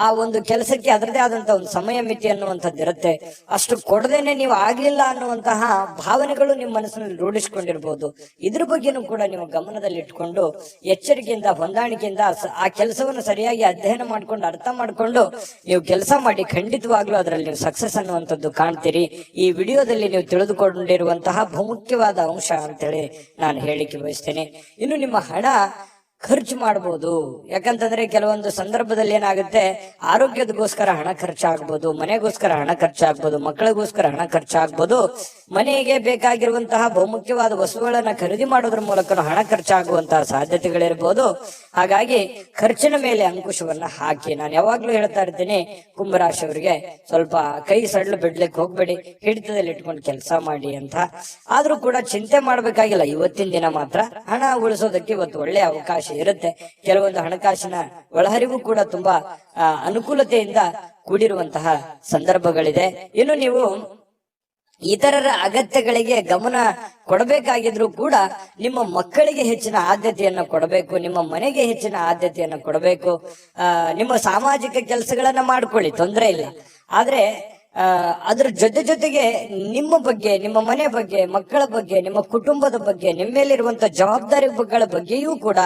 ಆ ಒಂದು ಕೆಲಸಕ್ಕೆ ಅದರದೇ ಆದಂತಹ ಒಂದು ಸಮಯ ಮಿತಿ ಅನ್ನುವಂಥದ್ದು ಇರುತ್ತೆ. ಅಷ್ಟು ಕೊಡದೇನೆ ನೀವು ಆಗ್ಲಿಲ್ಲ ಅನ್ನುವಂತಹ ಭಾವನೆಗಳು ನಿಮ್ಮ ಮನಸ್ಸಿನಲ್ಲಿ ರೂಢಿಸಿಕೊಂಡಿರ್ಬೋದು. ಇದ್ರ ಬಗ್ಗೆನೂ ಕೂಡ ನೀವು ಗಮನದಲ್ಲಿ ಇಟ್ಕೊಂಡು ಎಚ್ಚರಿಕೆಯಿಂದ, ಹೊಂದಾಣಿಕೆಯಿಂದ ಆ ಕೆಲಸವನ್ನು ಸರಿಯಾಗಿ ಅಧ್ಯಯನ ಮಾಡ್ಕೊಂಡು, ಅರ್ಥ ಮಾಡ್ಕೊಂಡು ನೀವು ಕೆಲಸ ಮಾಡಿ. ಖಂಡಿತವಾಗ್ಲೂ ಅದರಲ್ಲಿ ನೀವು ಸಕ್ಸಸ್ ಅನ್ನುವಂಥದ್ದು ಕಾಣ್ತೀರಿ. ಈ ವಿಡಿಯೋದಲ್ಲಿ ನೀವು ತಿಳಿದುಕೊಂಡಿರುವಂತಹ ಬಹುಮುಖ್ಯವಾದ ಅಂಶ ಅಂತೇಳಿ ನಾನು ಹೇಳಿಕೆ ಬಯಸ್ತೇನೆ. ಇನ್ನು ನಿಮ್ಮ ಹಣ ಖರ್ಚು ಮಾಡಬಹುದು. ಯಾಕಂತಂದ್ರೆ ಕೆಲವೊಂದು ಸಂದರ್ಭದಲ್ಲಿ ಏನಾಗುತ್ತೆ, ಆರೋಗ್ಯದಗೋಸ್ಕರ ಹಣ ಖರ್ಚಾಗ್ಬೋದು, ಮನೆಗೋಸ್ಕರ ಹಣ ಖರ್ಚಾಗ್ಬೋದು, ಮಕ್ಕಳಿಗೋಸ್ಕರ ಹಣ ಖರ್ಚಾಗ್ಬೋದು, ಮನೆಗೆ ಬೇಕಾಗಿರುವಂತಹ ಬಹುಮುಖ್ಯವಾದ ವಸ್ತುಗಳನ್ನ ಖರೀದಿ ಮಾಡೋದ್ರ ಮೂಲಕ ಹಣ ಖರ್ಚಾಗುವಂತಹ ಸಾಧ್ಯತೆಗಳಿರ್ಬೋದು. ಹಾಗಾಗಿ ಖರ್ಚಿನ ಮೇಲೆ ಅಂಕುಶವನ್ನ ಹಾಕಿ. ನಾನು ಯಾವಾಗ್ಲೂ ಹೇಳ್ತಾ ಇರ್ತೀನಿ, ಕುಂಭರಾಶಿಯವರಿಗೆ ಸ್ವಲ್ಪ ಕೈ ಸಡ್ಲು ಬಿಡ್ಲಿಕ್ಕೆ ಹೋಗ್ಬೇಡಿ, ಹಿಡಿತದಲ್ಲಿ ಇಟ್ಕೊಂಡು ಕೆಲಸ ಮಾಡಿ ಅಂತ. ಆದ್ರೂ ಕೂಡ ಚಿಂತೆ ಮಾಡ್ಬೇಕಾಗಿಲ್ಲ. ಇವತ್ತಿನ ದಿನ ಮಾತ್ರ ಹಣ ಉಳಿಸೋದಕ್ಕೆ ಇವತ್ತು ಒಳ್ಳೆ ಅವಕಾಶ ಇರುತ್ತೆ. ಕೆಲವೊಂದು ಹಣಕಾಸಿನ ಒಳಹರಿವು ಕೂಡ ತುಂಬಾ ಅನುಕೂಲತೆಯಿಂದ ಕೂಡಿರುವಂತಹ ಸಂದರ್ಭಗಳಿದೆ. ಇನ್ನು ನೀವು ಇತರರ ಅಗತ್ಯಗಳಿಗೆ ಗಮನ ಕೊಡಬೇಕಾಗಿದ್ರು ಕೂಡ ನಿಮ್ಮ ಮಕ್ಕಳಿಗೆ ಹೆಚ್ಚಿನ ಆದ್ಯತೆಯನ್ನು ಕೊಡಬೇಕು, ನಿಮ್ಮ ಮನೆಗೆ ಹೆಚ್ಚಿನ ಆದ್ಯತೆಯನ್ನು ಕೊಡಬೇಕು. ನಿಮ್ಮ ಸಾಮಾಜಿಕ ಕೆಲಸಗಳನ್ನ ಮಾಡ್ಕೊಳ್ಳಿ, ತೊಂದರೆ ಇಲ್ಲ. ಆದ್ರೆ ಅದ್ರ ಜೊತೆಗೆ ನಿಮ್ಮ ಬಗ್ಗೆ, ನಿಮ್ಮ ಮನೆ ಬಗ್ಗೆ, ಮಕ್ಕಳ ಬಗ್ಗೆ, ನಿಮ್ಮ ಕುಟುಂಬದ ಬಗ್ಗೆ, ನಿಮ್ಮ ಮೇಲಿರುವಂತ ಜವಾಬ್ದಾರಿಗಳ ಬಗ್ಗೆಯೂ ಕೂಡ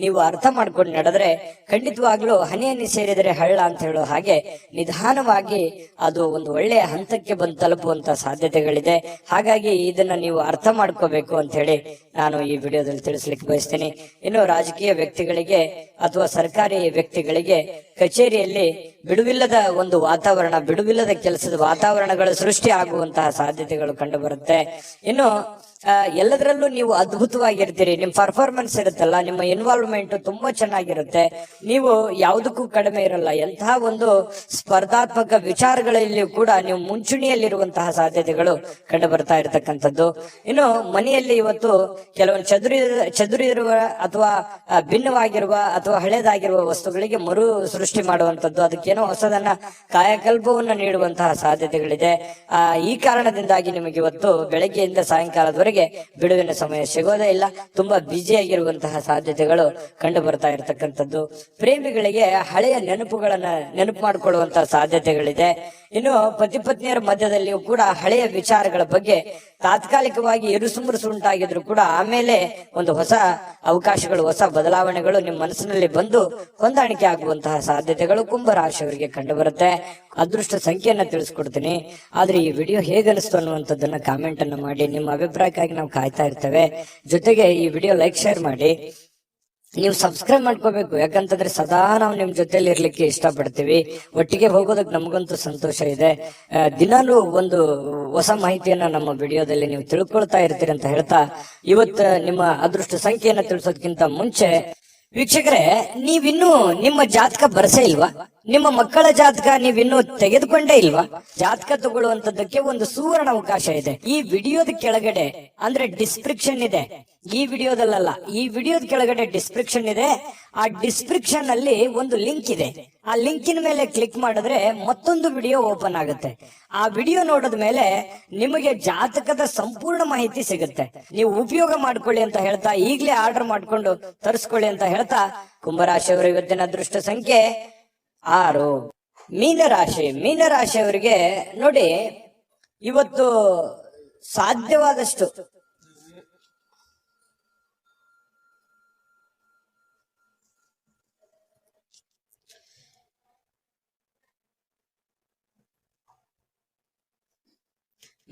ನೀವು ಅರ್ಥ ಮಾಡ್ಕೊಂಡು ನಡೆದ್ರೆ ಖಂಡಿತವಾಗ್ಲೂ ಹನಿ ಹನಿ ಸೇರಿದರೆ ಹಳ್ಳ ಅಂತ ಹೇಳೋ ಹಾಗೆ ನಿಧಾನವಾಗಿ ಅದು ಒಂದು ಒಳ್ಳೆಯ ಹಂತಕ್ಕೆ ಬಂದು ತಲುಪುವಂತ ಸಾಧ್ಯತೆಗಳಿದೆ. ಹಾಗಾಗಿ ಇದನ್ನ ನೀವು ಅರ್ಥ ಮಾಡ್ಕೋಬೇಕು ಅಂತ ಹೇಳಿ ನಾನು ಈ ವಿಡಿಯೋದಲ್ಲಿ ತಿಳಿಸ್ಲಿಕ್ಕೆ ಬಯಸ್ತೇನೆ. ಇನ್ನು ರಾಜಕೀಯ ವ್ಯಕ್ತಿಗಳಿಗೆ ಅಥವಾ ಸರ್ಕಾರಿ ವ್ಯಕ್ತಿಗಳಿಗೆ ಕಚೇರಿಯಲ್ಲಿ ಬಿಡುವಿಲ್ಲದ ಒಂದು ವಾತಾವರಣ, ಬಿಡುವಿಲ್ಲದ ಕೆಲಸದ ವಾತಾವರಣಗಳು ಸೃಷ್ಟಿ ಆಗುವಂತಹ ಸಾಧ್ಯತೆಗಳು ಕಂಡು ಬರುತ್ತೆ. ಇನ್ನು ಎಲ್ಲದರಲ್ಲೂ ನೀವು ಅದ್ಭುತವಾಗಿರ್ತೀರಿ. ನಿಮ್ ಪರ್ಫಾರ್ಮೆನ್ಸ್ ಇರುತ್ತಲ್ಲ, ನಿಮ್ಮ ಇನ್ವಾಲ್ವ್ಮೆಂಟ್ ತುಂಬಾ ಚೆನ್ನಾಗಿರುತ್ತೆ. ನೀವು ಯಾವುದಕ್ಕೂ ಕಡಿಮೆ ಇರಲ್ಲ. ಎಂತಹ ಒಂದು ಸ್ಪರ್ಧಾತ್ಮಕ ವಿಚಾರಗಳಲ್ಲಿ ಕೂಡ ನೀವು ಮುಂಚೂಣಿಯಲ್ಲಿರುವಂತಹ ಸಾಧ್ಯತೆಗಳು ಕಂಡು ಬರ್ತಾ ಇರತಕ್ಕಂಥದ್ದು. ಇನ್ನು ಮನೆಯಲ್ಲಿ ಇವತ್ತು ಕೆಲವೊಂದು ಚದುರಿರುವ ಅಥವಾ ಭಿನ್ನವಾಗಿರುವ ಅಥವಾ ಹಳೇದಾಗಿರುವ ವಸ್ತುಗಳಿಗೆ ಮರು ಸೃಷ್ಟಿ ಮಾಡುವಂತದ್ದು, ಅದಕ್ಕೇನೋ ಹೊಸದನ್ನ ಕಾಯಕಲ್ಪವನ್ನ ನೀಡುವಂತಹ ಸಾಧ್ಯತೆಗಳಿದೆ. ಈ ಕಾರಣದಿಂದಾಗಿ ನಿಮಗೆ ಇವತ್ತು ಬೆಳಗ್ಗೆಯಿಂದ ಸಾಯಂಕಾಲದವರೆಗೆ ಬಿಡುವಿನ ಸಮಯ ಸಿಗೋದೇ ಇಲ್ಲ. ತುಂಬಾ ಬ್ಯುಸಿಯಾಗಿರುವಂತಹ ಸಾಧ್ಯತೆಗಳು ಕಂಡು ಬರ್ತಾ ಇರತಕ್ಕಂಥದ್ದು. ಪ್ರೇಮಿಗಳಿಗೆ ಹಳೆಯ ನೆನಪುಗಳನ್ನ ನೆನಪು ಮಾಡಿಕೊಳ್ಳುವಂತಹ ಸಾಧ್ಯತೆಗಳಿದೆ. ಇನ್ನು ಪತಿ ಪತ್ನಿಯರ ಮಧ್ಯದಲ್ಲಿಯೂ ಕೂಡ ಹಳೆಯ ವಿಚಾರಗಳ ಬಗ್ಗೆ ತಾತ್ಕಾಲಿಕವಾಗಿ ಇರುಸುಮುರುಸು ಉಂಟಾಗಿದ್ರು ಕೂಡ ಆಮೇಲೆ ಒಂದು ಹೊಸ ಅವಕಾಶಗಳು, ಹೊಸ ಬದಲಾವಣೆಗಳು ನಿಮ್ಮ ಮನಸ್ಸಿನಲ್ಲಿ ಬಂದು ಹೊಂದಾಣಿಕೆ ಆಗುವಂತಹ ಸಾಧ್ಯತೆಗಳು ಕುಂಭರಾಶಿಯವರಿಗೆ ಕಂಡು ಬರುತ್ತೆ. ಅದೃಷ್ಟ ಸಂಖ್ಯೆಯನ್ನ ತಿಳಿಸ್ಕೊಡ್ತೀನಿ. ಆದ್ರೆ ಈ ವಿಡಿಯೋ ಹೇಗನಿಸ್ತು ಅನ್ನುವಂಥದ್ದನ್ನ ಕಾಮೆಂಟ್ ಅನ್ನ ಮಾಡಿ. ನಿಮ್ಮ ಅಭಿಪ್ರಾಯಕ್ಕಾಗಿ ನಾವು ಕಾಯ್ತಾ ಇರ್ತೇವೆ. ಜೊತೆಗೆ ಈ ವಿಡಿಯೋ ಲೈಕ್, ಶೇರ್ ಮಾಡಿ. ನೀವು ಸಬ್ಸ್ಕ್ರೈಬ್ ಮಾಡ್ಕೋಬೇಕು, ಯಾಕಂತಂದ್ರೆ ಸದಾ ನಾವು ನಿಮ್ ಜೊತೆಲಿ ಇರ್ಲಿಕ್ಕೆ ಇಷ್ಟಪಡ್ತೀವಿ. ಒಟ್ಟಿಗೆ ಹೋಗೋದಕ್ಕೆ ನಮಗಂತೂ ಸಂತೋಷ ಇದೆ. ದಿನಾಲೂ ಒಂದು ಹೊಸ ಮಾಹಿತಿಯನ್ನ ನಮ್ಮ ವಿಡಿಯೋದಲ್ಲಿ ನೀವು ತಿಳ್ಕೊಳ್ತಾ ಇರ್ತೀರಿ ಅಂತ ಹೇಳ್ತಾ, ಇವತ್ತು ನಿಮ್ಮ ಅದೃಷ್ಟ ಸಂಖ್ಯೆಯನ್ನ ತಿಳಿಸೋದಕ್ಕಿಂತ ಮುಂಚೆ ವೀಕ್ಷಕರೇ, ನೀವಿನ್ನೂ ನಿಮ್ಮ ಜಾತಕ ಬರಸೇ ಇಲ್ವಾ? ನಿಮ್ಮ ಮಕ್ಕಳ ಜಾತಕ ನೀವಿನ್ನೂ ತೆಗೆದುಕೊಂಡೇ ಇಲ್ವಾ? ಜಾತಕ ತಗೊಳ್ಳುವಂತದ್ದಕ್ಕೆ ಒಂದು ಸುವರ್ಣ ಅವಕಾಶ ಇದೆ. ಈ ವಿಡಿಯೋದ ಕೆಳಗಡೆ ಅಂದ್ರೆ ಡಿಸ್ಕ್ರಿಪ್ಷನ್ ಇದೆ. ಈ ವಿಡಿಯೋದಲ್ಲ, ಈ ವಿಡಿಯೋದ ಕೆಳಗಡೆ ಡಿಸ್ಕ್ರಿಪ್ಷನ್ ಇದೆ. ಆ ಡಿಸ್ಕ್ರಿಪ್ಷನ್ ಅಲ್ಲಿ ಒಂದು ಲಿಂಕ್ ಇದೆ. ಆ ಲಿಂಕಿನ ಮೇಲೆ ಕ್ಲಿಕ್ ಮಾಡಿದ್ರೆ ಮತ್ತೊಂದು ವಿಡಿಯೋ ಓಪನ್ ಆಗುತ್ತೆ. ಆ ವಿಡಿಯೋ ನೋಡಿದ ಮೇಲೆ ನಿಮಗೆ ಜಾತಕದ ಸಂಪೂರ್ಣ ಮಾಹಿತಿ ಸಿಗುತ್ತೆ. ನೀವು ಉಪಯೋಗ ಮಾಡ್ಕೊಳ್ಳಿ ಅಂತ ಹೇಳ್ತಾ, ಈಗಲೇ ಆರ್ಡರ್ ಮಾಡ್ಕೊಂಡು ತರಿಸ್ಕೊಳ್ಳಿ ಅಂತ ಹೇಳ್ತಾ, ಕುಂಭರಾಶಿಯವರ ಇವತ್ತಿನ ಅದೃಷ್ಟ ಸಂಖ್ಯೆ 6. ಮೀನರಾಶಿಯವರಿಗೆ ನೋಡಿ, ಇವತ್ತು ಸಾಧ್ಯವಾದಷ್ಟು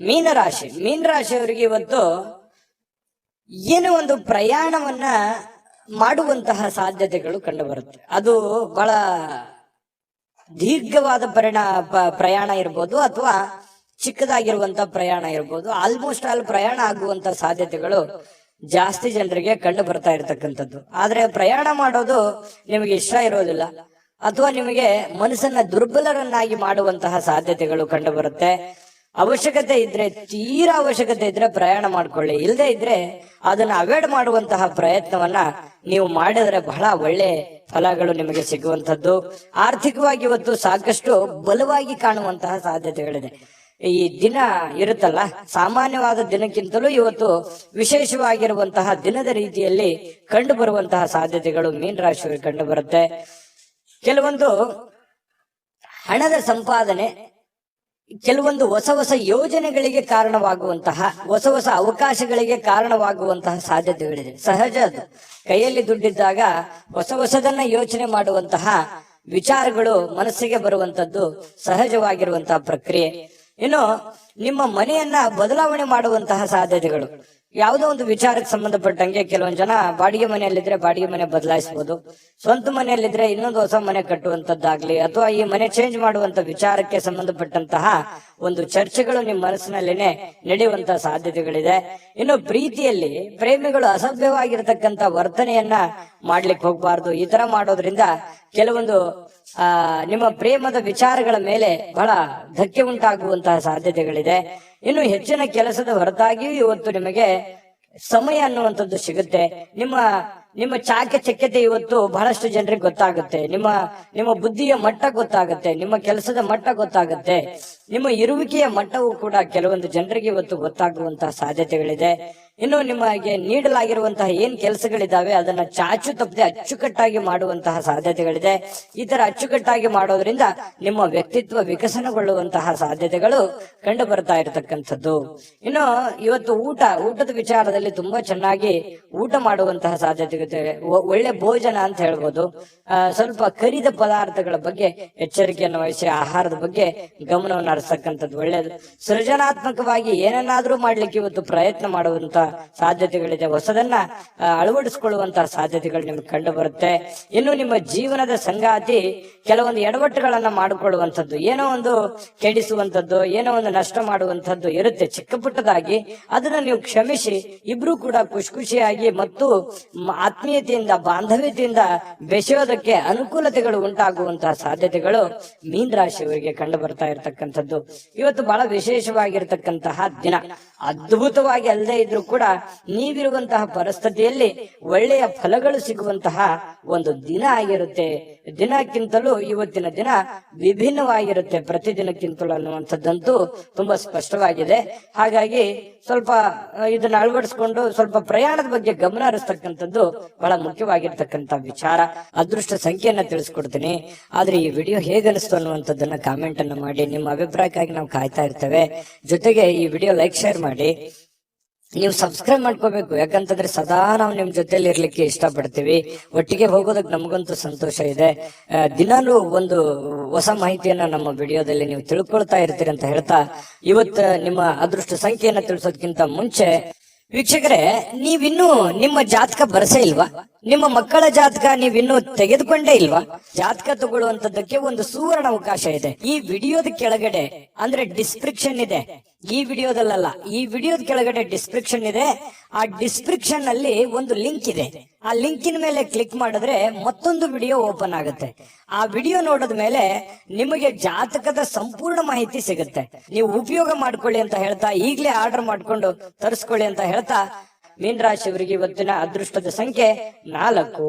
ಮೀನರಾಶಿಯವರಿಗೆ ಇವತ್ತು ಏನೋ ಒಂದು ಪ್ರಯಾಣವನ್ನ ಮಾಡುವಂತಹ ಸಾಧ್ಯತೆಗಳು ಕಂಡು ಬರುತ್ತೆ. ಅದು ಬಹಳ ದೀರ್ಘವಾದ ಪ್ರಯಾಣ ಇರ್ಬೋದು, ಅಥವಾ ಚಿಕ್ಕದಾಗಿರುವಂತ ಪ್ರಯಾಣ ಇರ್ಬೋದು. ಆಲ್ಮೋಸ್ಟ್ ಆಲ್ ಪ್ರಯಾಣ ಆಗುವಂತ ಸಾಧ್ಯತೆಗಳು ಜಾಸ್ತಿ ಜನರಿಗೆ ಕಂಡು ಬರ್ತಾ ಇರತಕ್ಕಂಥದ್ದು. ಆದ್ರೆ ಪ್ರಯಾಣ ಮಾಡೋದು ನಿಮಗೆ ಇಷ್ಟ ಇರೋದಿಲ್ಲ, ಅಥವಾ ನಿಮಗೆ ಮನಸ್ಸನ್ನ ದುರ್ಬಲರನ್ನಾಗಿ ಮಾಡುವಂತಹ ಸಾಧ್ಯತೆಗಳು ಕಂಡು ಬರುತ್ತೆ. ಅವಶ್ಯಕತೆ ಇದ್ರೆ, ತೀರಾ ಅವಶ್ಯಕತೆ ಇದ್ರೆ ಪ್ರಯಾಣ ಮಾಡ್ಕೊಳ್ಳಿ. ಇಲ್ಲದೆ ಇದ್ರೆ ಅದನ್ನ ಅವಾಯ್ಡ್ ಮಾಡುವಂತಹ ಪ್ರಯತ್ನವನ್ನ ನೀವು ಮಾಡಿದ್ರೆ ಬಹಳ ಒಳ್ಳೆ ಫಲಗಳು ನಿಮಗೆ ಸಿಗುವಂತದ್ದು. ಆರ್ಥಿಕವಾಗಿ ಇವತ್ತು ಸಾಕಷ್ಟು ಬಲವಾಗಿ ಕಾಣುವಂತಹ ಸಾಧ್ಯತೆಗಳಿದೆ. ಈ ದಿನ ಇರುತ್ತಲ್ಲ, ಸಾಮಾನ್ಯವಾದ ದಿನಕ್ಕಿಂತಲೂ ಇವತ್ತು ವಿಶೇಷವಾಗಿರುವಂತಹ ದಿನದ ರೀತಿಯಲ್ಲಿ ಕಂಡು ಬರುವಂತಹ ಸಾಧ್ಯತೆಗಳು ಮೀನರಾಶಿಯವರಿಗೆ ಕಂಡು ಬರುತ್ತೆ. ಕೆಲವೊಂದು ಹಣದ ಸಂಪಾದನೆ, ಕೆಲವೊಂದು ಹೊಸ ಯೋಜನೆಗಳಿಗೆ ಕಾರಣವಾಗುವಂತಹ, ಹೊಸ ಅವಕಾಶಗಳಿಗೆ ಕಾರಣವಾಗುವಂತಹ ಸಾಧ್ಯತೆಗಳಿದೆ. ಸಹಜ ಅದು. ಕೈಯಲ್ಲಿ ದುಡ್ಡಿದ್ದಾಗ ಹೊಸದನ್ನ ಯೋಚನೆ ಮಾಡುವಂತಹ ವಿಚಾರಗಳು ಮನಸ್ಸಿಗೆ ಬರುವಂತದ್ದು ಸಹಜವಾಗಿರುವಂತಹ ಪ್ರಕ್ರಿಯೆ. ಇನ್ನು ನಿಮ್ಮ ಮನೆಯನ್ನ ಬದಲಾವಣೆ ಮಾಡುವಂತಹ ಸಾಧ್ಯತೆಗಳು, ಯಾವುದೋ ಒಂದು ವಿಚಾರಕ್ಕೆ ಸಂಬಂಧಪಟ್ಟಂಗೆ ಕೆಲವೊಂದು ಜನ ಬಾಡಿಗೆ ಮನೆಯಲ್ಲಿದ್ರೆ ಬಾಡಿಗೆ ಮನೆ ಬದಲಾಯಿಸಬಹುದು, ಸ್ವಂತ ಮನೆಯಲ್ಲಿದ್ರೆ ಇನ್ನೊಂದು ಹೊಸ ಮನೆ ಕಟ್ಟುವಂತದ್ದಾಗ್ಲಿ, ಅಥವಾ ಈ ಮನೆ ಚೇಂಜ್ ಮಾಡುವಂತ ವಿಚಾರಕ್ಕೆ ಸಂಬಂಧಪಟ್ಟಂತಹ ಒಂದು ಚರ್ಚೆಗಳು ನಿಮ್ಮ ಮನಸ್ಸಿನಲ್ಲೇನೆ ನಡೆಯುವಂತಹ ಸಾಧ್ಯತೆಗಳಿದೆ. ಇನ್ನು ಪ್ರೀತಿಯಲ್ಲಿ ಪ್ರೇಮಿಗಳು ಅಸಭ್ಯವಾಗಿರ್ತಕ್ಕಂಥ ವರ್ತನೆಯನ್ನ ಮಾಡ್ಲಿಕ್ಕೆ ಹೋಗ್ಬಾರ್ದು. ಈ ತರ ಮಾಡೋದ್ರಿಂದ ಕೆಲವೊಂದು ನಿಮ್ಮ ಪ್ರೇಮದ ವಿಚಾರಗಳ ಮೇಲೆ ಬಹಳ ಧಕ್ಕೆ ಉಂಟಾಗುವಂತಹ ಸಾಧ್ಯತೆಗಳಿದೆ. ಇನ್ನು ಹೆಚ್ಚಿನ ಕೆಲಸದ ಹೊರತಾಗಿಯೂ ಇವತ್ತು ನಿಮಗೆ ಸಮಯ ಅನ್ನುವಂಥದ್ದು ಸಿಗುತ್ತೆ. ನಿಮ್ಮ ಚಾಕಚಕ್ಯತೆ ಇವತ್ತು ಬಹಳಷ್ಟು ಜನರಿಗೆ ಗೊತ್ತಾಗುತ್ತೆ. ನಿಮ್ಮ ಬುದ್ಧಿಯ ಮಟ್ಟ ಗೊತ್ತಾಗುತ್ತೆ, ನಿಮ್ಮ ಕೆಲಸದ ಮಟ್ಟ ಗೊತ್ತಾಗುತ್ತೆ, ನಿಮ್ಮ ಇರುವಿಕೆಯ ಮಟ್ಟವೂ ಕೂಡ ಕೆಲವೊಂದು ಜನರಿಗೆ ಇವತ್ತು ಗೊತ್ತಾಗುವಂತಹ ಸಾಧ್ಯತೆಗಳಿದೆ. ಇನ್ನು ನಿಮಗೆ ನೀಡಲಾಗಿರುವಂತಹ ಏನ್ ಕೆಲಸಗಳಿದಾವೆ ಅದನ್ನ ಚಾಚು ತಪ್ಪದೆ ಅಚ್ಚುಕಟ್ಟಾಗಿ ಮಾಡುವಂತಹ ಸಾಧ್ಯತೆಗಳಿದೆ. ಈ ತರ ಅಚ್ಚುಕಟ್ಟಾಗಿ ಮಾಡೋದ್ರಿಂದ ನಿಮ್ಮ ವ್ಯಕ್ತಿತ್ವ ವಿಕಸನಗೊಳ್ಳುವಂತಹ ಸಾಧ್ಯತೆಗಳು ಕಂಡು ಬರ್ತಾ ಇರತಕ್ಕಂಥದ್ದು. ಇನ್ನು ಇವತ್ತು ಊಟದ ವಿಚಾರದಲ್ಲಿ ತುಂಬಾ ಚೆನ್ನಾಗಿ ಊಟ ಮಾಡುವಂತಹ ಸಾಧ್ಯತೆ, ಒಳ್ಳೆ ಭೋಜನ ಅಂತ ಹೇಳ್ಬೋದು. ಸ್ವಲ್ಪ ಕರಿದ ಪದಾರ್ಥಗಳ ಬಗ್ಗೆ ಎಚ್ಚರಿಕೆಯನ್ನು ವಹಿಸಿ ಆಹಾರದ ಬಗ್ಗೆ ಗಮನವನ್ನು ಹರಿಸತಕ್ಕಂಥದ್ದು ಒಳ್ಳೆಯದು. ಸೃಜನಾತ್ಮಕವಾಗಿ ಏನನ್ನಾದ್ರೂ ಮಾಡ್ಲಿಕ್ಕೆ ಇವತ್ತು ಪ್ರಯತ್ನ ಮಾಡುವಂತ ಸಾಧ್ಯತೆಗಳಿದೆ. ಹೊಸದನ್ನ ಅಳವಡಿಸಿಕೊಳ್ಳುವಂತಹ ಸಾಧ್ಯತೆಗಳು ನಿಮ್ಗೆ ಕಂಡು ಬರುತ್ತೆ. ಇನ್ನು ನಿಮ್ಮ ಜೀವನದ ಸಂಗಾತಿ ಕೆಲವೊಂದು ಎಡವಟ್ಟುಗಳನ್ನ ಮಾಡಿಕೊಳ್ಳುವಂಥದ್ದು, ಏನೋ ಒಂದು ಕೆಡಿಸುವಂಥದ್ದು, ಏನೋ ಒಂದು ನಷ್ಟ ಮಾಡುವಂಥದ್ದು ಇರುತ್ತೆ ಚಿಕ್ಕ ಪುಟ್ಟದಾಗಿ. ಅದನ್ನ ನೀವು ಕ್ಷಮಿಸಿ ಇಬ್ರು ಕೂಡ ಖುಷಿಯಾಗಿ ಮತ್ತು ಆತ್ಮೀಯತೆಯಿಂದ, ಬಾಂಧವ್ಯತೆಯಿಂದ ಬೆಸೆಯೋದಕ್ಕೆ ಅನುಕೂಲತೆಗಳು ಉಂಟಾಗುವಂತಹ ಸಾಧ್ಯತೆಗಳು ಮೀನರಾಶಿಯವರಿಗೆ ಕಂಡು ಬರ್ತಾ ಇರತಕ್ಕಂಥದ್ದು. ಇವತ್ತು ಬಹಳ ವಿಶೇಷವಾಗಿರ್ತಕ್ಕಂತಹ ದಿನ. ಅದ್ಭುತವಾಗಿ ಅಲ್ಲದೆ ಇದ್ರೂ ಕೂಡ ನೀವಿರುವಂತಹ ಪರಿಸ್ಥಿತಿಯಲ್ಲಿ ಒಳ್ಳೆಯ ಫಲಗಳು ಸಿಗುವಂತಹ ಒಂದು ದಿನ ಆಗಿರುತ್ತೆ. ದಿನಕ್ಕಿಂತಲೂ ಇವತ್ತಿನ ದಿನ ವಿಭಿನ್ನವಾಗಿರುತ್ತೆ ಪ್ರತಿದಿನಕ್ಕಿಂತಲೂ ಅನ್ನುವಂಥದ್ದಂತೂ ತುಂಬಾ ಸ್ಪಷ್ಟವಾಗಿದೆ. ಹಾಗಾಗಿ ಸ್ವಲ್ಪ ಇದನ್ನ ಅಳವಡಿಸಿಕೊಂಡು ಸ್ವಲ್ಪ ಪ್ರಯಾಣದ ಬಗ್ಗೆ ಗಮನ ಹರಿಸ್ತಕ್ಕಂಥದ್ದು ಬಹಳ ಮುಖ್ಯವಾಗಿರ್ತಕ್ಕಂಥ ವಿಚಾರ. ಅದೃಷ್ಟ ಸಂಖ್ಯೆಯನ್ನ ತಿಳಿಸ್ಕೊಡ್ತೀನಿ. ಆದ್ರೆ ಈ ವಿಡಿಯೋ ಹೇಗನಿಸ್ತು ಅನ್ನುವಂಥದ್ದನ್ನ ಕಾಮೆಂಟ್ ಅನ್ನ ಮಾಡಿ. ನಿಮ್ಮ ಅಭಿಪ್ರಾಯ ಅಭಿಪ್ರಾಯಕ್ಕಾಗಿ ನಾವು ಕಾಯ್ತಾ ಇರ್ತೇವೆ. ಜೊತೆಗೆ ಈ ವಿಡಿಯೋ ಲೈಕ್ ಶೇರ್ ಮಾಡಿ, ನೀವು ಸಬ್ಸ್ಕ್ರೈಬ್ ಮಾಡ್ಕೋಬೇಕು. ಯಾಕಂತಂದ್ರೆ ಸದಾ ನಾವು ನಿಮ್ ಜೊತೆಲಿ ಇರ್ಲಿಕ್ಕೆ ಇಷ್ಟಪಡ್ತೀವಿ. ಒಟ್ಟಿಗೆ ಹೋಗೋದಕ್ಕೆ ನಮಗಂತೂ ಸಂತೋಷ ಇದೆ. ದಿನಾಲೂ ಒಂದು ಹೊಸ ಮಾಹಿತಿಯನ್ನ ನಮ್ಮ ವಿಡಿಯೋದಲ್ಲಿ ನೀವು ತಿಳ್ಕೊಳ್ತಾ ಇರ್ತೀರಿ ಅಂತ ಹೇಳ್ತಾ, ಇವತ್ತು ನಿಮ್ಮ ಅದೃಷ್ಟ ಸಂಖ್ಯೆಯನ್ನ ತಿಳಿಸೋದಕ್ಕಿಂತ ಮುಂಚೆ ವೀಕ್ಷಕರೇ, ನೀವಿನ್ನೂ ನಿಮ್ಮ ಜಾತಕ ಬರಸೇ ಇಲ್ವಾ? ನಿಮ್ಮ ಮಕ್ಕಳ ಜಾತಕ ನೀವಿನ್ನೂ ತೆಗೆದುಕೊಂಡೇ ಇಲ್ವಾ? ಜಾತಕ ತಗೊಳ್ಳುವಂತದ್ದಕ್ಕೆ ಒಂದು ಸುವರ್ಣ ಅವಕಾಶ ಇದೆ. ಈ ವಿಡಿಯೋದ ಕೆಳಗಡೆ ಅಂದ್ರೆ ಡಿಸ್ಕ್ರಿಪ್ಷನ್ ಇದೆ, ಈ ವಿಡಿಯೋದಲ್ಲ, ಈ ವಿಡಿಯೋದ ಕೆಳಗಡೆ ಡಿಸ್ಕ್ರಿಪ್ಷನ್ ಇದೆ. ಆ ಡಿಸ್ಕ್ರಿಪ್ಷನ್ ಅಲ್ಲಿ ಒಂದು ಲಿಂಕ್ ಇದೆ. ಆ ಲಿಂಕಿನ ಮೇಲೆ ಕ್ಲಿಕ್ ಮಾಡಿದ್ರೆ ಮತ್ತೊಂದು ವಿಡಿಯೋ ಓಪನ್ ಆಗುತ್ತೆ. ಆ ವಿಡಿಯೋ ನೋಡಿದ ಮೇಲೆ ನಿಮಗೆ ಜಾತಕದ ಸಂಪೂರ್ಣ ಮಾಹಿತಿ ಸಿಗುತ್ತೆ. ನೀವು ಉಪಯೋಗ ಮಾಡ್ಕೊಳ್ಳಿ ಅಂತ ಹೇಳ್ತಾ, ಈಗಲೇ ಆರ್ಡರ್ ಮಾಡ್ಕೊಂಡು ತರಿಸ್ಕೊಳ್ಳಿ ಅಂತ ಹೇಳ್ತಾ, ಮೀನ ರಾಶಿಯವರಿಗೆ ಇವತ್ತಿನ ಅದೃಷ್ಟದ ಸಂಖ್ಯೆ 4.